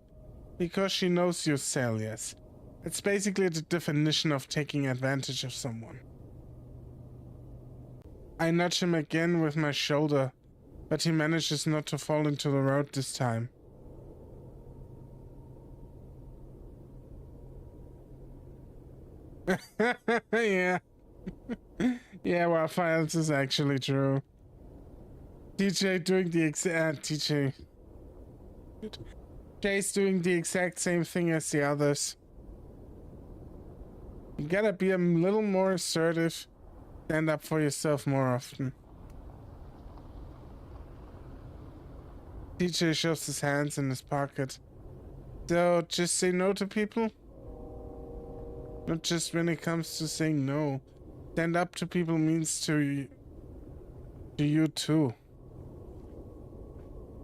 Because she knows you sell, yes. It's basically the definition of taking advantage of someone. I nudge him again with my shoulder, but he manages not to fall into the road this time. Yeah. Yeah, well, files is actually true. DJ doing the Jay's doing the exact same thing as the others. You gotta be a little more assertive. Stand up for yourself more often. DJ shoves his hands in his pocket. So, just say no to people? Not just when it comes to saying no. Stand up to people means to you too.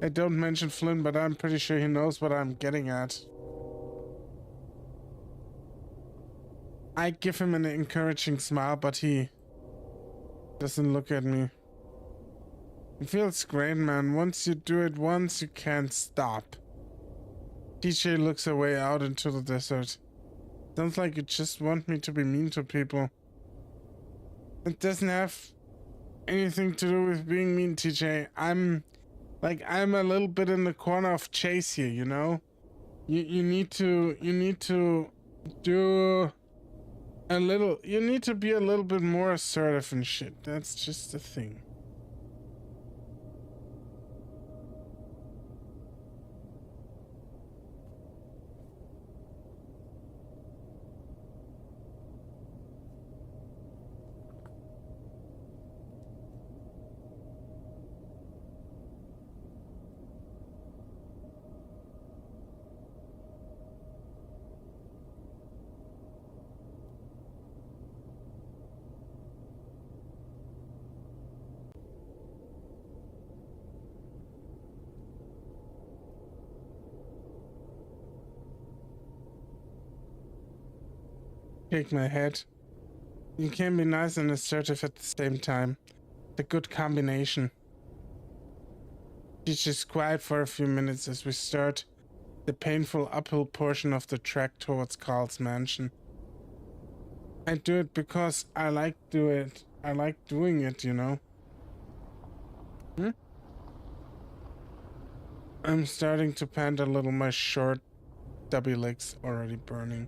I don't mention Flynn, but I'm pretty sure he knows what I'm getting at. I give him an encouraging smile, but he Doesn't look at me. It feels great, man. Once you do it once, you can't stop. TJ looks away out into the desert. Sounds like you just want me to be mean to people. It doesn't have anything to do with being mean, TJ. I'm a little bit in the corner of Chase here, you know? You need to do a little, you need to be a little bit more assertive and shit. That's just the thing. Shake my head. You can be nice and assertive at the same time. The good combination. She's just quiet for a few minutes as we start the painful uphill portion of the track towards Carl's mansion. I do it because I like doing it, you know. I'm starting to pant a little, my short, stubby legs already burning.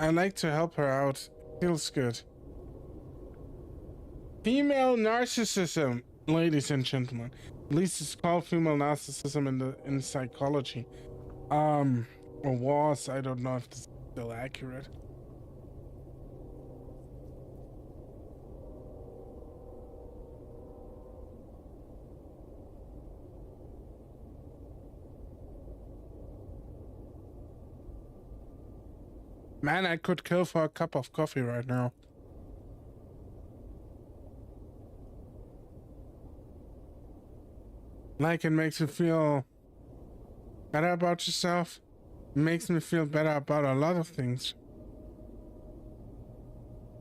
I like to help her out. Feels good. Female narcissism, ladies and gentlemen. At least it's called female narcissism in psychology. Or was, I don't know if this is still accurate. Man, I could kill for a cup of coffee right now. Like, it makes you feel better about yourself. It makes me feel better about a lot of things.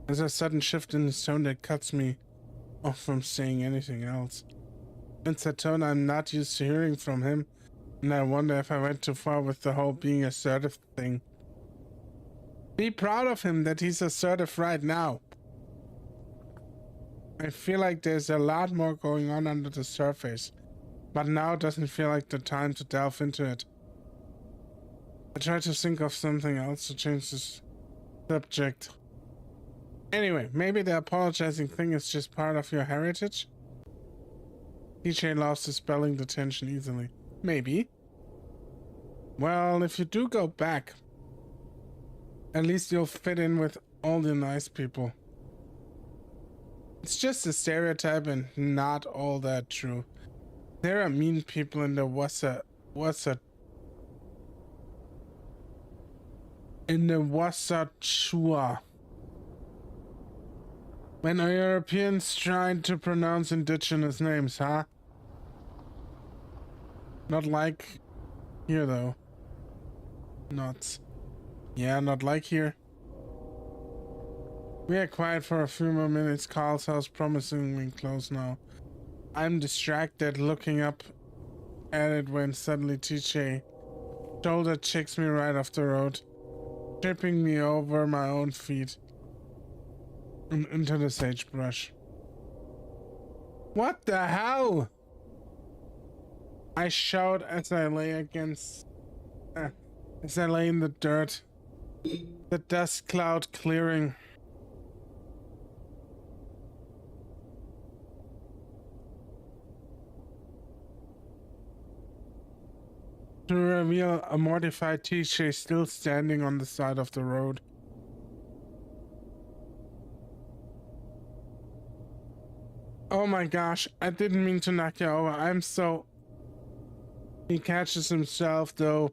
There's a sudden shift in his tone that cuts me off from saying anything else. It's a tone I'm not used to hearing from him, and I wonder if I went too far with the whole being assertive thing. Be proud of him that he's assertive right now. I feel like there's a lot more going on under the surface, but now doesn't feel like the time to delve into it. I try to think of something else to change this subject. Anyway, maybe the apologizing thing is just part of your heritage? TJ loves dispelling the tension easily. Maybe. Well, if you do go back, at least you'll fit in with all the nice people. It's just a stereotype and not all that true. There are mean people in the Wasatchua. When are Europeans trying to pronounce indigenous names, huh? Not like here, though. Not like here. We are quiet for a few more minutes. Carl's house promisingly close now. I'm distracted looking up at it when suddenly TJ shoulder kicks me right off the road, tripping me over my own feet and into the sagebrush. What the hell? I shout as I lay in the dirt. The dust cloud clearing. To reveal a mortified TJ still standing on the side of the road. Oh my gosh, I didn't mean to knock you over. I'm so... He catches himself though.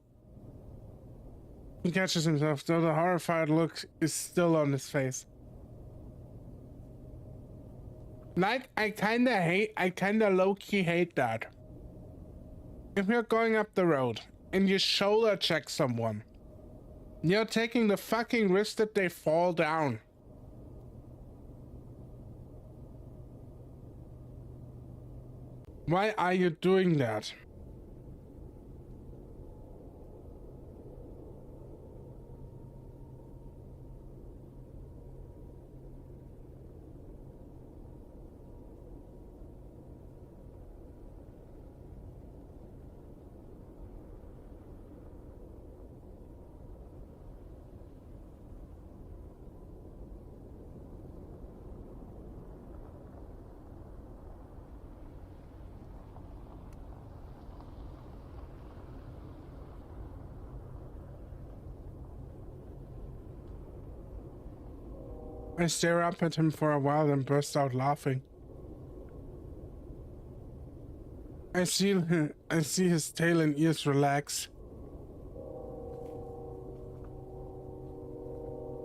The horrified look is still on his face. Like, I kinda low-key hate that. If you're going up the road and you shoulder check someone, you're taking the fucking risk that they fall down. Why are you doing that? I stare up at him for a while and burst out laughing. I see his tail and ears relax.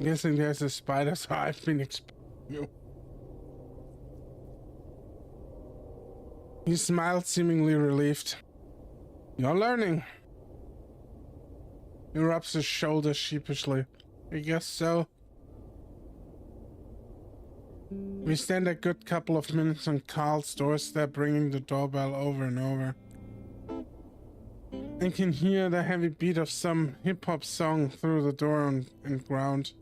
Guessing there's a spider, so I've been expecting you. He smiled, seemingly relieved. You're learning. He rubs his shoulders sheepishly. I guess so. We stand a good couple of minutes on Carl's doorstep, ringing the doorbell over and over. I can hear the heavy beat of some hip-hop song through the door and ground.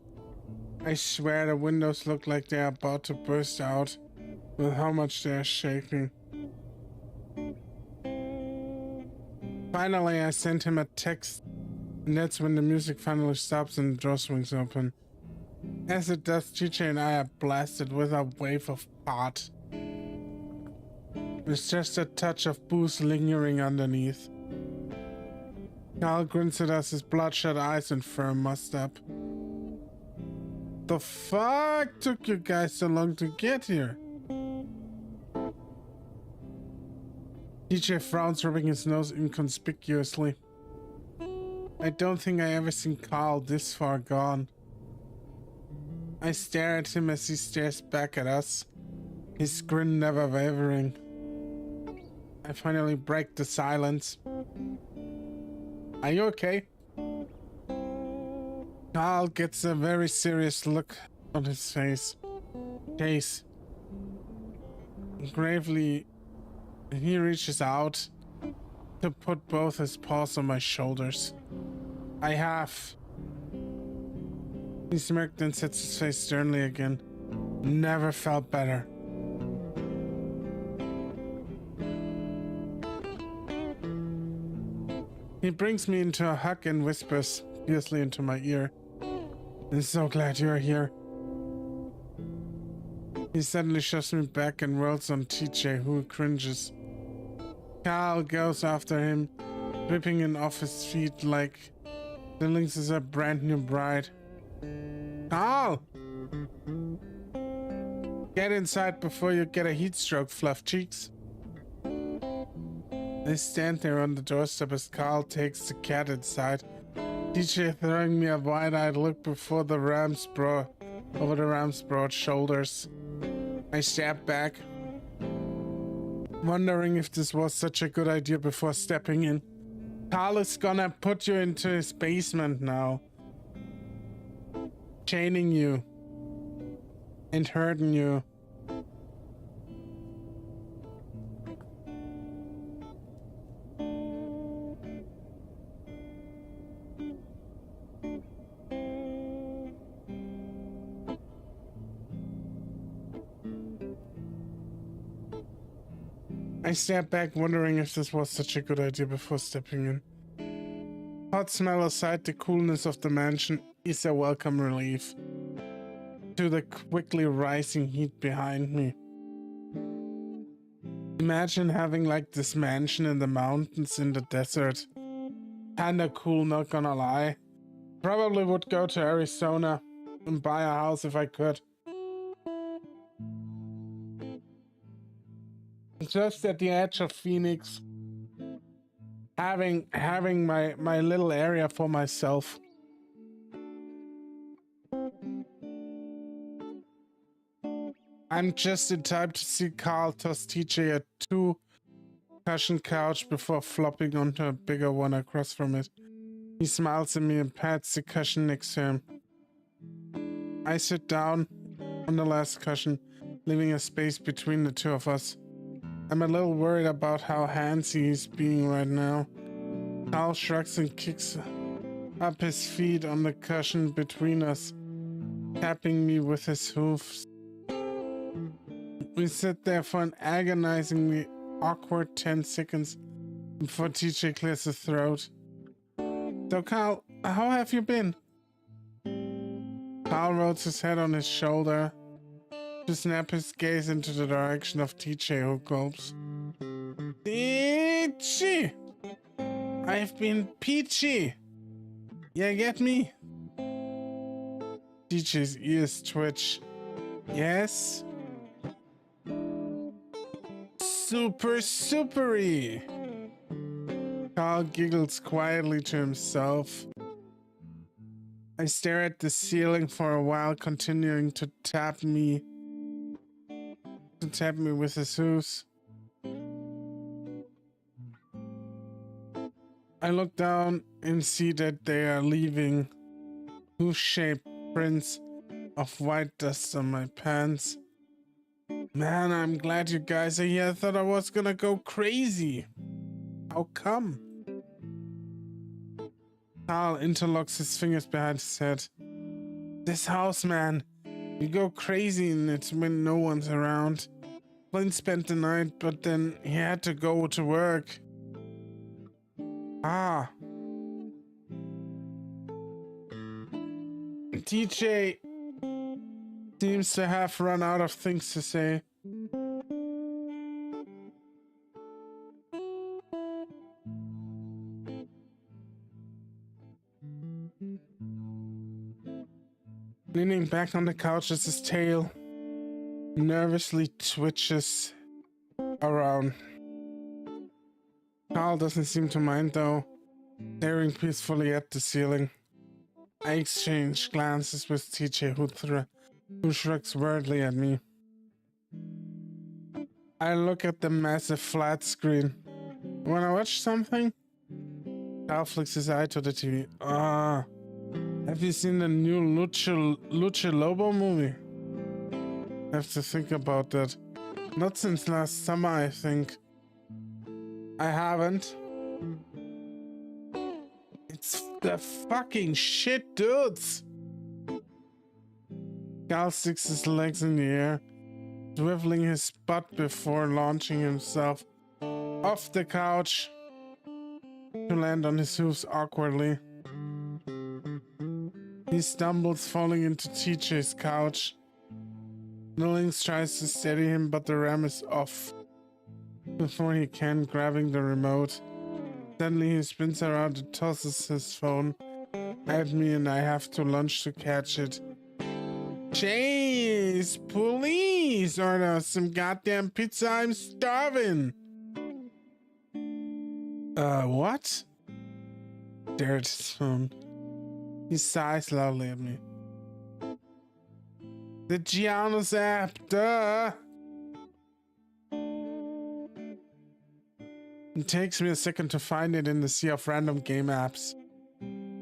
I swear the windows look like they're about to burst out with how much they're shaking. Finally, I sent him a text, and that's when the music finally stops and the door swings open. As it does, TJ and I are blasted with a wave of pot. With just a touch of booze lingering underneath. Carl grins at us, his bloodshot eyes and firm must-up. The fuck took you guys so long to get here? TJ frowns, rubbing his nose inconspicuously. I don't think I ever seen Carl this far gone. I stare at him as he stares back at us, his grin never wavering. I finally break the silence. Are you okay? Carl gets a very serious look on his face. Gravely, he reaches out to put both his paws on my shoulders. I have. He smirked and sets his face sternly again. Never felt better. He brings me into a hug and whispers fiercely into my ear. I'm so glad you're here. He suddenly shoves me back and rolls on TJ, who cringes. Carl goes after him, ripping him off his feet like the lynx is a brand new bride. Carl! Get inside before you get a heat stroke, fluff cheeks. I stand there on the doorstep as Carl takes the cat inside. TJ throwing me a wide-eyed look over the ram's broad shoulders. I step back, wondering if this was such a good idea before stepping in. Carl is gonna put you into his basement now. Chaining you. And hurting you. I step back, wondering if this was such a good idea before stepping in. Hot smell aside, the coolness of the mansion is a welcome relief to the quickly rising heat behind me. Imagine having like this mansion in the mountains in the desert. Kinda cool, not gonna lie. Probably would go to Arizona and buy a house if I could. Just at the edge of Phoenix, having my little area for myself. I'm just in time to see Carl toss TJ a 2-cushion couch before flopping onto a bigger one across from it. He smiles at me and pats the cushion next to him. I sit down on the last cushion, leaving a space between the two of us. I'm a little worried about how handsy he's being right now. Carl shrugs and kicks up his feet on the cushion between us, tapping me with his hoofs. We sit there for an agonizingly awkward 10 seconds before TJ clears his throat. So Carl, how have you been? Carl rolls his head on his shoulder to snap his gaze into the direction of TJ, who gulps. TJ! I've been peachy! Yeah, get me? TJ's ears twitch. Yes? Super supery! Carl giggles quietly to himself. I stare at the ceiling for a while, continuing to tap me with his hooves. I look down and see that they are leaving hoof-shaped prints of white dust on my pants. Man, I'm glad you guys are here. I thought I was gonna go crazy. How come? Carl interlocks his fingers behind his head. This house, man. You go crazy in it when no one's around. Flynn spent the night, but then he had to go to work. Ah. TJ seems to have run out of things to say. Leaning back on the couch as his tail nervously twitches around. Carl doesn't seem to mind though, staring peacefully at the ceiling. I exchange glances with TJ, who shrugs weirdly at me. I look at the massive flat screen. Wanna watch something? Carl flicks his eye to the TV. Have you seen the new Lucha Lobo movie? I have to think about that. Not since last summer, I think. I haven't. It's the fucking shit, dudes! Carl sticks his legs in the air, swiveling his butt before launching himself off the couch to land on his hooves awkwardly. He stumbles, falling into TJ's couch. Nillings tries to steady him, but the ram is off before he can, grabbing the remote. Suddenly he spins around and tosses his phone at me, and I have to lunge to catch it. Chase! Police! Order some goddamn pizza, I'm starving! What? Stare at his phone. He sighs loudly at me. The Giannis app, duh! It takes me a second to find it in the sea of random game apps.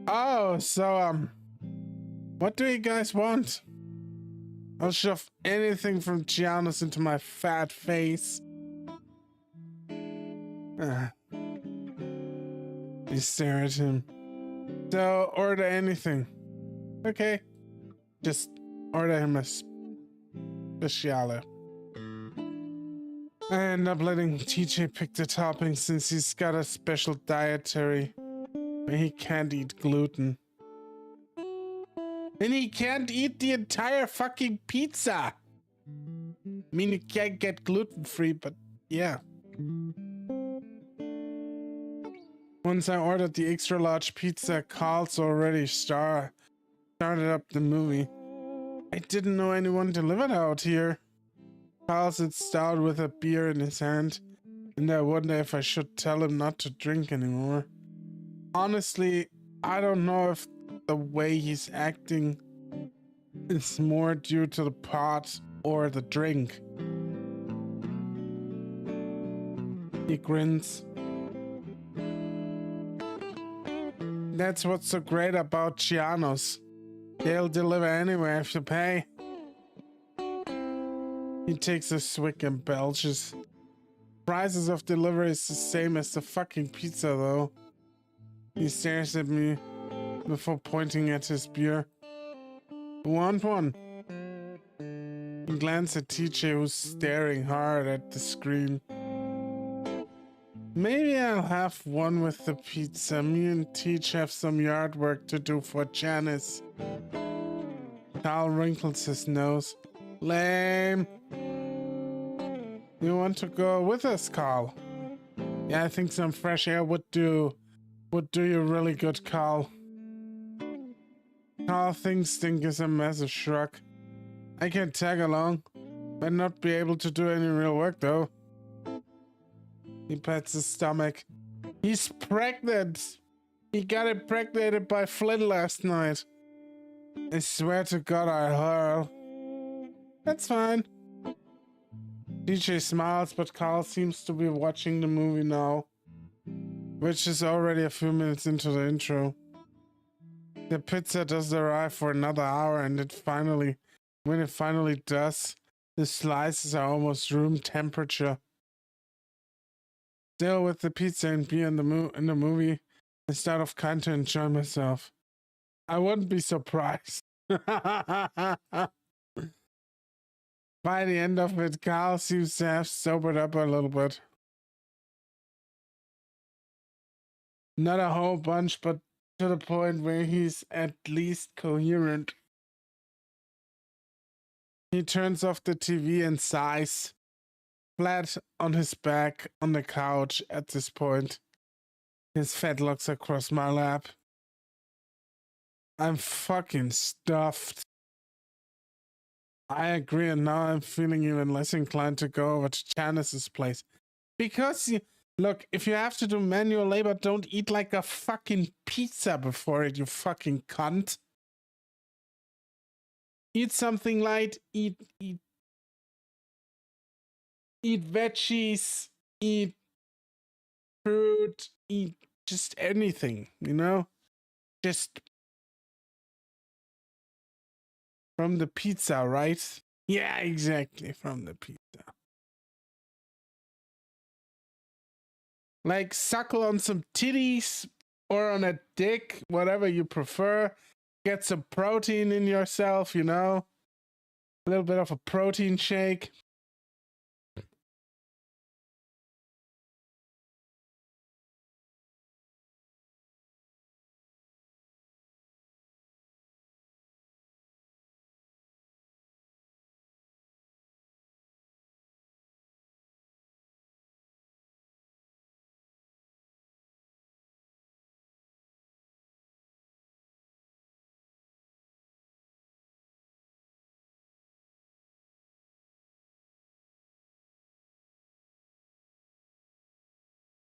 Oh, so, what do you guys want? I'll shove anything from Giannis into my fat face. You stare at him. So, order anything. Okay. Just order him a speciale. I end up letting TJ pick the topping since he's got a special dietary where he can't eat gluten. And he can't eat the entire fucking pizza! I mean, you can't get gluten-free, but yeah. Once I ordered the extra large pizza, Carl's already started up the movie. I didn't know anyone delivered out here. Carl sits down with a beer in his hand, and I wonder if I should tell him not to drink anymore. Honestly, I don't know if the way he's acting is more due to the pot or the drink. He grins. That's what's so great about Gianos. They'll deliver anywhere if you pay. He takes a swig and belches. Prices of delivery is the same as the fucking pizza, though. He stares at me before pointing at his beer. Want one? He glances at TJ, who's staring hard at the screen. Maybe I'll have one with the pizza. Me and Teach have some yard work to do for Janice. Carl wrinkles his nose. Lame. You want to go with us, Carl? Yeah, I think some fresh air would do you really good, Carl. Carl thinks Stink is a massive shrug. I can tag along. Might not be able to do any real work, though. He pats his stomach. He's pregnant! He got impregnated by Flynn last night. I swear to God I'll hurl. That's fine. DJ smiles, but Carl seems to be watching the movie now, which is already a few minutes into the intro. The pizza doesn't arrive for another hour, and when it finally does, the slices are almost room temperature. Still, with the pizza and beer in the movie, I start off kind to enjoy myself. I wouldn't be surprised. By the end of it, Carl seems to have sobered up a little bit. Not a whole bunch, but to the point where he's at least coherent. He turns off the TV and sighs, flat on his back on the couch at this point. His fat looks across my lap. I'm fucking stuffed. I agree, and now I'm feeling even less inclined to go over to Janice's place. Because, look, if you have to do manual labor, don't eat like a fucking pizza before it, you fucking cunt. Eat something light, eat veggies, eat fruit, eat just anything, you know? Just from the pizza, right? Yeah, exactly, from the pizza. Like suckle on some titties or on a dick, whatever you prefer. Get some protein in yourself, you know? A little bit of a protein shake.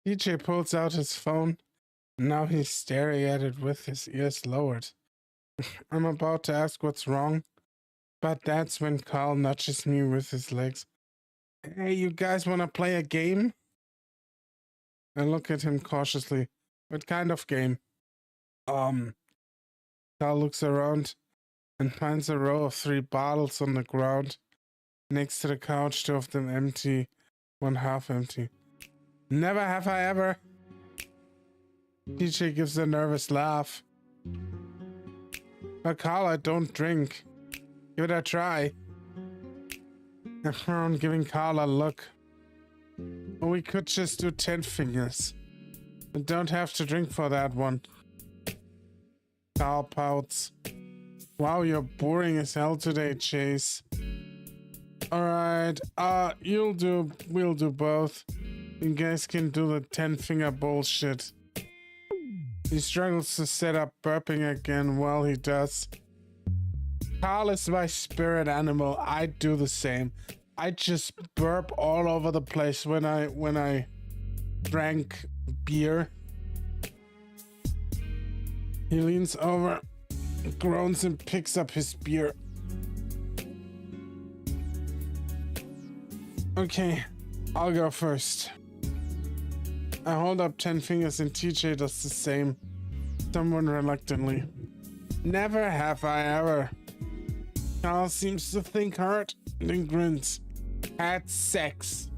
DJ pulls out his phone. Now he's staring at it with his ears lowered. I'm about to ask what's wrong, but that's when Carl nudges me with his legs. Hey, you guys want to play a game? I look at him cautiously. What kind of game? Carl looks around and finds a row of 3 bottles on the ground next to the couch, 2 of them empty, 1 half empty. Never have I ever. DJ gives a nervous laugh. But Carl, I don't drink. Give it a try. I frown, giving Carl a look. Or we could just do 10 fingers. I don't have to drink for that one. Carl pouts. Wow, you're boring as hell today, Chase. Alright, we'll do both. You guys can do the 10-finger bullshit. He struggles to set up burping again while he does. Carl is my spirit animal. I do the same. I just burp all over the place when I drank beer. He leans over, groans, and picks up his beer. Okay, I'll go first. I hold up 10 fingers and TJ does the same, somewhat reluctantly. Never have I ever. Carl seems to think hard, then grins. Had sex.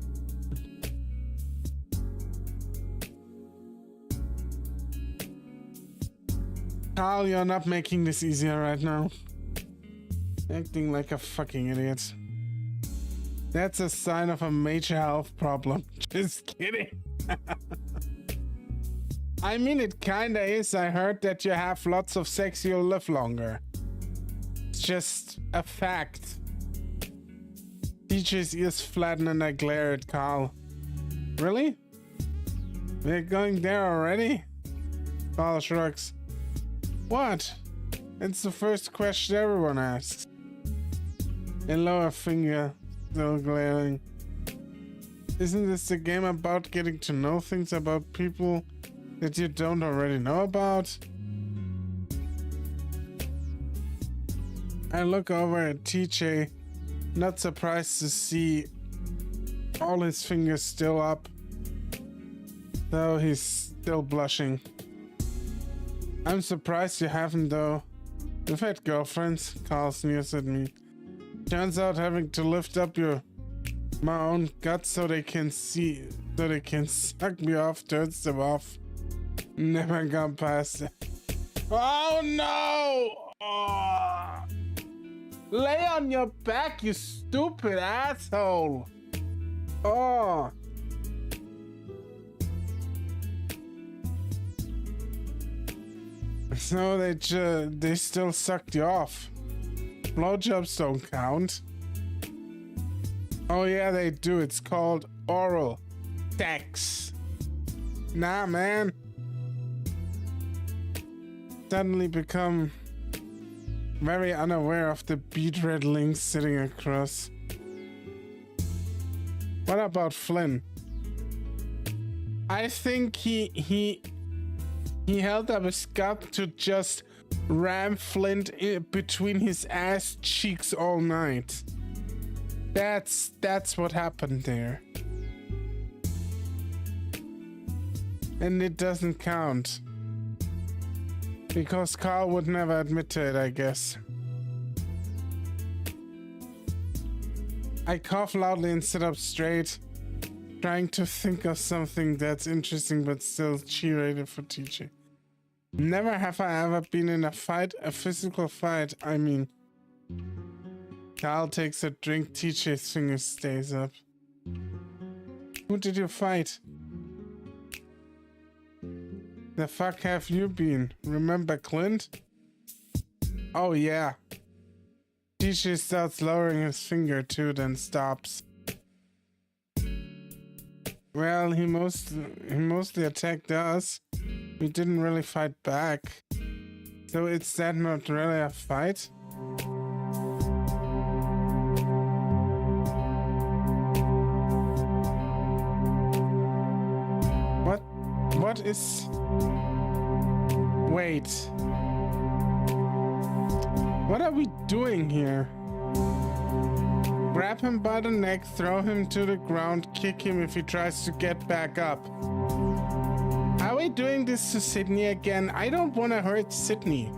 Carl, you're not making this easier right now. Acting like a fucking idiot. That's a sign of a major health problem. Just kidding. I mean, it kinda is. I heard that you have lots of sex, you'll live longer. It's just a fact. DJ's ears flatten and I glare at Carl. Really? We're going there already? Carl shrugs. What? It's the first question everyone asks. A lower finger, still glaring. Isn't this a game about getting to know things about people that you don't already know about? I look over at TJ, not surprised to see all his fingers still up, though he's still blushing. I'm surprised you haven't, though. You've had girlfriends, Carl sneers at me. Turns out having to lift up my own guts so they can suck me off turns them off. Never gone past it. Oh no! Oh. Lay on your back, you stupid asshole! Oh! So they still sucked you off. Blowjobs don't count. Oh yeah, they do. It's called oral sex. Nah, man. Suddenly become very unaware of the bead red links sitting across. What about Flynn? I think he held up his cup to just ram Flint between his ass cheeks all night. That's what happened there. And it doesn't count. Because Carl would never admit to it, I guess. I cough loudly and sit up straight, trying to think of something that's interesting but still G-rated for TJ. Never have I ever been in a fight, a physical fight, I mean. Carl takes a drink, TJ's finger stays up. Who did you fight? The fuck have you been? Remember Clint? Oh yeah. TJ starts lowering his finger too, then stops. Well, he mostly attacked us. We didn't really fight back. So is that not really a fight? What is... Wait. What are we doing here? Grab him by the neck, throw him to the ground, kick him if he tries to get back up. Are we doing this to Sydney again? I don't want to hurt Sydney.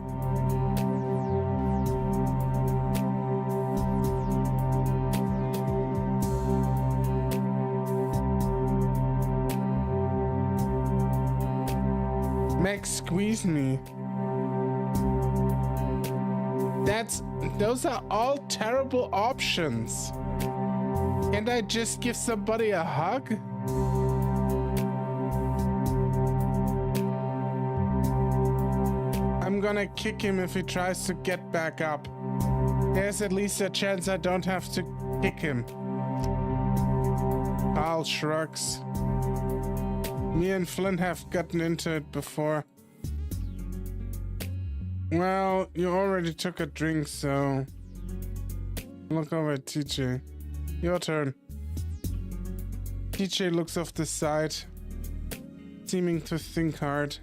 Max, squeeze me. Those are all terrible options. Can't I just give somebody a hug? I'm gonna kick him if he tries to get back up. There's at least a chance I don't have to kick him. Carl shrugs. Me and Flynn have gotten into it before. Well, you already took a drink, so... Look over at TJ. Your turn. TJ looks off the side, seeming to think hard.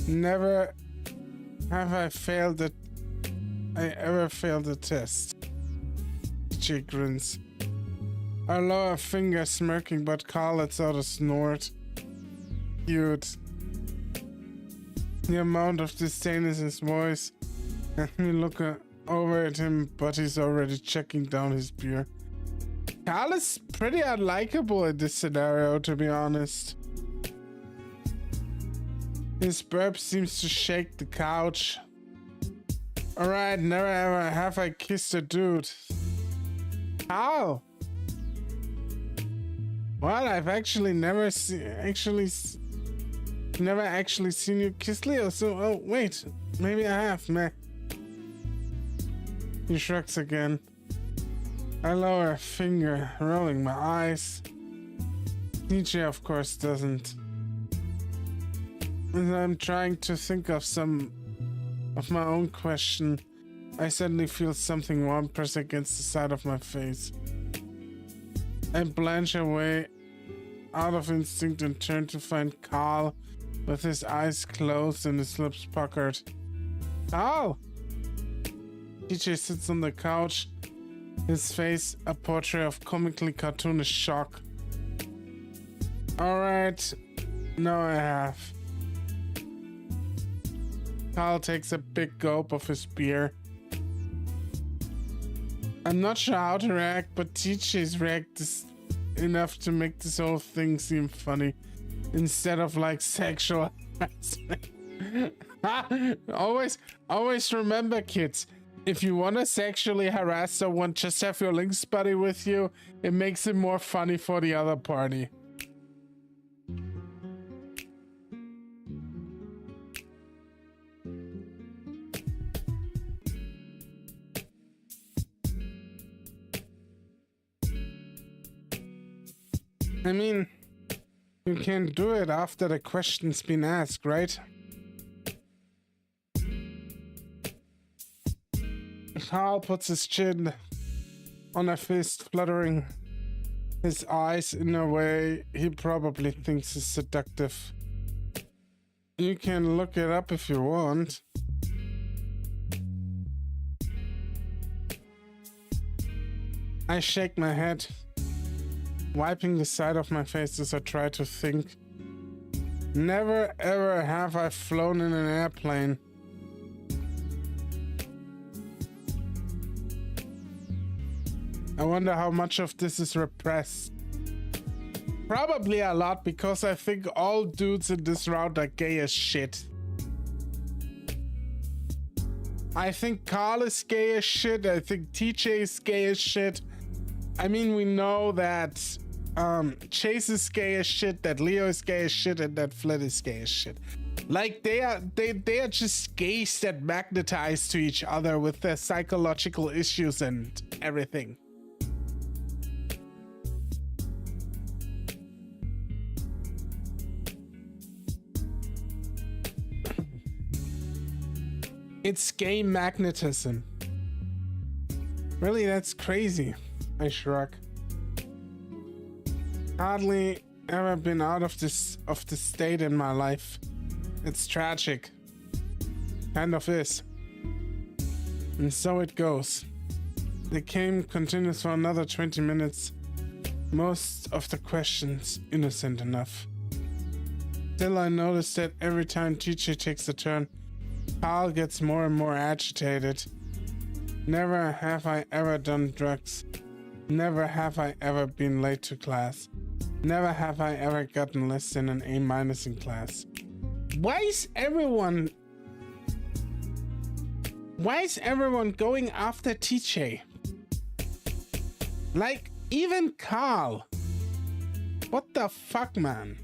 Never have I ever failed a test. TJ grins. Our lower finger smirking, but Carl lets out a snort. Cute. The amount of disdain in his voice. And we look over at him, but he's already checking down his beer. Carl is pretty unlikable in this scenario, to be honest. His burp seems to shake the couch. Alright, never ever have I kissed a dude. How? What? I've actually never never actually seen you kiss Leo, so oh wait, maybe I have, meh. He shrugs again. I lower a finger, rolling my eyes. DJ of course doesn't. As I'm trying to think of some of my own question, I suddenly feel something warm press against the side of my face. I blanch away out of instinct and turn to find Carl with his eyes closed and his lips puckered. Carl! DJ sits on the couch, his face a portrait of comically cartoonish shock. Alright, now I have. Carl takes a big gulp of his beer. I'm not sure how to react, but TJ's react is enough to make this whole thing seem funny instead of like sexual harassment. always remember, kids, if you want to sexually harass someone, just have your Lynx buddy with you. It makes it more funny for the other party. I mean, you can do it after the question's been asked, right? Carl puts his chin on a fist, fluttering his eyes in a way he probably thinks is seductive. You can look it up if you want. I shake my head, wiping the side of my face as I try to think. Never ever have I flown in an airplane. I wonder how much of this is repressed. Probably a lot, because I think all dudes in this round are gay as shit. I think Carl is gay as shit. I think TJ is gay as shit. I mean, we know that Chase is gay as shit, that Leo is gay as shit, and that Flint is gay as shit. Like, they are just gays that magnetize to each other with their psychological issues and everything. It's gay magnetism. Really, that's crazy. I shrug. Hardly ever been out of the state in my life. It's tragic. Kind of is. And so it goes. The game continues for another 20 minutes. Most of the questions innocent enough. Still, I notice that every time TJ takes a turn, Carl gets more and more agitated. Never have I ever done drugs. Never have I ever been late to class. Never have I ever gotten less than an A- in class. Why is everyone going after TJ? Like, even Carl. What the fuck, man?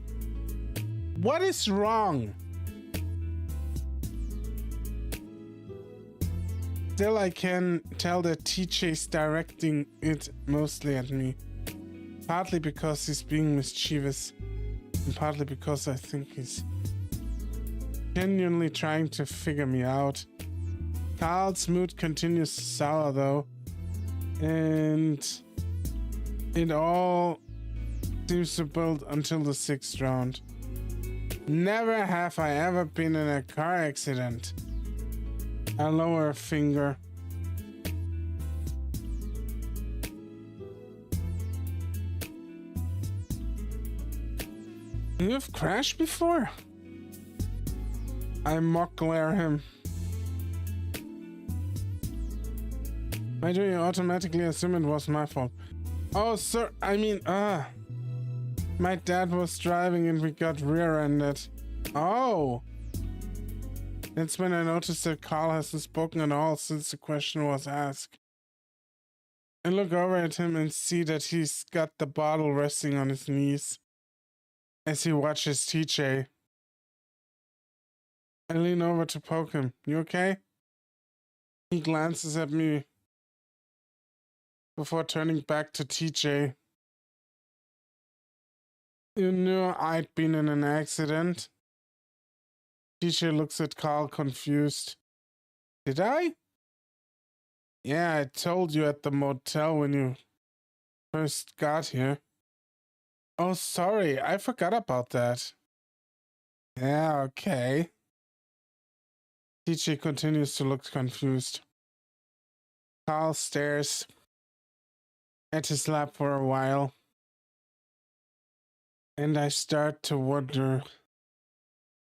What is wrong? Still, I can tell that TJ's directing it mostly at me. Partly because he's being mischievous, and partly because I think he's genuinely trying to figure me out. Carl's mood continues to sour though, and it all seems to build until the 6th round. Never have I ever been in a car accident. I lower a finger. You've crashed before? I mock glare him. Why do you automatically assume it was my fault? Oh, sir, I mean, my dad was driving and we got rear-ended. Oh, That's when I noticed that Carl hasn't spoken at all since the question was asked. I look over at him and see that he's got the bottle resting on his knees as he watches TJ. I lean over to poke him. You okay? He glances at me before turning back to TJ. You knew I'd been in an accident? TJ looks at Carl confused. Did I? Yeah, I told you at the motel when you first got here. Oh, sorry, I forgot about that. Yeah, okay. TJ continues to look confused. Carl stares at his lap for a while. And I start to wonder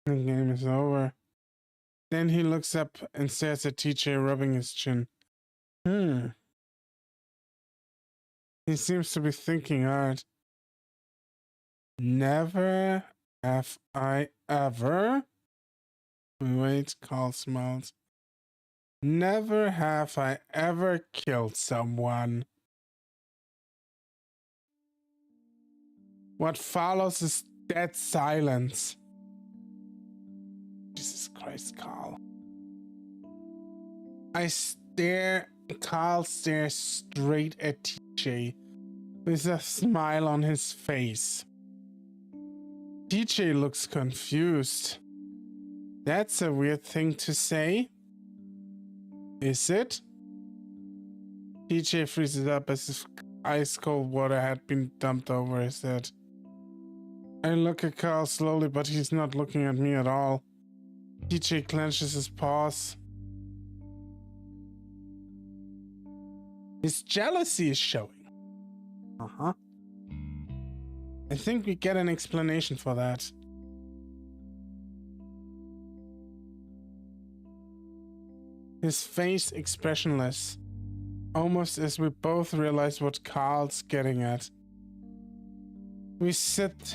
the game is over. Then he looks up and stares at TJ, rubbing his chin. He seems to be thinking hard. Never have I ever... Wait, Carl smiles. Never have I ever killed someone. What follows is dead silence. Jesus Christ, Carl. Carl stares straight at TJ with a smile on his face. TJ looks confused. That's a weird thing to say. Is it? TJ freezes up as if ice cold water had been dumped over his head. I look at Carl slowly, but he's not looking at me at all. TJ clenches his paws. His jealousy is showing. Uh-huh. I think we get an explanation for that. His face expressionless, almost as we both realize what Carl's getting at. We sit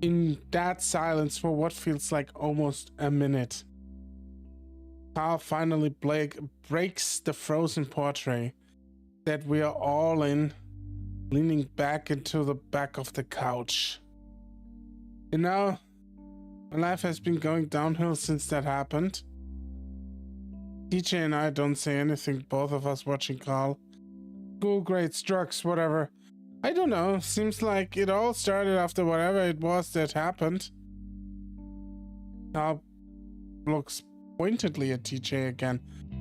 in that silence for what feels like almost a minute. Carl finally breaks the frozen portrait that we are all in, leaning back into the back of the couch. You know, my life has been going downhill since that happened. TJ and I don't say anything, both of us watching Carl. School grades, drugs, whatever. I don't know, seems like it all started after whatever it was that happened. Carl looks pointedly at TJ again.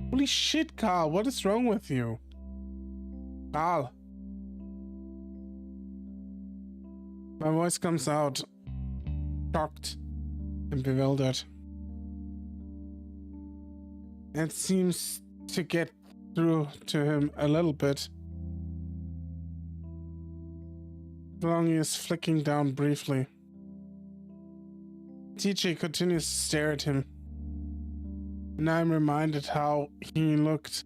Holy shit, Carl, what is wrong with you? Carl. My voice comes out, shocked and bewildered. It seems to get through to him a little bit. Longing is flicking down briefly. TJ continues to stare at him. And I'm reminded how he looked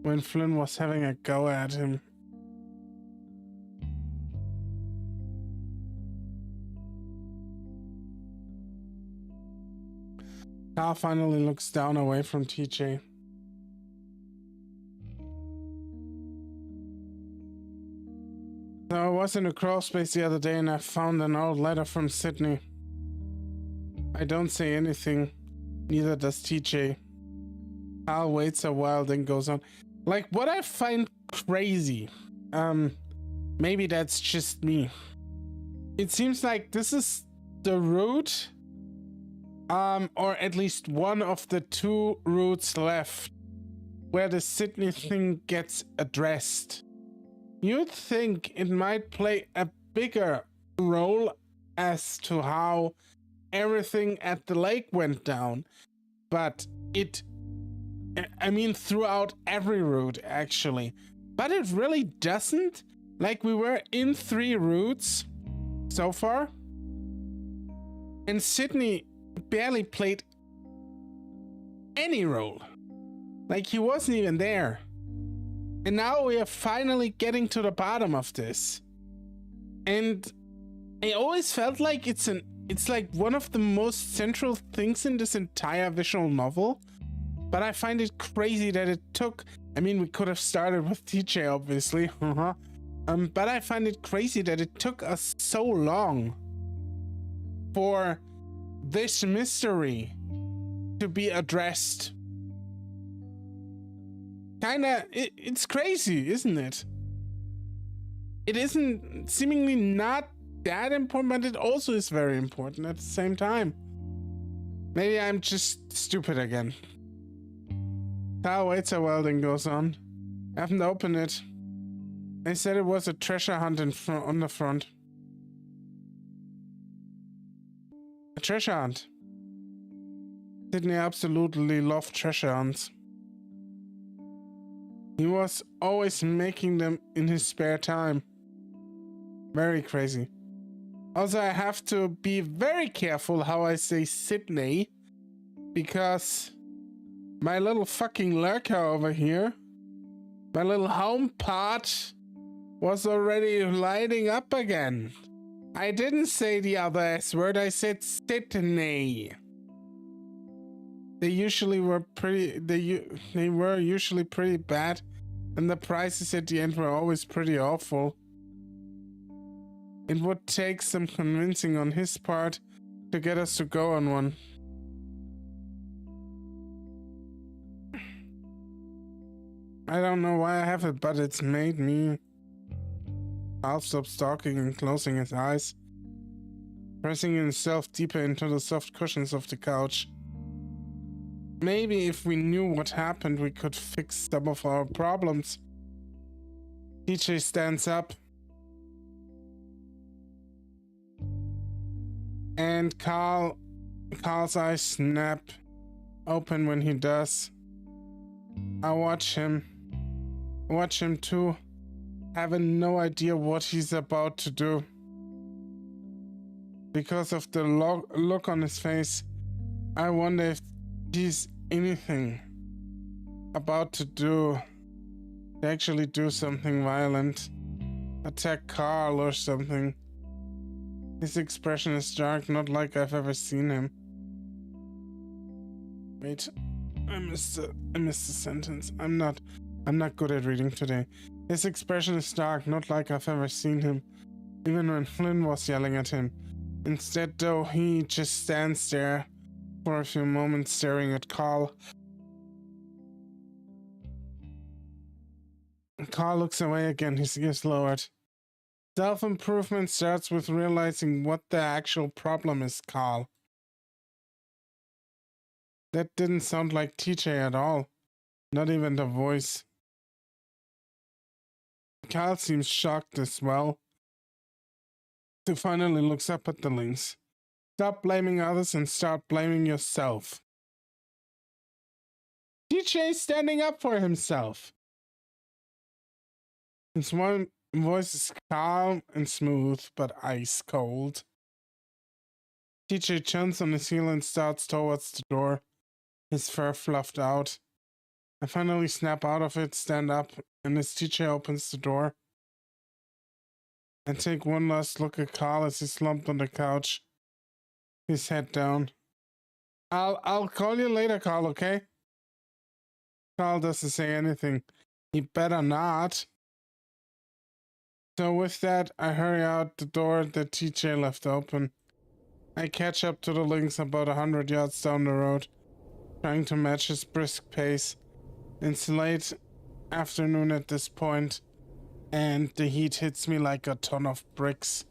when Flynn was having a go at him. Carl finally looks down away from TJ. So I was in a crawl space the other day and I found an old letter from Sydney. I don't say anything, neither does TJ. Carl waits a while, then goes on. Like, what I find crazy, maybe that's just me. It seems like this is the route, or at least one of the two routes left where the Sydney thing gets addressed. You'd think it might play a bigger role as to how everything at the lake went down, but I mean throughout every route actually, but it really doesn't. Like, we were in 3 routes so far, and Sydney barely played any role. Like, he wasn't even there. And now we are finally getting to the bottom of this. And I always felt like it's an it's like one of the most central things in this entire visual novel. But I find it crazy that it took, I mean, we could have started with TJ, obviously. But I find it crazy that it took us so long for this mystery to be addressed. Kinda, it's crazy, isn't it? It isn't seemingly not that important, but it also is very important at the same time. Maybe I'm just stupid again. Carl waits a while, then goes on. I haven't opened it. They said it was a treasure hunt on the front. A treasure hunt. Sydney absolutely loved treasure hunts. He was always making them in his spare time. Very crazy. Also, I have to be very careful how I say Sydney, because my little fucking lurker over here, my little home part, was already lighting up again. I didn't say the other S word, I said Sydney. They usually were pretty, they were usually pretty bad, and the prices at the end were always pretty awful. It would take some convincing on his part to get us to go on one. I don't know why I have it, but it's made me. I'll stop stalking and closing his eyes, pressing himself deeper into the soft cushions of the couch. Maybe if we knew what happened, we could fix some of our problems. TJ stands up. And Carl's eyes snap open when he does. I watch him too, having no idea what he's about to do. Because of the look on his face, I wonder if he's anything about to actually do something violent. Attack Carl or something. His expression is dark, not like I've ever seen him. Wait, I missed the sentence. I'm not good at reading today. His expression is dark, not like I've ever seen him. Even when Flynn was yelling at him. Instead, though, he just stands there for a few moments staring at Carl. Carl looks away again, his ears lowered. Self-improvement starts with realizing what the actual problem is, Carl. That didn't sound like TJ at all. Not even the voice. Carl seems shocked as well. He finally looks up at the links. Stop blaming others and start blaming yourself. TJ's standing up for himself. His one voice is calm and smooth, but ice cold. TJ jumps on his heel and starts towards the door, his fur fluffed out. I finally snap out of it, stand up, and as TJ opens the door, I take one last look at Carl as he's slumped on the couch, his head down. I'll call you later, Carl, okay? Carl doesn't say anything. He better not. So with that, I hurry out the door that TJ left open. I catch up to the Lynx about 100 yards down the road, trying to match his brisk pace. It's late afternoon at this point, and the heat hits me like a ton of bricks.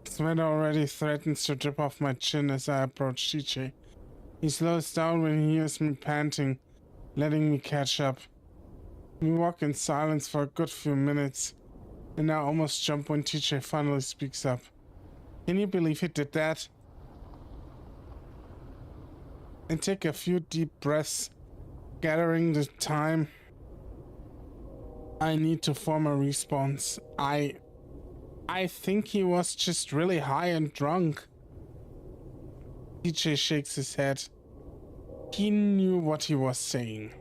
Sweat already threatens to drip off my chin as I approach TJ. He slows down when he hears me panting, letting me catch up. We walk in silence for a good few minutes, and I almost jump when TJ finally speaks up. Can you believe he did that? I take a few deep breaths, gathering the time I need to form a response. I think he was just really high and drunk. TJ shakes his head. He knew what he was saying.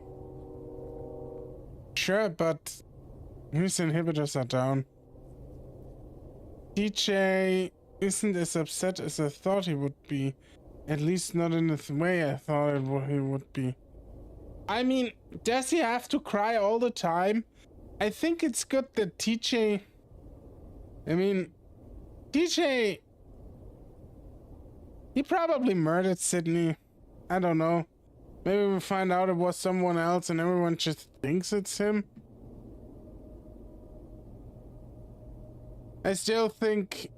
Sure, but his inhibitors are down. TJ isn't as upset as I thought he would be. At least not in the way I thought he would be. I mean, does he have to cry all the time? I think it's good that TJ... I mean, TJ... He probably murdered Sydney. I don't know. Maybe we find out it was someone else and everyone just thinks it's him. I still think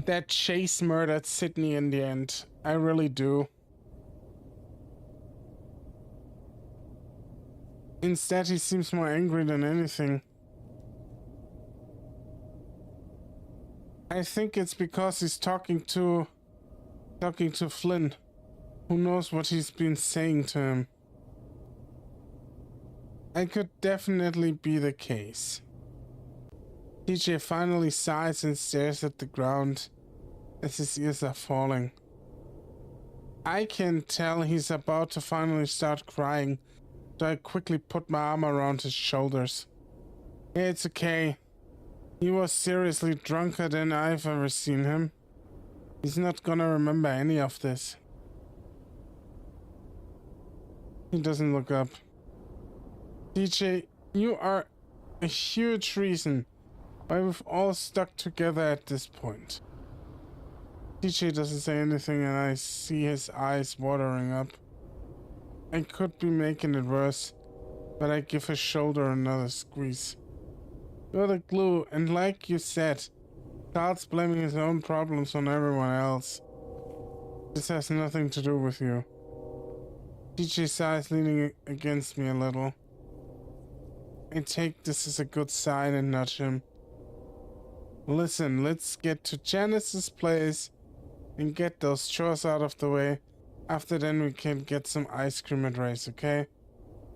that Chase murdered Sydney in the end. I really do. Instead, he seems more angry than anything. I think it's because he's talking to Flynn. Who knows what he's been saying to him. It could definitely be the case. TJ finally sighs and stares at the ground as his ears are falling. I can tell he's about to finally start crying, so I quickly put my arm around his shoulders. It's okay. He was seriously drunker than I've ever seen him. He's not gonna remember any of this. He doesn't look up. DJ, you are a huge reason why we've all stuck together at this point. DJ doesn't say anything and I see his eyes watering up. I could be making it worse, but I give his shoulder another squeeze. You're the glue, and like you said, Carl's blaming his own problems on everyone else. This has nothing to do with you. DJ sighs, leaning against me a little. I take this as a good sign and nudge him. Listen, let's get to Janice's place and get those chores out of the way. After then we can get some ice cream at Ray's, okay?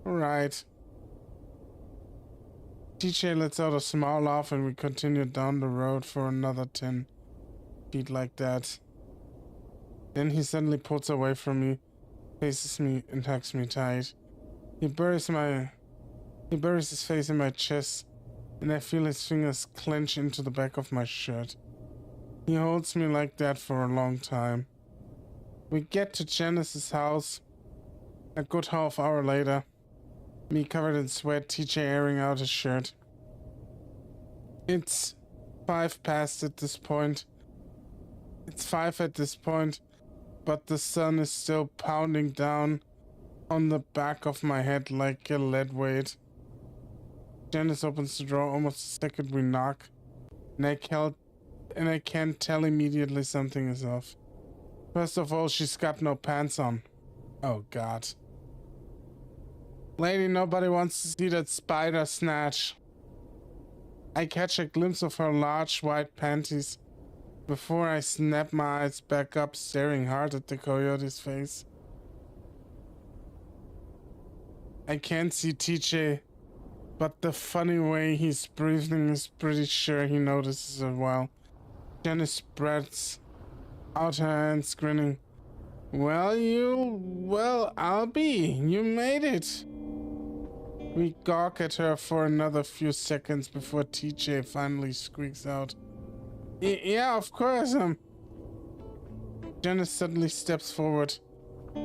Alright. DJ lets out a small laugh and we continue down the road for another 10 feet like that. Then he suddenly pulls away from me, faces me and hugs me tight. He buries his face in my chest and I feel his fingers clench into the back of my shirt. He holds me like that for a long time. We get to Janice's house a good half hour later. Me covered in sweat, TJ airing out his shirt. It's 5 past at this point. It's 5 at this point, but the sun is still pounding down on the back of my head like a lead weight. Janice opens the door almost the second we knock, and I can't tell immediately something is off. First of all, she's got no pants on. Oh god. Lady, nobody wants to see that spider snatch. I catch a glimpse of her large white panties before I snap my eyes back up, staring hard at the coyote's face. I can't see TJ, but the funny way he's breathing is pretty sure he notices as well. Janice spreads out her hands, grinning. Well, I'll be. You made it. We gawk at her for another few seconds before TJ finally squeaks out. Yeah, of course, Janice suddenly steps forward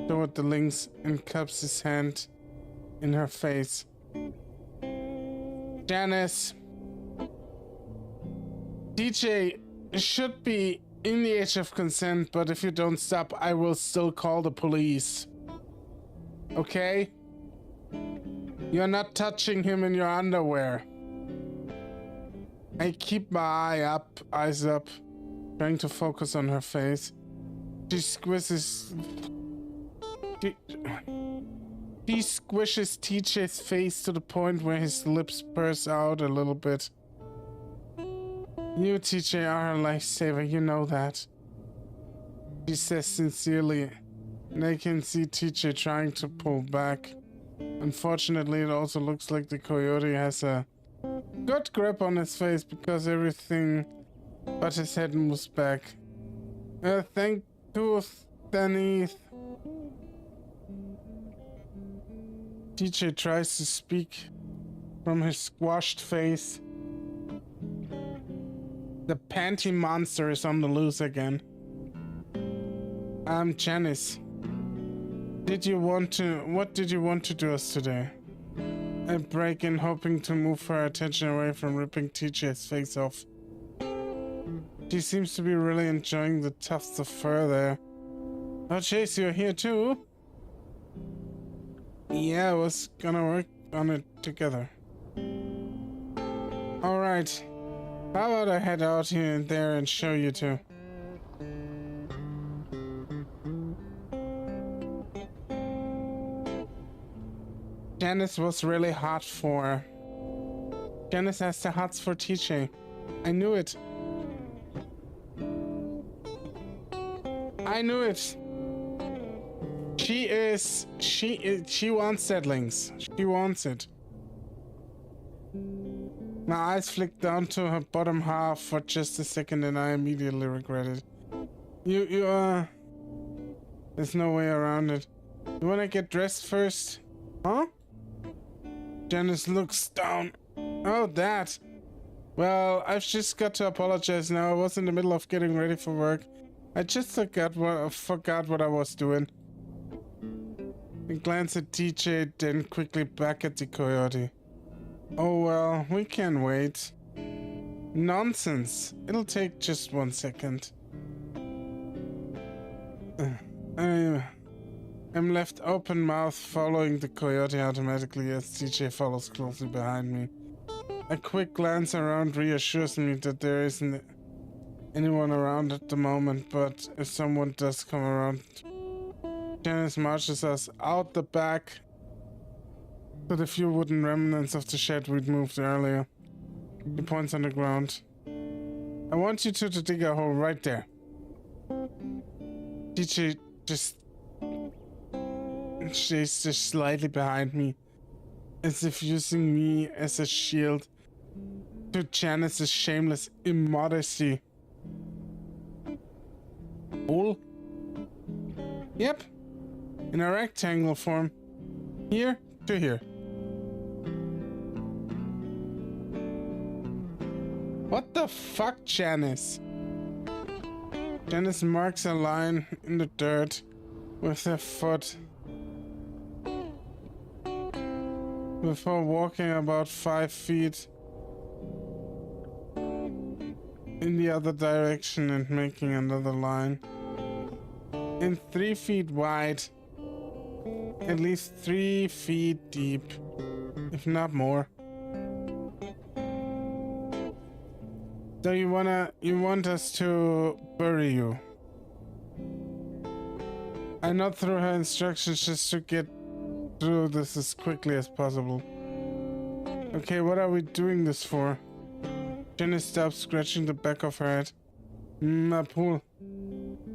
toward the lynx and cups his hand in her face. Janice. TJ should be in the age of consent, but if you don't stop, I will still call the police. Okay? You're not touching him in your underwear. I keep my eyes up, trying to focus on her face. She squishes TJ's face to the point where his lips burst out a little bit. You, TJ, are a lifesaver, you know that. She says sincerely, and I can see TJ trying to pull back. Unfortunately, it also looks like the coyote has a good grip on his face because everything but his head moves back. Thank you, Danny. TJ tries to speak, from his squashed face. The panty monster is on the loose again. Janice. What did you want to do us today? I break in hoping to move her attention away from ripping TJ's face off. She seems to be really enjoying the tufts of fur there. Oh, Chase, you're here too? Yeah, I was gonna work on it together. Alright. How about I head out here and there and show you two? Janice was really hot for her. Janice has the hots for TJ. I knew it. I knew it. She wants settlings. She wants it. My eyes flicked down to her bottom half for just a second and I immediately regretted it. There's no way around it. You wanna get dressed first? Huh? Janice looks down. Oh, that. Well, I've just got to apologize now. I was in the middle of getting ready for work. I just forgot what I was doing. I glanced at TJ, then quickly back at the coyote. Oh well, we can wait. Nonsense. It'll take just 1 second. I'm left open-mouthed, following the coyote automatically as TJ follows closely behind me. A quick glance around reassures me that there isn't anyone around at the moment, but if someone does come around, Janice marches us out the back to the few wooden remnants of the shed we'd moved earlier. He points on the ground. I want you two to dig a hole right there. TJ stays just slightly behind me, as if using me as a shield to Janice's shameless immodesty. Hole? Yep. In a rectangle form. Here to here. What the fuck, Janice? Janice marks a line in the dirt with her foot before walking about 5 feet in the other direction and making another line. In 3 feet wide, at least 3 feet deep, if not more. So you want us to bury you? I nod through her instructions just to get through this as quickly as possible. Okay, what are we doing this for? Jenny stops, scratching the back of her head. A pool.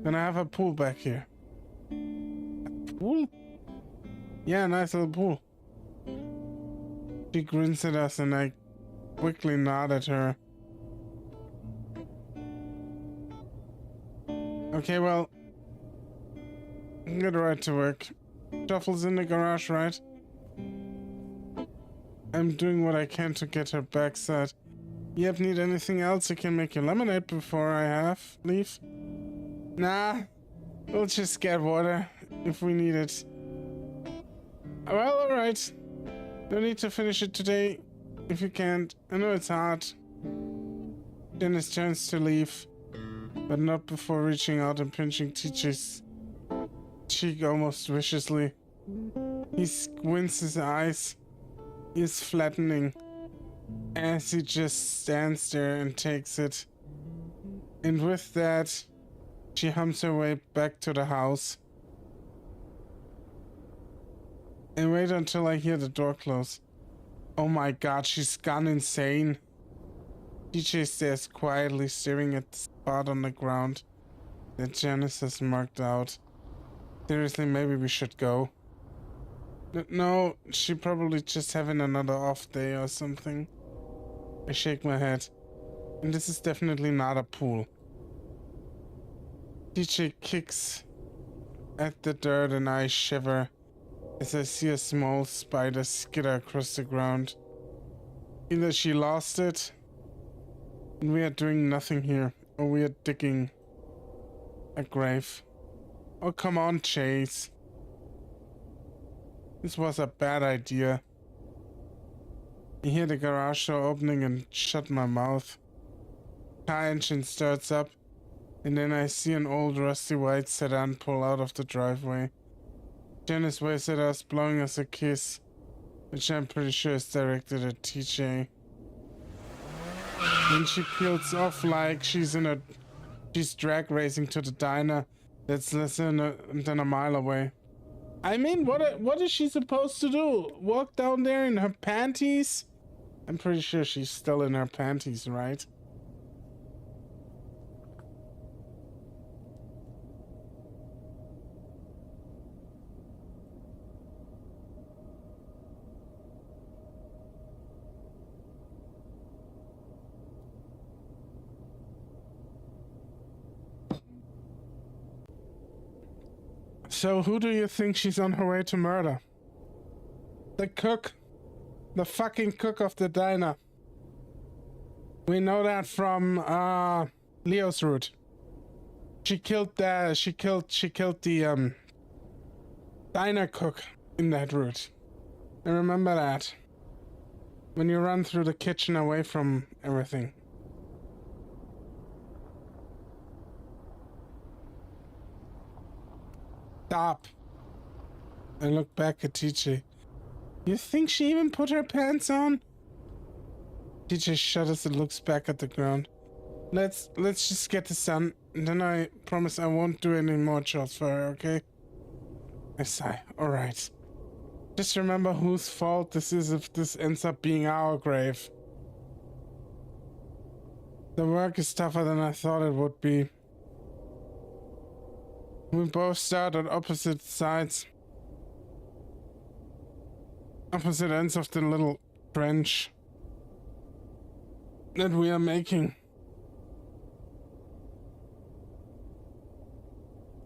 Can I have a pool back here? A pool? Yeah, nice little pool. She grins at us and I quickly nod at her. Okay, well, get right to work. Shuffle's in the garage, right? I'm doing what I can to get her backside. Yep, need anything else? I can make you lemonade before I leave. Nah, we'll just get water if we need it. Well, alright. No need to finish it today if you can't. I know it's hard. Dennis turns to leave, but not before reaching out and pinching TJ's cheek almost viciously. He squints his eyes. He is flattening as he just stands there and takes it. And with that, she hums her way back to the house. And wait until I hear the door close. Oh my god, she's gone insane. TJ stares quietly, staring at the spot on the ground that Janice has marked out. Seriously, maybe we should go. No, she probably just having another off day or something. I shake my head. And this is definitely not a pool. TJ kicks at the dirt and I shiver as I see a small spider skitter across the ground. Either she lost it and we are doing nothing here, or we are digging a grave. Oh, come on, Chase. This was a bad idea. I hear the garage door opening and shut my mouth. Car engine starts up, and then I see an old rusty white sedan pull out of the driveway. Janice waves at us, blowing us a kiss, which I'm pretty sure is directed at TJ. Then she peels off like she's drag racing to the diner that's less than a mile away. I mean, what is she supposed to do? Walk down there in her panties? I'm pretty sure she's still in her panties, right? So who do you think she's on her way to murder? The cook. The fucking cook of the diner. We know that from Leo's route. She killed the diner cook in that route. I remember that. When you run through the kitchen away from everything. Stop. I look back at TJ. You think she even put her pants on? TJ shudders and looks back at the ground. Let's just get this done, and then I promise I won't do any more chores for her, okay? I sigh. Alright. Just remember whose fault this is if this ends up being our grave. The work is tougher than I thought it would be. We both start on opposite sides. Opposite ends of the little trench that we are making.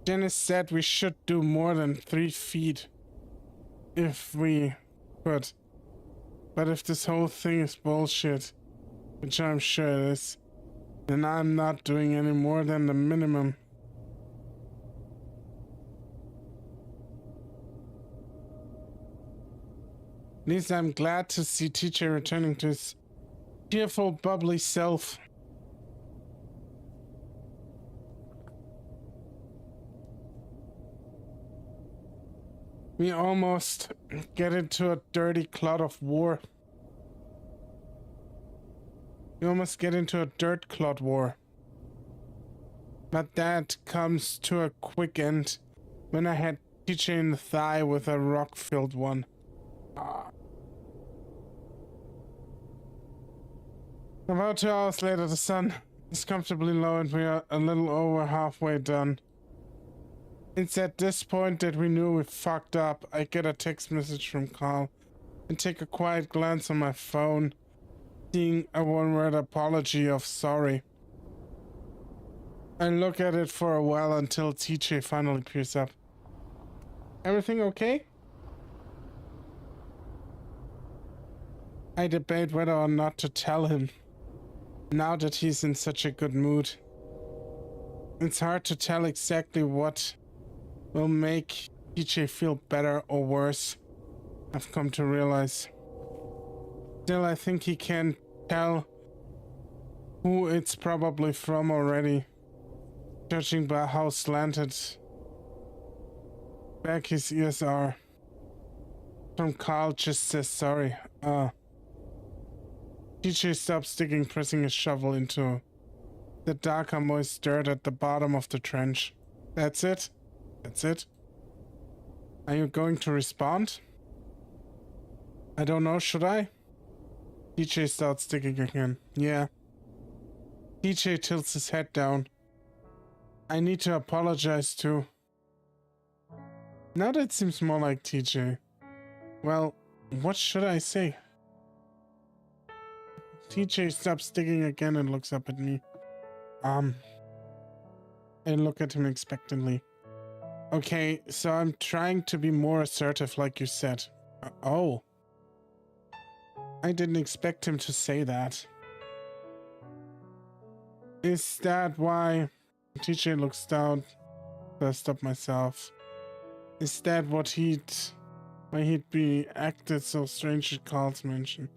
Janice said we should do more than 3 feet if we could. But if this whole thing is bullshit, which I'm sure it is, then I'm not doing any more than the minimum. At least I'm glad to see TJ returning to his cheerful, bubbly self. We almost get into a dirty clod of war. We almost get into a dirt clod war. But that comes to a quick end when I had TJ in the thigh with a rock-filled one. About 2 hours later, the sun is comfortably low and we are a little over halfway done. It's at this point that we knew we fucked up. I get a text message from Carl and take a quiet glance on my phone, seeing a one-word apology of sorry. I look at it for a while until TJ finally peers up. Everything okay? I debate whether or not to tell him, now that he's in such a good mood. It's hard to tell exactly what will make TJ feel better or worse, I've come to realize. Still, I think he can tell who it's probably from already, judging by how slanted back his ears are. From Carl just says sorry. TJ stops digging, pressing his shovel into the darker, moist dirt at the bottom of the trench. That's it? That's it? Are you going to respond? I don't know, should I? TJ starts digging again. Yeah. TJ tilts his head down. I need to apologize too. Now that seems more like TJ. Well, what should I say? TJ stops digging again and looks up at me. I look at him expectantly. Okay, so I'm trying to be more assertive like you said. Oh. I didn't expect him to say that. Is that why TJ looks down? I stop myself. Is that what why he'd be acted so strange at Carl's mention?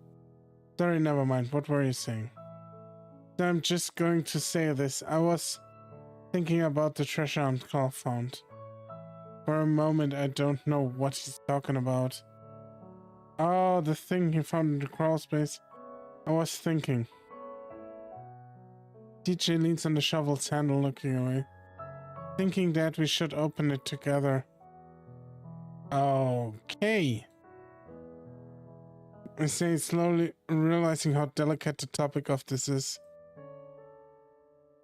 Sorry, never mind. What were you saying? So I'm just going to say this. I was thinking about the treasure hunt Carl found. For a moment, I don't know what he's talking about. Oh, the thing he found in the crawl space. I was thinking. TJ leans on the shovel's handle, looking away. Thinking that we should open it together. Okay. I say, slowly realizing how delicate the topic of this is.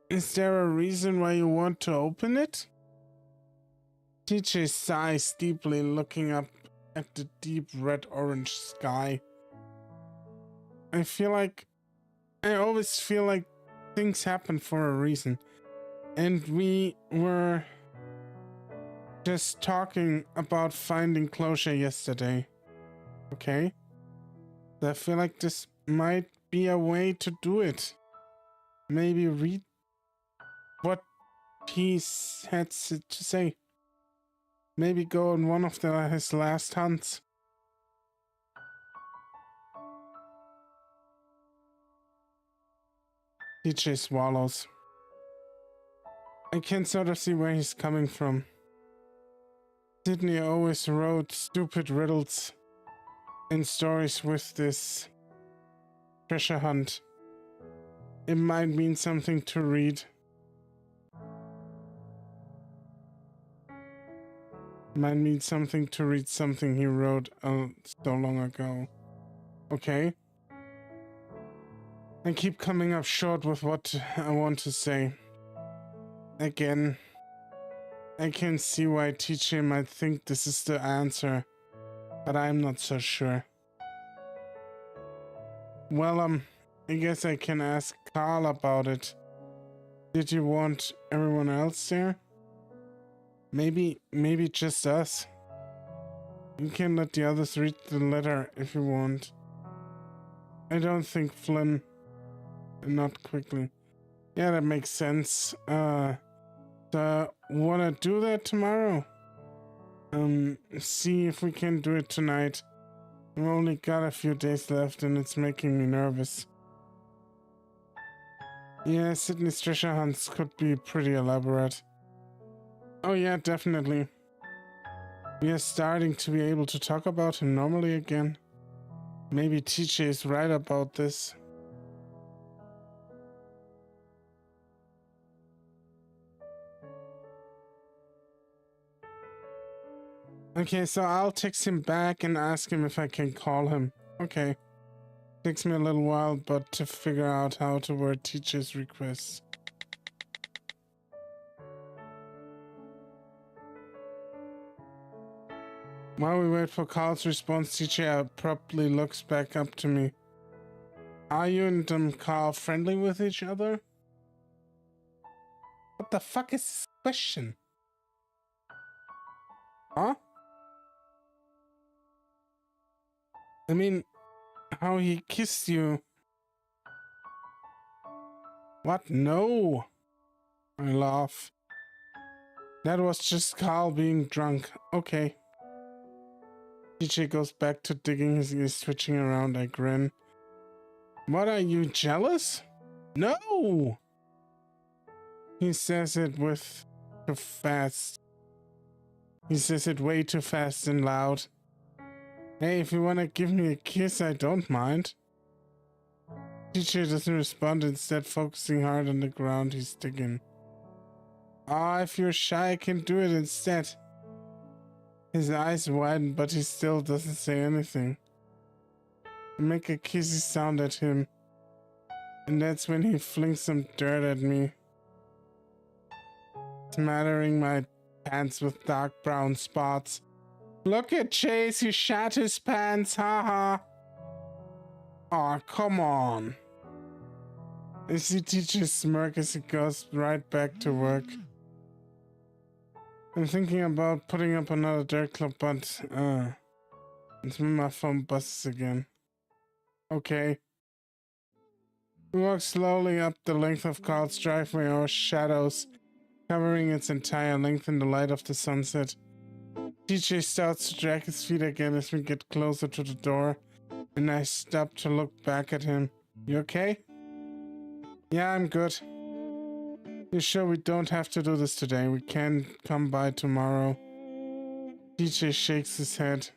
Is there a reason why you want to open it? TJ sighs deeply, looking up at the deep red-orange sky. I always feel like things happen for a reason. And we were just talking about finding closure yesterday. Okay? I feel like this might be a way to do it. Maybe read what he had to say. Maybe go on one of his last hunts. TJ swallows. I can sort of see where he's coming from. Sydney always wrote stupid riddles and stories with this treasure hunt. It might mean something to read. Might mean something to read something he wrote so long ago. Okay. I keep coming up short with what I want to say. Again, I can see why TJ might think this is the answer, but I'm not so sure. Well, I guess I can ask Carl about it. Did you want everyone else there? Maybe just us. You can let the others read the letter if you want. I don't think Flynn... Not quickly. Yeah, that makes sense. Wanna do that tomorrow? See if we can do it tonight. We've only got a few days left and it's making me nervous. Yeah, Sydney's treasure hunts could be pretty elaborate. Oh yeah, definitely. We are starting to be able to talk about him normally again. Maybe TJ is right about this. Okay, so I'll text him back and ask him if I can call him. Okay. Takes me a little while, but to figure out how to word TJ's requests. While we wait for Carl's response, TJ abruptly looks back up to me. Are you and Carl friendly with each other? What the fuck is this question? Huh? I mean, how he kissed you. What? No. I laugh. That was just Carl being drunk. Okay. TJ goes back to digging his ears, switching around. I grin. What, are you jealous? No! He says it with too fast. He says it way too fast and loud. Hey, if you wanna give me a kiss, I don't mind. TJ doesn't respond, instead focusing hard on the ground he's digging. Ah, if you're shy, I can do it instead. His eyes widen, but he still doesn't say anything. I make a kissy sound at him, and that's when he flings some dirt at me, smattering my pants with dark brown spots. Look at Chase, he shat his pants, haha. Aw, come on. I see TJ smirk as he goes right back to work. I'm thinking about putting up another dirt club, but it's when my phone buzzes again. Okay. We walk slowly up the length of Carl's driveway, our shadows covering its entire length in the light of the sunset. TJ starts to drag his feet again as we get closer to the door, and I stop to look back at him. You okay? Yeah, I'm good. You sure we don't have to do this today? We can come by tomorrow. TJ shakes his head,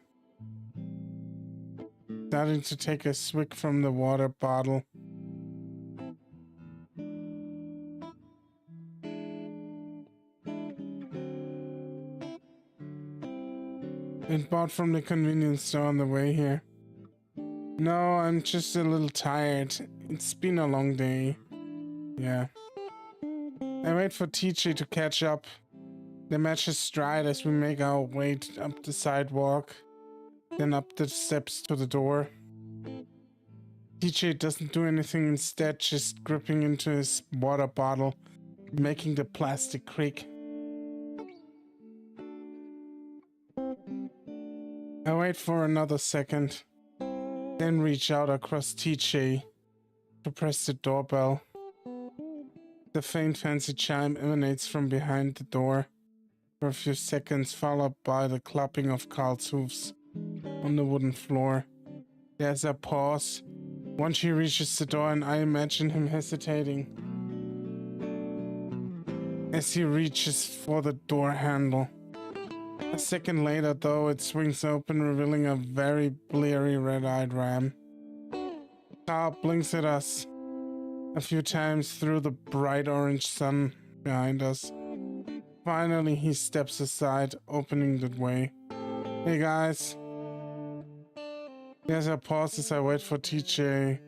starting to take a swig from the water bottle. It bought from the convenience store on the way here. No, I'm just a little tired. It's been a long day. Yeah. I wait for TJ to catch up. The match is stride as we make our way up the sidewalk, then up the steps to the door. TJ doesn't do anything, instead just gripping into his water bottle, making the plastic creak. I wait for another second, then reach out across TJ to press the doorbell. The faint fancy chime emanates from behind the door for a few seconds, followed by the clapping of Carl's hooves on the wooden floor. There's a pause. Once he reaches the door, and I imagine him hesitating as he reaches for the door handle. A second later, though, it swings open, revealing a very bleary red-eyed ram. Carl blinks at us a few times through the bright orange sun behind us. Finally, he steps aside, opening the way. Hey guys. There's a pause as I wait for TJ.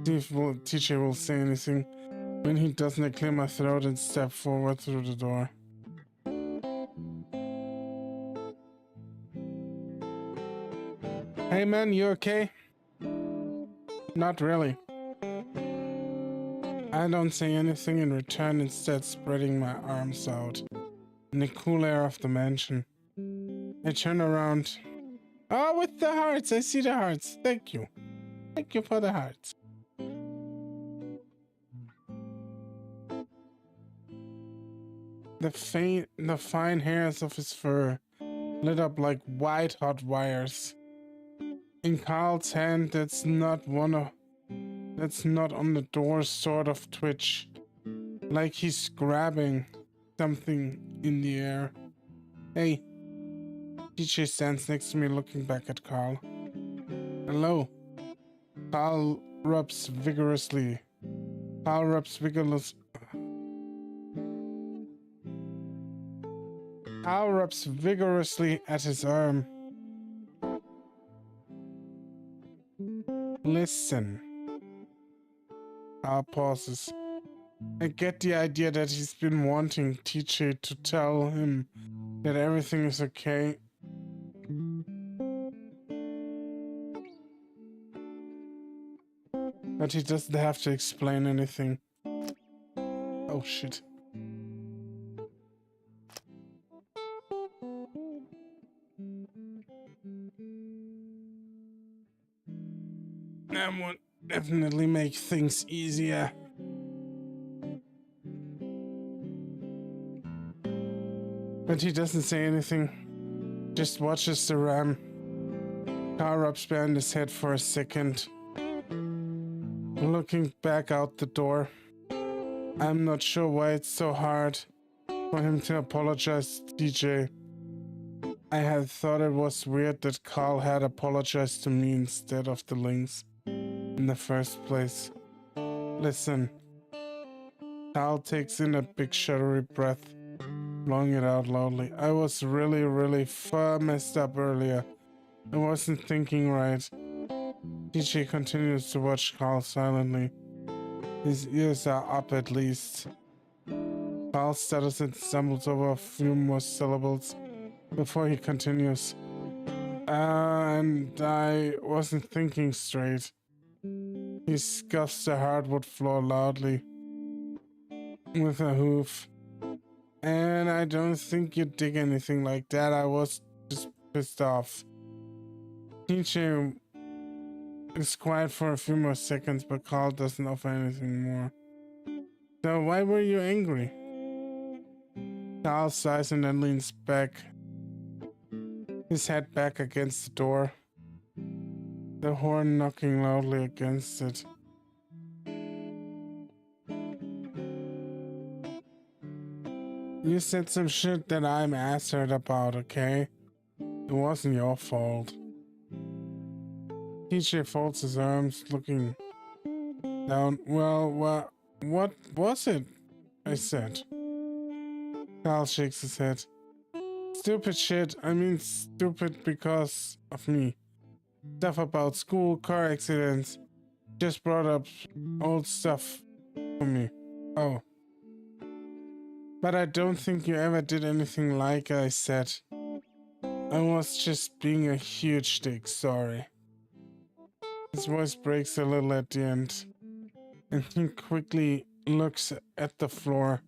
See if TJ will say anything. When he doesn't, I clear my throat and step forward through the door. Hey man, you okay? Not really. I don't say anything in return, instead spreading my arms out in the cool air of the mansion. I turn around. Oh, with the hearts! I see the hearts. Thank you. Thank you for the hearts. The fine hairs of his fur lit up like white hot wires. In Carl's hand, that's not on the door, sort of twitch, like he's grabbing something in the air. Hey. TJ stands next to me, looking back at Carl. Hello. Carl rubs vigorously at his arm. Listen. Carl pauses. I get the idea that he's been wanting TJ to tell him that everything is okay. But he doesn't have to explain anything. Oh shit. That would definitely make things easier. But he doesn't say anything. Just watches the ram. Carl rubs behind his head for a second, looking back out the door. I'm not sure why it's so hard for him to apologize to DJ. I had thought it was weird that Carl had apologized to me instead of the Lynx in the first place. Listen. Carl takes in a big shuddery breath, blowing it out loudly. I was really far messed up earlier. I wasn't thinking right. DJ continues to watch Carl silently. His ears are up at least. Carl stutters and stumbles over a few more syllables before he continues. And I wasn't thinking straight. He scuffs the hardwood floor loudly with a hoof. And I don't think you dig anything like that. I was just pissed off. TJ is quiet for a few more seconds, but Carl doesn't offer anything more. So why were you angry? Carl sighs and then leans back, his head back against the door, the horn knocking loudly against it. You said some shit that I'm answered about, okay? It wasn't your fault. TJ folds his arms, looking down. Well, what was it? I said. Carl shakes his head. Stupid shit. I mean stupid because of me. Stuff about school, car accidents. Just brought up old stuff for me. Oh. But I don't think you ever did anything like I said. I was just being a huge dick, sorry. His voice breaks a little at the end, and he quickly looks at the floor.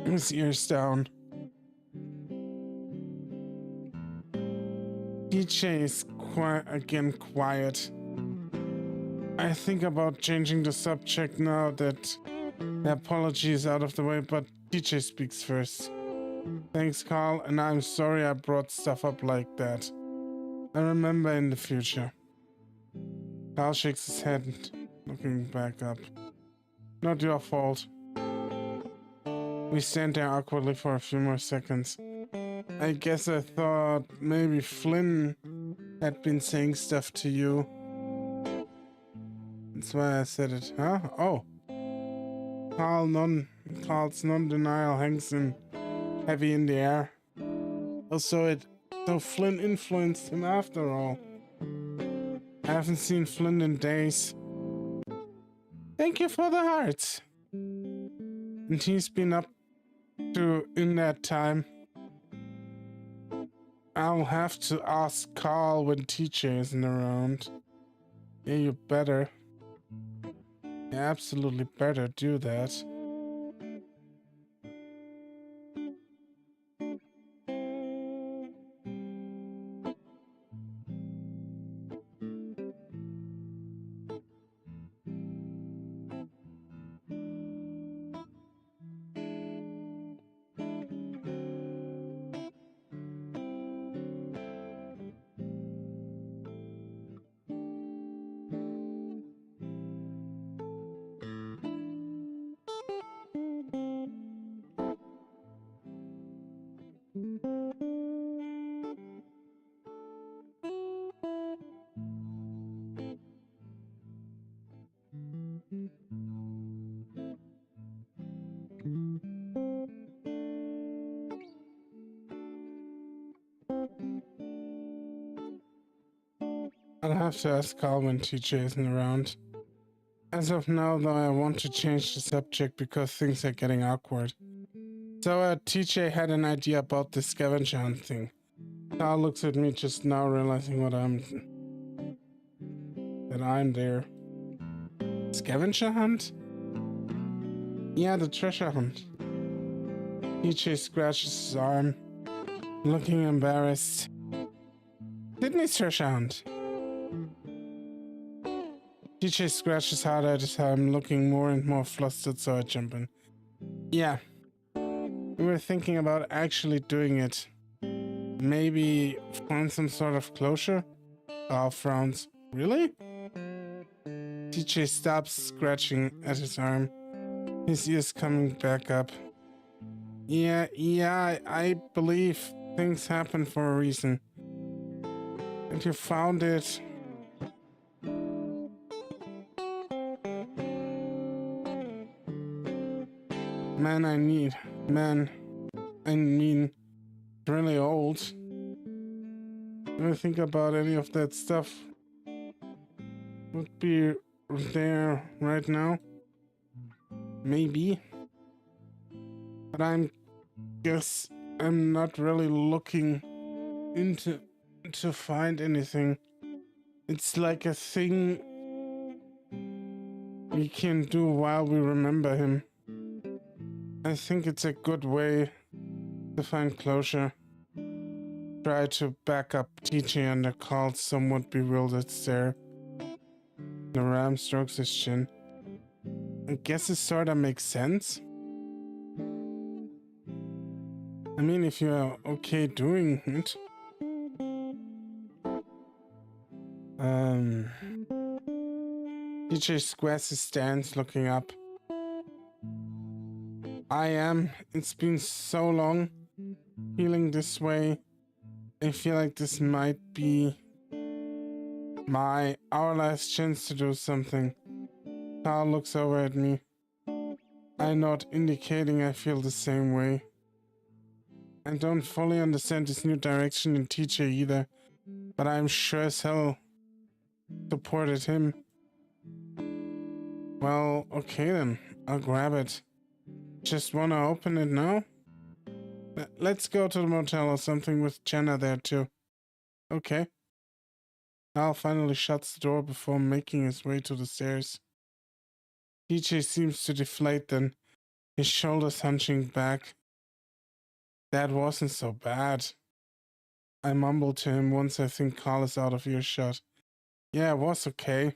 His ears down. DJ is again quiet. I think about changing the subject now that the apology is out of the way, but DJ speaks first. Thanks, Carl, and I'm sorry I brought stuff up like that. I remember in the future. Carl shakes his head, looking back up. Not your fault. We stand there awkwardly for a few more seconds. I guess I thought maybe Flynn had been saying stuff to you. That's why I said it, huh? Oh. Carl's non-denial hangs in heavy in the air. So Flynn influenced him after all. I haven't seen Flynn in days. Thank you for the hearts. And he's been up to in that time. I'll have to ask Carl when TJ isn't around. Yeah, you better. You absolutely better do that. I'll have to ask Carl when TJ isn't around. As of now, though, I want to change the subject because things are getting awkward. So, TJ had an idea about the scavenger hunt thing. Carl looks at me just now, realizing that I'm there. Scavenger hunt? Yeah, the treasure hunt. TJ scratches his arm, looking embarrassed. Sydney's treasure hunt. TJ scratches harder at his arm, looking more and more flustered, so I jump in. Yeah. We were thinking about actually doing it. Maybe find some sort of closure? Carl frowns. Really? TJ stops scratching at his arm, his ears coming back up. Yeah, I believe things happen for a reason. And you found it. I mean, really old. When I think about any of that stuff, would be there right now. Maybe. But guess I'm not really looking to find anything. It's like a thing we can do while we remember him. I think it's a good way to find closure. try to back up TJ under Carl's somewhat bewildered stare. The ram strokes his chin. I guess it sorta makes sense. I mean, if you're okay doing it. TJ squares his stance, looking up. I am. It's been so long feeling this way. I feel like this might be our last chance to do something. Carl looks over at me. I nod, indicating I feel the same way. I don't fully understand this new direction in TJ either, but I'm sure as hell supported him. Well, okay then. I'll grab it. Just wanna open it now? Let's go to the motel or something with Jenna there too. Okay. Al finally shuts the door before making his way to the stairs. TJ seems to deflate then, his shoulders hunching back. That wasn't so bad. I mumble to him once I think Carl is out of earshot. Yeah, it was okay.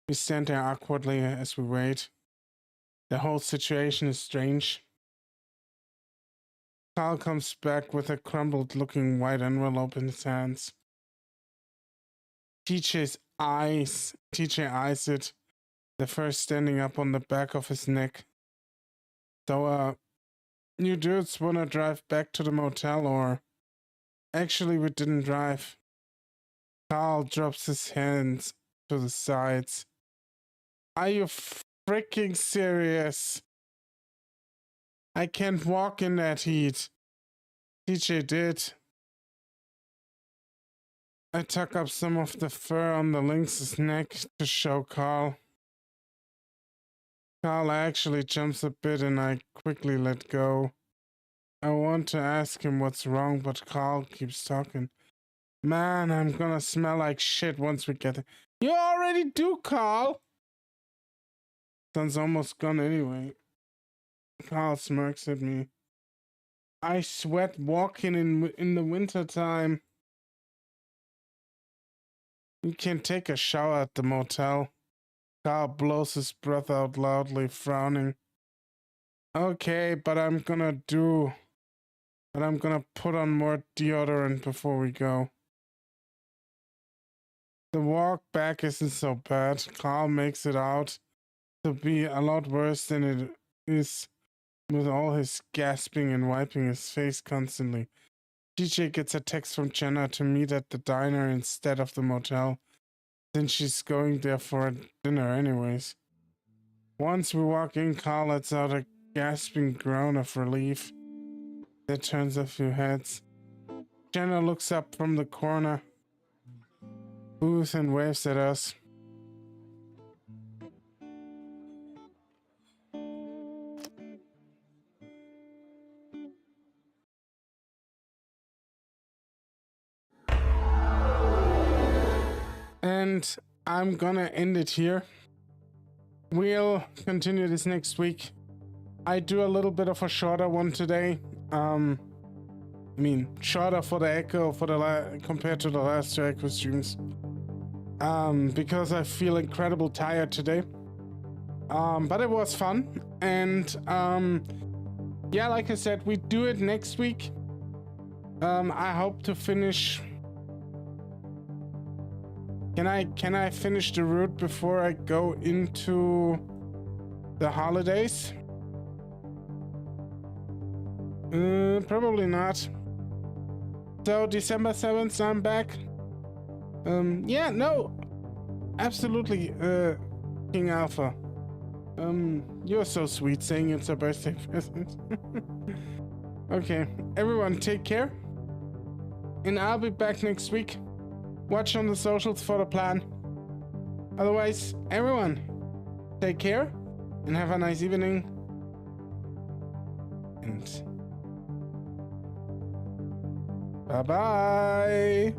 We stand there awkwardly as we wait. The whole situation is strange. Carl comes back with a crumbled-looking white envelope in his hands. TJ eyes it, the fur standing up on the back of his neck. So, you dudes wanna drive back to the motel or... Actually, we didn't drive. Carl drops his hands to the sides. Are you freaking serious? I can't walk in that heat. TJ did. I tuck up some of the fur on the lynx's neck to show Carl. Carl actually jumps a bit and I quickly let go. I want to ask him what's wrong, but Carl keeps talking. Man, I'm gonna smell like shit once we get there. You already do, Carl! Sun's almost gone anyway. Carl smirks at me. I sweat walking in the winter time. You can take a shower at the motel. Carl blows his breath out loudly, frowning. Okay, but I'm gonna put on more deodorant before we go. The walk back isn't so bad. Carl makes it out to be a lot worse than it is with all his gasping and wiping his face constantly. TJ gets a text from Jenna to meet at the diner instead of the motel, since she's going there for dinner anyways. Once we walk in, Carl lets out a gasping groan of relief that turns a few heads. Jenna looks up from the corner booth and waves at us. And I'm gonna end it here. We'll continue this next week. I do a little bit of a shorter one today. Shorter for the Echo compared to the last two Echo streams. Because I feel incredibly tired today. But it was fun. And yeah, like I said, we do it next week. I hope to finish. Can I finish the route before I go into the holidays? Probably not. So December 7th, I'm back. Yeah, no, absolutely. King Alpha. You're so sweet saying it's a birthday present. Okay, everyone, take care, and I'll be back next week. Watch on the socials for the plan. Otherwise, everyone, take care and have a nice evening. And bye-bye.